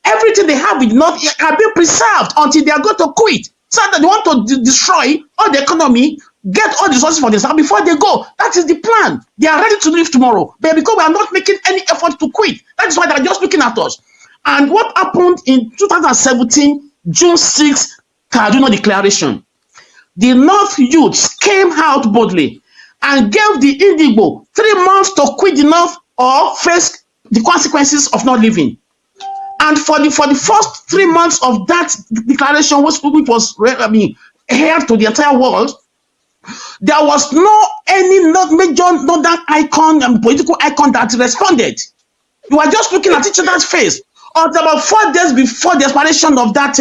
Everything they have in the North are being preserved until they are going to quit. So that they want to destroy all the economy, get all the resources for themselves before they go. That is the plan. They are ready to leave tomorrow. But because we are not making any effort to quit, that is why they are just looking at us. And what happened in 2017, June 6th, Kaduna Declaration? The North youths came out boldly and gave the Indigo 3 months to quit the North or face the consequences of not living. And for the first 3 months of that declaration, which was heard to the entire world, there was not major northern icon and political icon that responded. You were just looking at each other's face. Until about 4 days before the expiration of that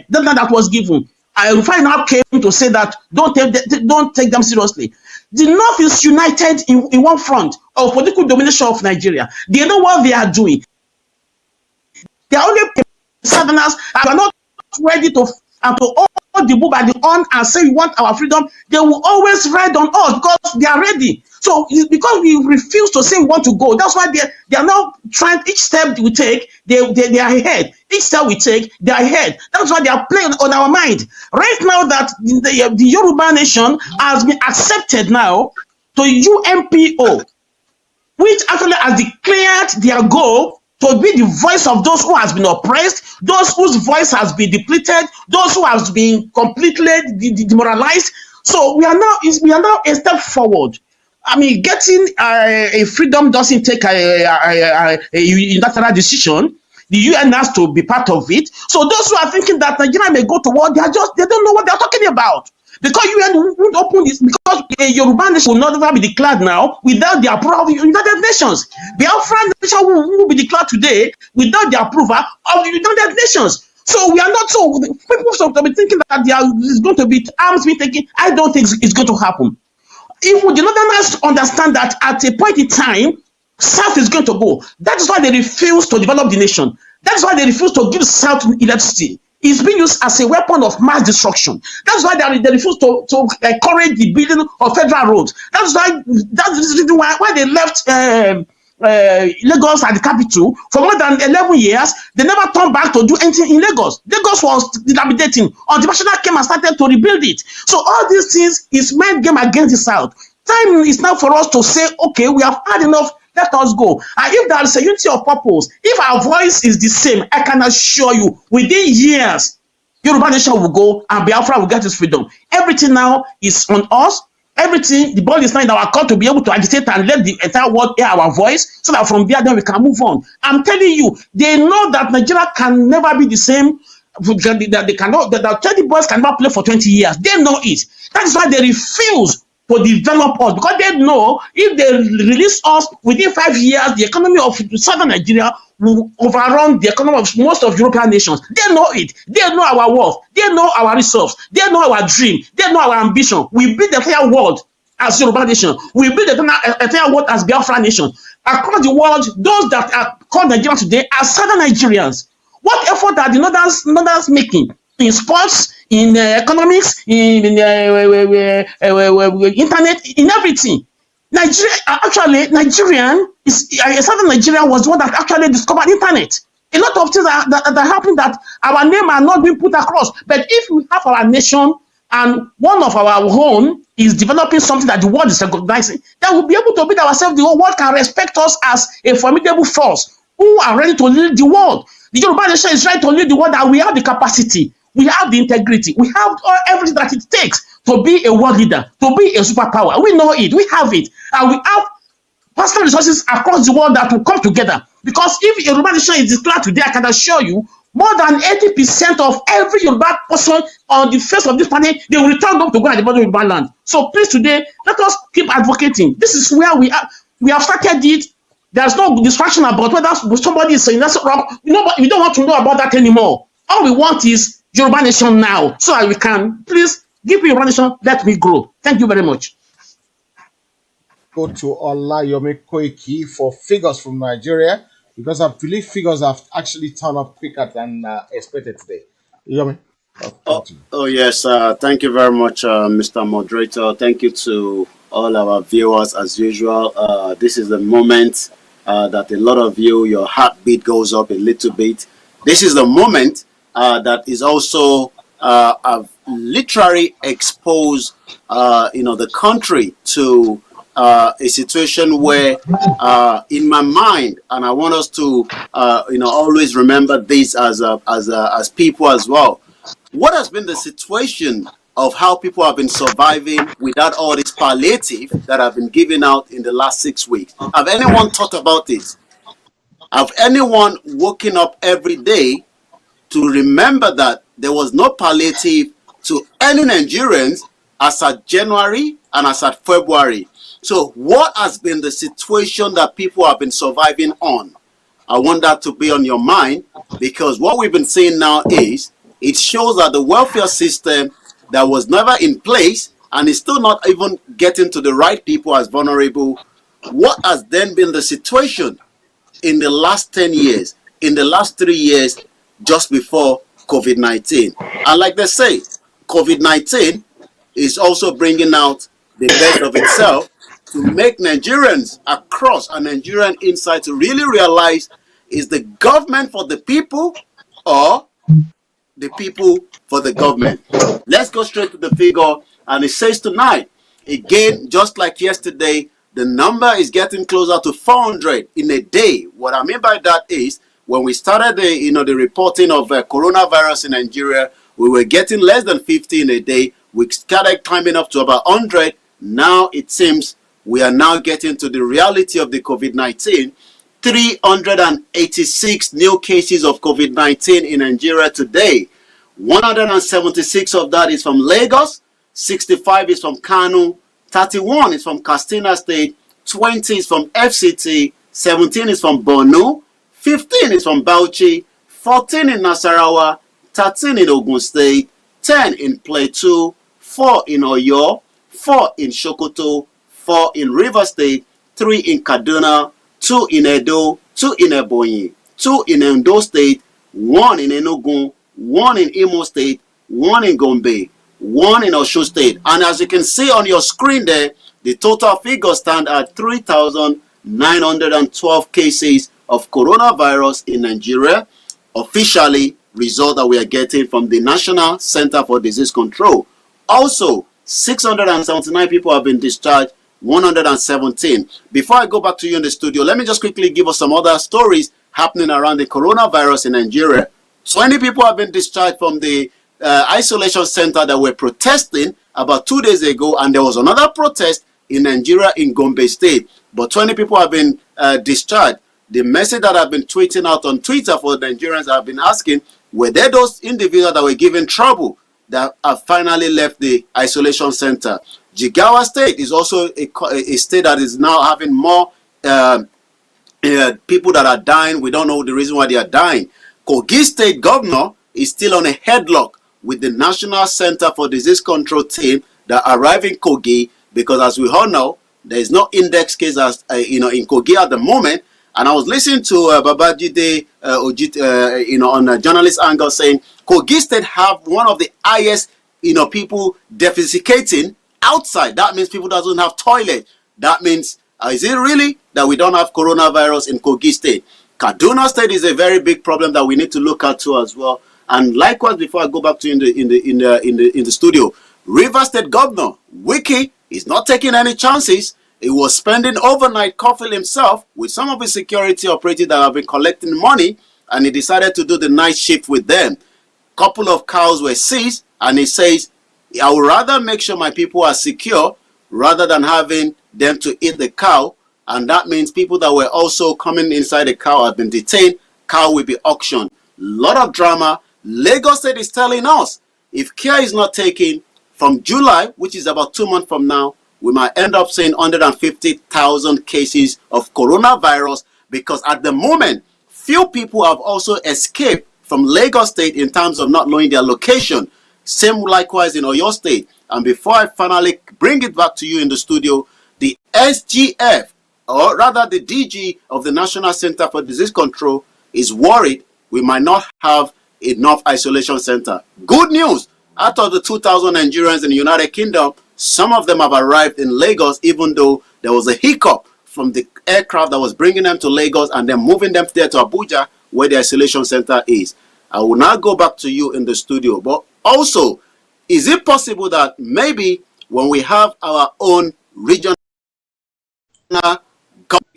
deadline that was given, I finally came to say that don't take them seriously. The North is united in one front of political domination of Nigeria. They know what they are doing. They are only Southerners are not ready to hold the bull by the horn and say we want our freedom. They will always ride on us because they are ready. So it's because we refuse to say we want to go. That's why they are now trying. Each step we take, they are ahead. Each step we take, they are ahead. That's why they are playing on our mind. Right now that the Yoruba nation has been accepted now to UNPO, which actually has declared their goal to be the voice of those who has been oppressed, those whose voice has been depleted, those who has been completely demoralized. So we are now a step forward. I mean, getting a freedom doesn't take a unilateral decision. The UN has to be part of it. So those who are thinking that Nigeria may go to war, they don't know what they are talking about. Because UN won't open this, because a Yoruba nation will not ever be declared now without the approval of the United Nations. The Biafran nation will be declared today without the approval of the United Nations. So we are not people will be thinking that there is going to be arms being taken. I don't think it's going to happen. If the Northerners understand that at a point in time, South is going to go. That is why they refuse to develop the nation. That is why they refuse to give South electricity. It's being used as a weapon of mass destruction. That's why they refuse to encourage the building of federal roads. That's the reason why they left Lagos at the capital for more than 11 years. They never turned back to do anything in Lagos. Lagos was dilapidating until National came and started to rebuild it. So all these things is mind game against the South. Time is now for us to say, okay, we have had enough. Let us go. And if there is a unity of purpose, if our voice is the same, I can assure you, within years, Yoruba nation will go and Biafra will get its freedom. Everything now is on us. Everything, the ball is now in our court to be able to agitate and let the entire world hear our voice, so that from there then we can move on. I'm telling you, they know that Nigeria can never be the same. That they cannot. That 20 boys cannot play for 20 years. They know it. That is why they refuse to develop us, because they know if they release us within 5 years, the economy of southern Nigeria will overrun the economy of most of European nations. They know it. They know our wealth. They know our resource. They know our dream. They know our ambition. We build the entire world as Yoruba nation. We build the entire world as Biafra nation. Across the world, those that are called Nigerians today are southern Nigerians. What effort are the northerners making in sports, in economics, in internet, in everything? Nigerian southern Nigeria was the one that actually discovered internet. A lot of things that are happening that our name are not being put across. But if we have our nation and one of our own is developing something that the world is recognizing, then we'll be able to build ourselves. The whole world can respect us as a formidable force who are ready to lead the world. The Yoruba nation is ready to lead the world, and we have the capacity. We have the integrity. We have everything that it takes to be a world leader, to be a superpower. We know it. We have it. And we have personal resources across the world that will come together. Because if Yoruba nation is declared today, I can assure you, more than 80% of every Yoruba person on the face of this planet, they will return home to go at the bottom of Yoruba land. So please today, let us keep advocating. This is where we are. We have started it. There's no distraction about whether somebody is saying that's wrong. We don't want to know about that anymore. All we want is Yoruba nation now, so that we can please give me Yoruba nation, let me grow. Thank you very much. Go to Olayomi Koiki for figures from Nigeria. because I believe figures have actually turned up quicker than expected today. You know me? Over Oh, to you. oh yes. Thank you very much, Mr. Moderator. Thank you to all our viewers as usual. This is the moment that a lot of you, your heartbeat goes up a little bit. This is the moment that is also have literally exposed, the country to a situation where, in my mind, and I want us to, always remember this as people as well. What has been the situation of how people have been surviving without all this palliative that have been given out in the last 6 weeks? Have anyone thought about it? Have anyone woken up every day to remember that there was no palliative to any Nigerians as at January and as at February? So, what has been the situation that people have been surviving on? I want that to be on your mind, because what we've been seeing now is it shows that the welfare system that was never in place and is still not even getting to the right people as vulnerable. What has then been the situation in the last 10 years, in the last 3 years, just before COVID 19? And like they say, COVID 19 is also bringing out the best of itself to make Nigerians across and Nigerian inside to really realize, is the government for the people or the people for the government? Let's go straight to the figure. And it says tonight, again, just like yesterday, the number is getting closer to 400 in a day. What I mean by that is, when we started the reporting of coronavirus in Nigeria, we were getting less than 50 in a day. We started climbing up to about 100. Now it seems we are now getting to the reality of the COVID-19. 386 new cases of COVID-19 in Nigeria today. 176 of that is from Lagos, 65 is from Kano, 31 is from Katsina State, 20 is from FCT, 17 is from Borno, 15 is from Bauchi, 14 in Nasarawa, 13 in Ogun State, 10 in Plateau, 4 in Oyo, 4 in Sokoto, 4 in River State, 3 in Kaduna, 2 in Edo, 2 in Ebonyi, 2 in Edo State, 1 in Enugu, 1 in Imo State, 1 in Gombe, 1 in Osun State. And as you can see on your screen there, the total figure stand at 3,912 cases of coronavirus in Nigeria. Officially, result that we are getting from the National Center for Disease Control. Also, 679 people have been discharged, 117. Before I go back to you in the studio, let me just quickly give us some other stories happening around the coronavirus in Nigeria. 20 people have been discharged from the isolation center that were protesting about 2 days ago, and there was another protest in Nigeria in Gombe State. But 20 people have been discharged. The message that I've been tweeting out on Twitter for Nigerians, I've been asking, were there those individuals that were given trouble that have finally left the isolation center? Jigawa State is also a state that is now having more people that are dying. We don't know the reason why they are dying. Kogi State governor is still on a headlock with the National Center for Disease Control team that arrived in Kogi, because as we all know, there is no index case as in Kogi at the moment. And I was listening to Babajide on a journalist angle saying Kogi State have one of the highest people defecating outside. That means people doesn't have toilet. That means is it really that we don't have coronavirus in Kogi State? Kaduna State is a very big problem that we need to look at too as well. And likewise, before I go back to you in the studio, River State Governor Wiki is not taking any chances. He was spending overnight coffee himself with some of his security operatives that have been collecting money, and he decided to do the night shift with them. Couple of cows were seized, and he says, I would rather make sure my people are secure rather than having them to eat the cow. And that means people that were also coming inside the cow have been detained. Cow will be auctioned. Lot of drama. Lagos State is telling us, if care is not taken, from July, which is about 2 months from now, we might end up seeing 150,000 cases of coronavirus, because at the moment, few people have also escaped from Lagos State in terms of not knowing their location. Same likewise in Oyo State. And before I finally bring it back to you in the studio, the SGF or rather the DG of the National Center for Disease Control is worried we might not have enough isolation center. Good news, out of the 2,000 Nigerians in the United Kingdom, some of them have arrived in Lagos, even though there was a hiccup from the aircraft that was bringing them to Lagos and then moving them there to Abuja, where the isolation center is. I will now go back to you in the studio. But also, is it possible that maybe when we have our own regional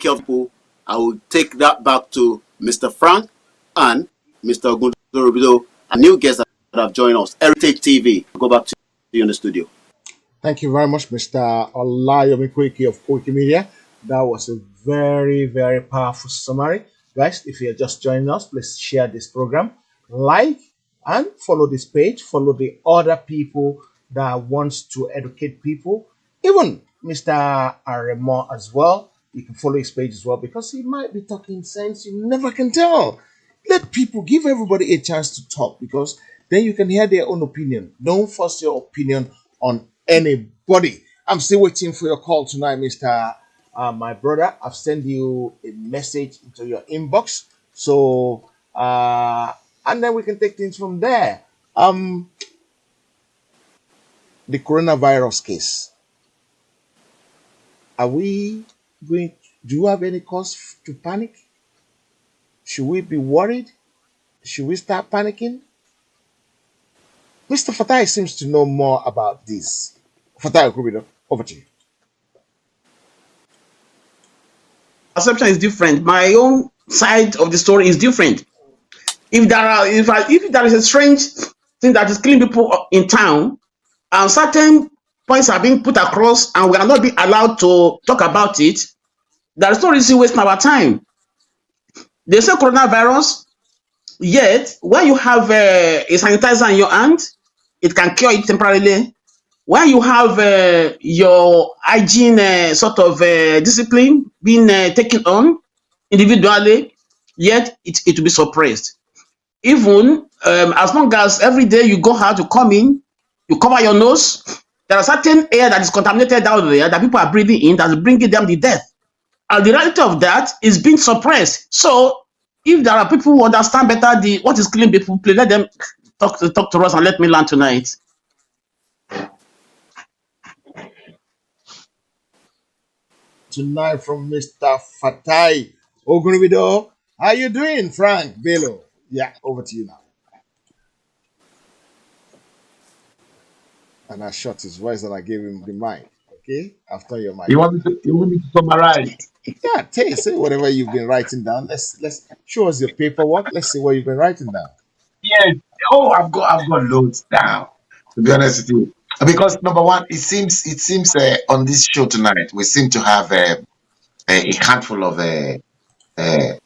government, I will take that back to Mr. Frank and Mr. Ogundorobido, a new guest that have joined us, Heritage TV. I'll go back to you in the studio. Thank you very much, Mr. Olayomi Koiki of Koiki Media. That was a very, very powerful summary. Guys, if you're just joining us, please share this program, like, and follow this page. Follow the other people that wants to educate people. Even Mr. Aremo as well. You can follow his page as well because he might be talking sense. You never can tell. Let people, give everybody a chance to talk because then you can hear their own opinion. Don't force your opinion on anybody. I'm still waiting for your call tonight, Mr. My brother. I've sent you a message into your inbox. So, and then we can take things from there. The coronavirus case. Are we going? Do you have any cause to panic? Should we be worried? Should we start panicking? Mr. Fatai seems to know more about this. Fatai Okubido, over to you. Perception is different. My own side of the story is different. If there is a strange thing that is killing people in town, and certain points are being put across, and we are not being allowed to talk about it, there is no reason wasting our time. They say coronavirus, yet when you have a sanitizer in your hand, it can cure it temporarily. When you have your hygiene sort of discipline being taken on individually, yet it will be suppressed. Even as long as every day you go out, you come in, you cover your nose, there are certain air that is contaminated out there that people are breathing in that's bringing them the death. And the reality of that is being suppressed. So if there are people who understand better what is killing people, please let them talk to us and let me learn tonight. Tonight from Mr. Fatai Ogunibido. How you doing, Frank Bello? Yeah, over to you now. And I shot his voice and I gave him the mic. Okay, after your mic. You want me to summarize? Yeah, tell you, say whatever you've been writing down. Let's show us your paperwork. Let's see what you've been writing down. Yes. Oh, I've got loads down. To be honest with you, because number one, it seems on this show tonight we seem to have a handful of am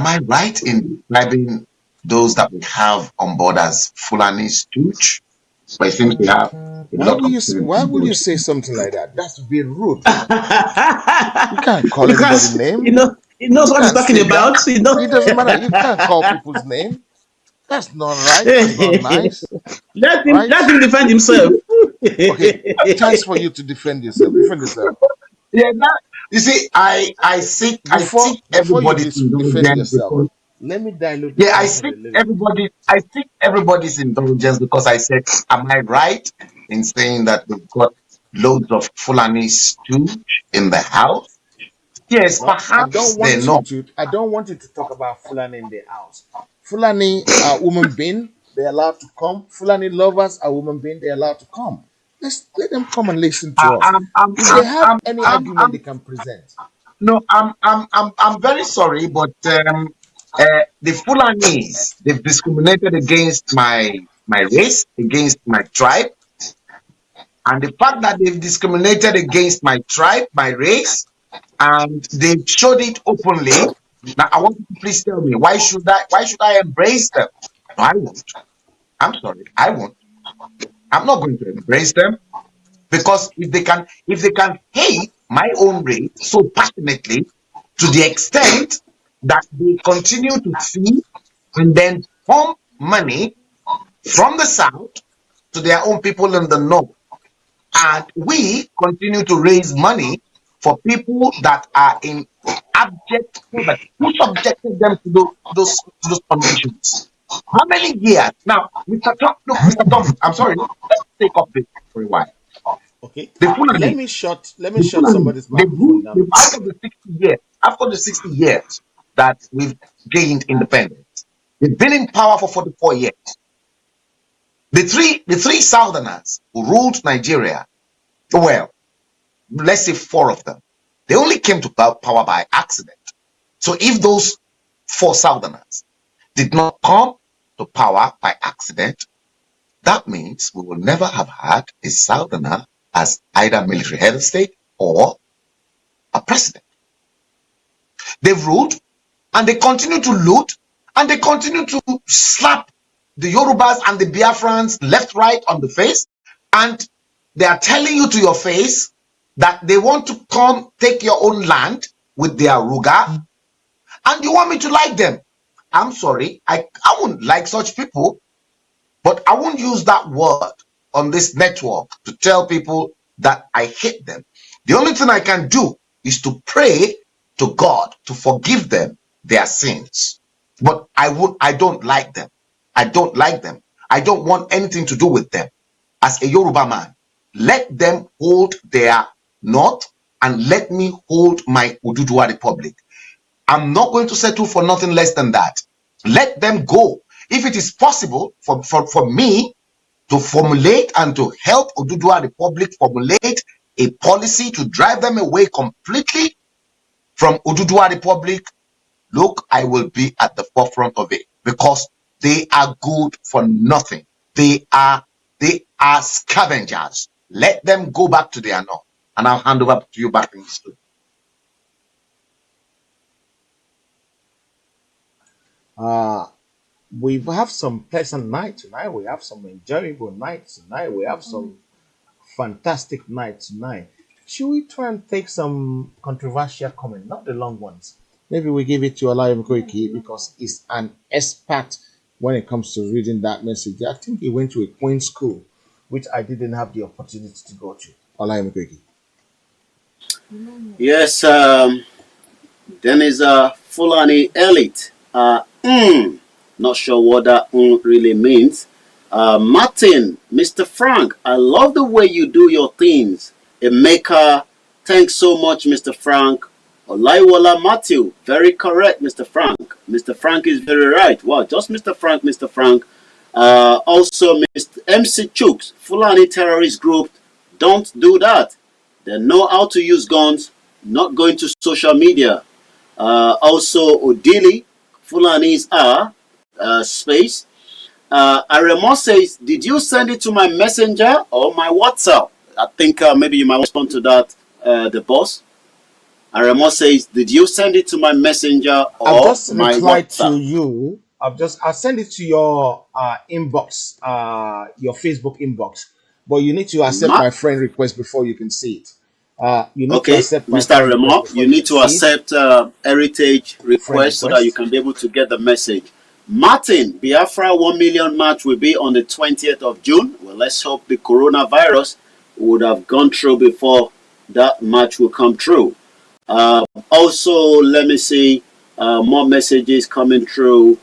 I right in describing those that we have on board as Fulani stooge? But it seems we have a lot of. Why will you say something like that? That's being rude. You can't call anybody's name. He knows what he's talking about. It doesn't matter. You can't call people's name. That's not right. That's not nice. Let him defend himself. Okay, chance for you to defend yourself. Defend yourself. Yeah, you see, I seek everybody to defend yourself. Let me dilute. Yeah, I seek everybody's indulgence because I said, am I right in saying that we've got loads of Fulani stooge in the house? Yes, perhaps I don't want you to talk about Fulani in the house. Fulani are human beings. They're allowed to come. Fulani lovers are human beings. They're allowed to come. Let them come and listen to us. If they have any argument they can present. No, I'm very sorry, but the Fulanis, they've discriminated against my race, against my tribe. And the fact that they've discriminated against my tribe, my race, and they've showed it openly. Now I want you to please tell me, why should I embrace them? No, I won't. I'm sorry, I won't. I'm not going to embrace them. Because if they can hate my own race so passionately to the extent that they continue to feed and then pump money from the south to their own people in the north, and we continue to raise money for people that are in abject poverty. Who subjected them to those conditions? How many years? Now, look, Mr. Thomas, I'm sorry, let's take up this for a while. Okay. The Let Fulani, me shut somebody's they microphone ruled down, out please. of the 60 years, after the 60 years that we've gained independence. They've been in power for 44 years. The three Southerners who ruled Nigeria, well, let's say four of them, they only came to power by accident. So if those four Southerners did not come to power by accident, that means we will never have had a Southerner as either military head of state or a president. They've ruled and they continue to loot and they continue to slap the Yorubas and the Biafrans left, right on the face. And they are telling you to your face that they want to come take your own land with their Ruga. And you want me to like them. I'm sorry, I wouldn't like such people, but I won't use that word on this network to tell people that I hate them. The only thing I can do is to pray to God to forgive them their sins. But I don't like them. I don't like them. I don't want anything to do with them. As a Yoruba man, let them hold their north and let me hold my Oduduwa Republic. I'm not going to settle for nothing less than that. Let them go. If it is possible for me to formulate and to help Oduduwa Republic formulate a policy to drive them away completely from Oduduwa Republic, look, I will be at the forefront of it because they are good for nothing. They are scavengers. Let them go back to their north. And I'll hand over to you back in the studio. We have some pleasant night tonight. We have some enjoyable night tonight. We have some fantastic night tonight. Should we try and take some controversial comment, not the long ones? Maybe we give it to Olayemi Koiki because he's an expert when it comes to reading that message. I think he went to a Queen school, which I didn't have the opportunity to go to. Olayemi Koiki. Yes, then is a Fulani elite. Not sure what that really means. Martin, Mr. Frank, I love the way you do your things. Emeka, thanks so much, Mr. Frank. Olaiwola Matthew, very correct, Mr. Frank. Mr. Frank is very right. Wow, just Mr. Frank, Mr. Frank. Also, Mr. MC Chooks, Fulani terrorist group, don't do that. They know how to use guns, not going to social media. Also, Odili, Fulanis are, space. Aremo says, did you send it to my messenger or my WhatsApp? I think maybe you might respond to that, the boss. Aremo says, did you send it to my messenger I've or just my replied WhatsApp? to you. I'll send it to your inbox, your Facebook inbox. But you need to accept my friend request before you can see it. You need to Okay, accept my Mr. friend request Remo, before you you need can to see it. accept heritage Friend request so that you request. can be able to get the message. Martin, Biafra 1 million march will be on the 20th of June. Well, let's hope the coronavirus would have gone through before that march will come true. Also, let me see more messages coming through.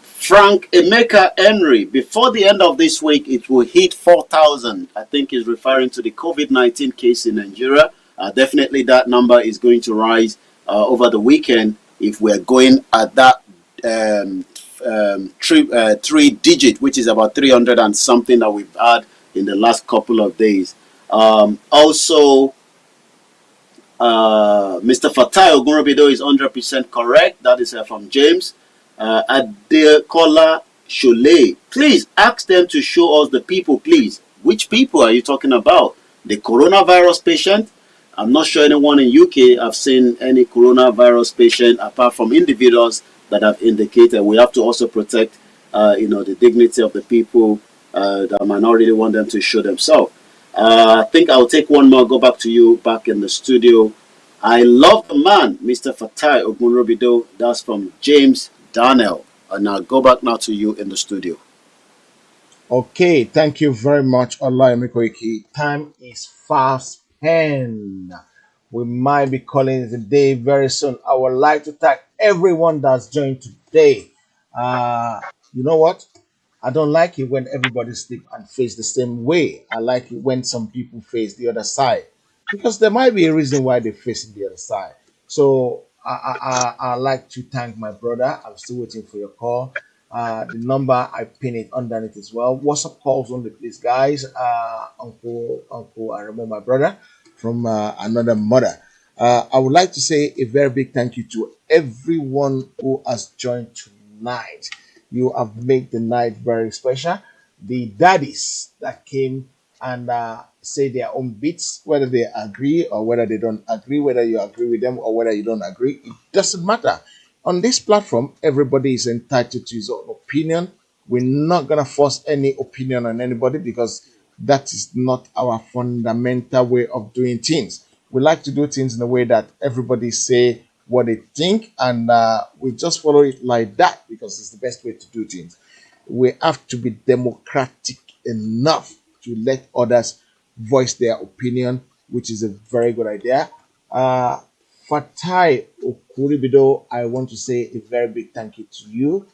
Frank Emeka Henry, before the end of this week, it will hit 4,000. I think he's referring to the COVID-19 case in Nigeria. Definitely that number is going to rise over the weekend if we're going at that three digit, which is about 300 and something that we've had in the last couple of days. Also, Mr. Fatai Ogunrobido is 100% correct. That is from James. Adekola Shole, please ask them to show us the people, please. Which people are you talking about? The coronavirus patient? I'm not sure anyone in UK have seen any coronavirus patient apart from individuals that have indicated. We have to also protect, the dignity of the people that might not really want them to show themselves. I think I'll take one more. Go back to you back in the studio. I love the man, Mr. Fatai Ogunrobido. That's from James Daniel. And I'll go back now to you in the studio. Okay, thank you very much, Olayemi Koiki. Time is fast 10. We might be calling it a day very soon. I would like to thank everyone that's joined today. You know what? I don't like it when everybody sleep and face the same way. I like it when some people face the other side because there might be a reason why they're facing the other side. So I like to thank my brother. I'm still waiting for your call. The number I pin it underneath as well. WhatsApp calls on the place, guys. Uncle, I remember my brother from another mother. I would like to say a very big thank you to everyone who has joined tonight. You have made the night very special. The daddies that came and say their own bits, whether they agree or whether they don't agree, whether you agree with them or whether you don't agree, it doesn't matter. On this platform, everybody is entitled to his own opinion. We're not going to force any opinion on anybody because that is not our fundamental way of doing things. We like to do things in a way that everybody say what they think and we just follow it like that because it's the best way to do things. We have to be democratic enough to let others voice their opinion, which is a very good idea. Uh, Fatai Okuribido, I want to say a very big thank you to you.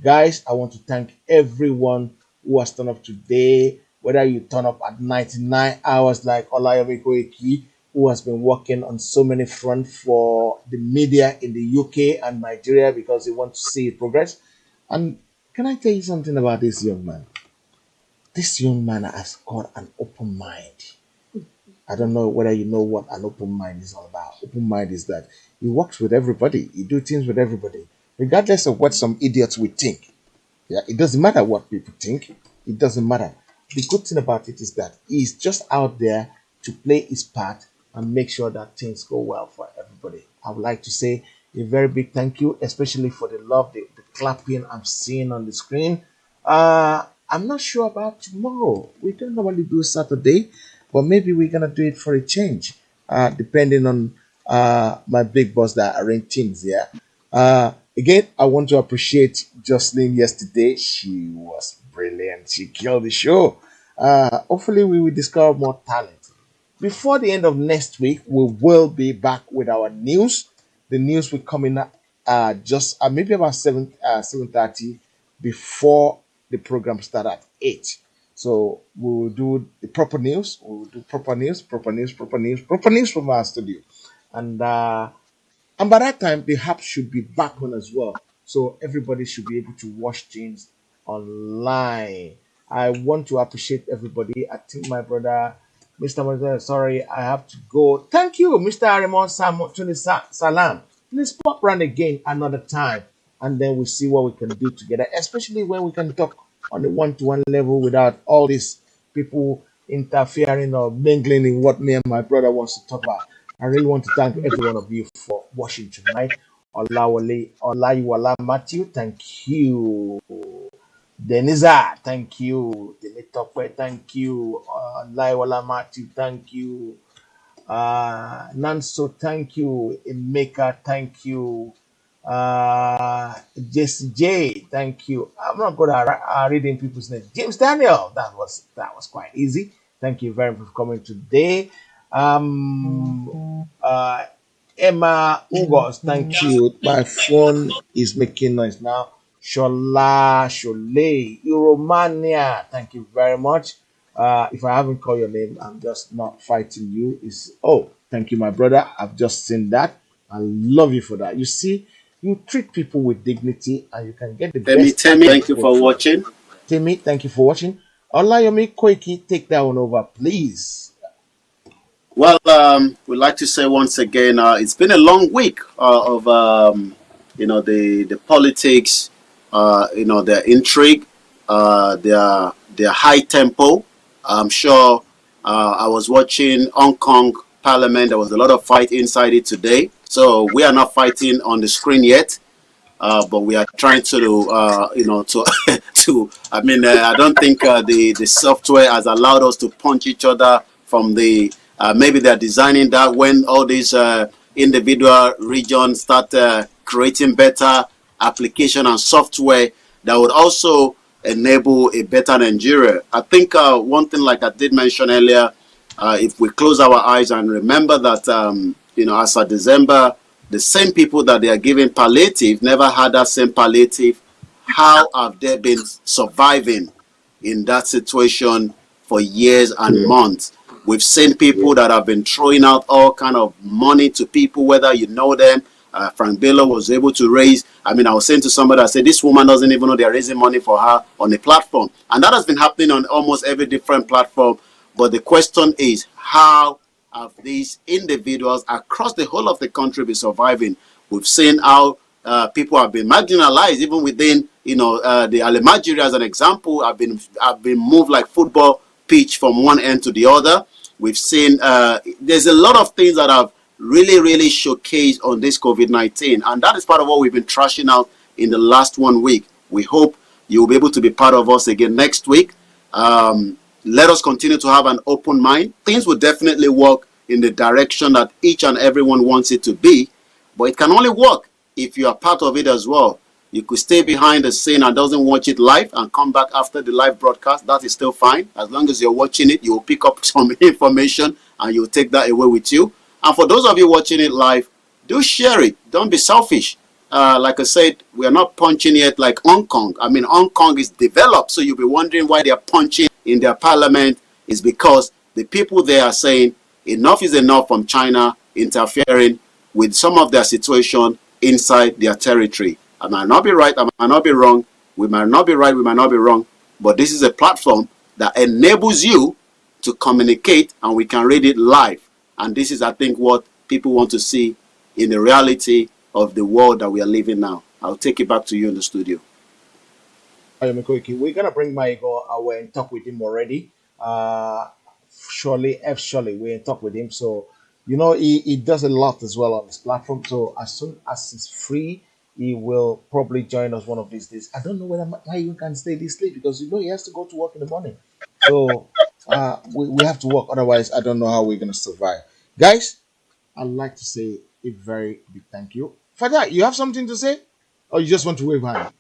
Guys, I want to thank everyone who has turned up today, whether you turn up at 99 hours like Olayomi Koiki, who has been working on so many fronts for the media in the UK and Nigeria because they want to see progress. And can I tell you something about this young man? This young man has got an open mind. I don't know whether you know what an open mind is all about. Open mind is that he works with everybody, he do things with everybody, regardless of what some idiots would think. Yeah, it doesn't matter what people think. It doesn't matter. The good thing about it is that he's just out there to play his part and make sure that things go well for everybody. I would like to say a very big thank you, especially for the love, the clapping I'm seeing on the screen. I'm not sure about tomorrow. We don't normally do Saturday, but maybe we're gonna do it for a change, depending on my big boss that arranged things. Yeah. Again, I want to appreciate Jocelyn yesterday. She was brilliant. She killed the show. Hopefully, we will discover more talent. Before the end of next week, we will be back with our news. The news will come in just maybe about 7:30 before the program start at 8. So we will do the proper news. We will do proper news from our studio. And by that time, the app should be back on as well. So everybody should be able to watch things online. I want to appreciate everybody. I think my brother, Mr. Moses, sorry, I have to go. Thank you, Mr. Arimon Salam. Please pop round again another time. And then we'll see what we can do together, especially when we can talk on the one-to-one level without all these people interfering or mingling in what me and my brother wants to talk about. I really want to thank every one of you for watching tonight. Olaiwala Matthew, thank you. Deniza, thank you. Denitope, thank you. Olaiwala Matthew, thank you. Nanso, thank you. Emeka, thank you. Jesse J, thank you. I'm not good at reading people's names. James Daniel, that was quite easy. Thank you very much for coming today. Emma Ugos, thank you. My phone is making noise now. Shola Shole, Euromania, thank you very much. If I haven't called your name, I'm just not fighting you. Thank you, my brother. I've just seen that. I love you for that. You see, you treat people with dignity and you can get the best. Temi, thank you for watching. Timmy, thank you for watching. Olayomi Koiki, take that one over, please. Well, we'd like to say once again, it's been a long week of the politics, their intrigue, their high tempo. I'm sure I was watching Hong Kong Parliament. There was a lot of fight inside it today. So we are not fighting on the screen yet. But we are trying to, I don't think the software has allowed us to punch each other from the, maybe they're designing that when all these individual regions start creating better application and software that would also enable a better Nigeria. I think one thing, like I did mention earlier, If we close our eyes and remember that, as of December, the same people that they are giving palliative never had that same palliative. How have they been surviving in that situation for years and months? We've seen people that have been throwing out all kind of money to people, whether you know them. Frank Baylor was able to raise. I was saying to somebody, I said, this woman doesn't even know they're raising money for her on a platform. And that has been happening on almost every different platform. But the question is, how have these individuals across the whole of the country been surviving? We've seen how people have been marginalized, even within, the Alemajiri, as an example, have been moved like football pitch from one end to the other. We've seen there's a lot of things that have really showcased on this COVID-19, and that is part of what we've been trashing out in the last 1 week. We hope you'll be able to be part of us again next week. Let us continue to have an open mind. Things will definitely work in the direction that each and everyone wants it to be, but it can only work if you are part of it as well. You could stay behind the scene and doesn't watch it live and come back after the live broadcast. That is still fine. As long as you're watching it, you will pick up some information and you'll take that away with you. And for those of you watching it live, do share it. Don't be selfish. Like I said, we are not punching yet like Hong Kong. Hong Kong is developed, so you'll be wondering why they are punching in their parliament. Is because the people there are saying enough is enough from China interfering with some of their situation inside their territory. I might not be right, I might not be wrong, we might not be right, we might not be wrong, but this is a platform that enables you to communicate and we can read it live. And this is, I think, what people want to see in the reality of the world that we are living now. I'll take it back to you in the studio. We're gonna bring Michael. We're in talk with him already. Surely, we're in talk with him. So he does a lot as well on this platform. So as soon as he's free, he will probably join us one of these days. I don't know whether Michael can stay this late because he has to go to work in the morning. So we have to work. Otherwise, I don't know how we're gonna survive, guys. I'd like to say a very big thank you. Father, you have something to say, or you just want to wave hand?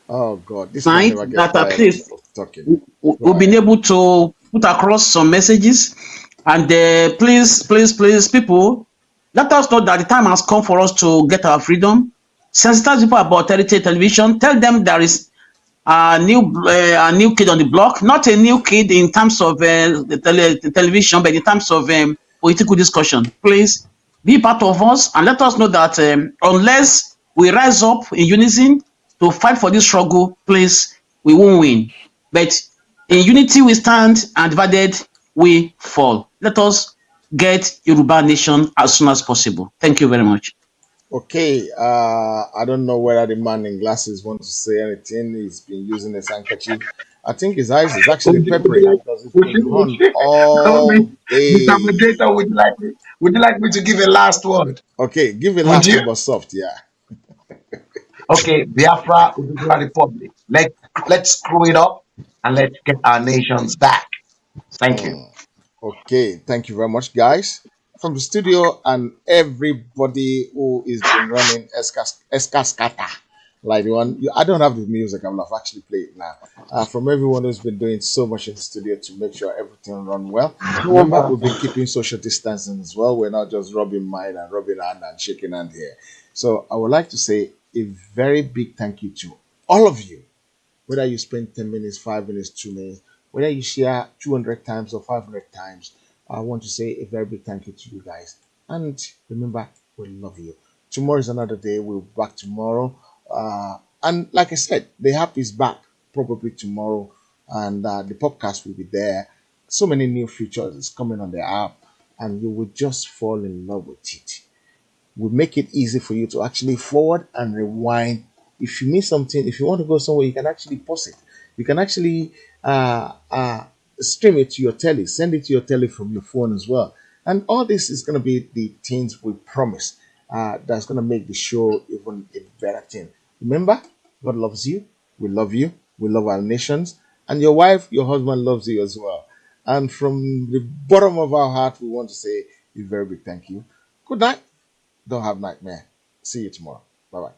Oh God, this man Tonight never gets that at tired of least talking. we've been able to put across some messages, and please, people, let us know that the time has come for us to get our freedom. Sensitize people about heritage television. Tell them there is a new kid on the block, not a new kid in terms of the television, but in terms of political discussion. Please be part of us and let us know that unless we rise up in unison to fight for this struggle, please, we won't win. But in unity we stand, and divided we fall. Let us get Yoruba nation as soon as possible. Thank you very much. Okay, I don't know whether the man in glasses wants to say anything. He's been using his handkerchief. I think his eyes is actually peppering because it's been on all Mr. day. Moderator, would you like me to give a last word? Okay, give a Would last you? one, but soft, yeah. Okay, Biafra, Ududua Republic. Let's screw it up and let's get our nations back. Thank you. Okay, thank you very much, guys. From the studio and everybody who has been running Escascata. Like the one, I don't have the music, I will have actually played it now. From everyone who's been doing so much in the studio to make sure everything run well. Remember, we've been keeping social distancing as well. We're not just rubbing mind and rubbing hand and shaking hand here. So I would like to say a very big thank you to all of you, whether you spend 10 minutes, 5 minutes, 2 minutes, whether you share 200 times or 500 times, I want to say a very big thank you to you guys. And remember, we love you. Tomorrow is another day. We'll be back tomorrow. And like I said, the app is back probably tomorrow, and the podcast will be there. So many new features is coming on the app, and you will just fall in love with it. We make it easy for you to actually forward and rewind. If you miss something, if you want to go somewhere, you can actually pause it. You can actually stream it to your telly, send it to your telly from your phone as well. And all this is going to be the things we promise that's going to make the show even a better thing. Remember, God loves you. We love you. We love our nations. And your wife, your husband loves you as well. And from the bottom of our heart, we want to say a very big thank you. Good night. Don't have nightmare. See you tomorrow. Bye bye.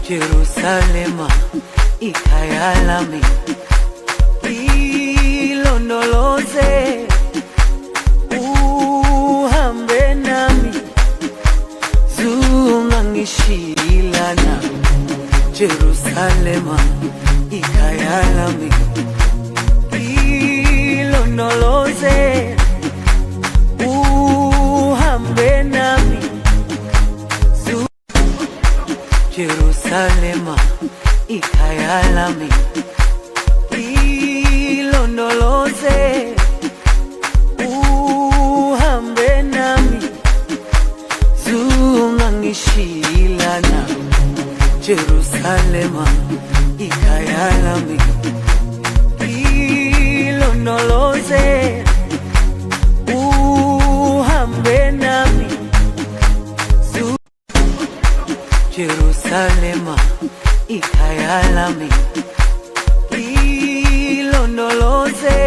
Jerusalema ikhaya lami, ilondoloze uhambe nami, zungangishilana. Jerusalema ikhaya lami, ilondoloze uhambe nami, Jerusalema ikhaya lami, ilondoloze uhambe nami, zungangishilana. Jerusalema ikhaya lami, ilondoloze uhambe nami, Jerusalema ikhaya lami, ilondoloze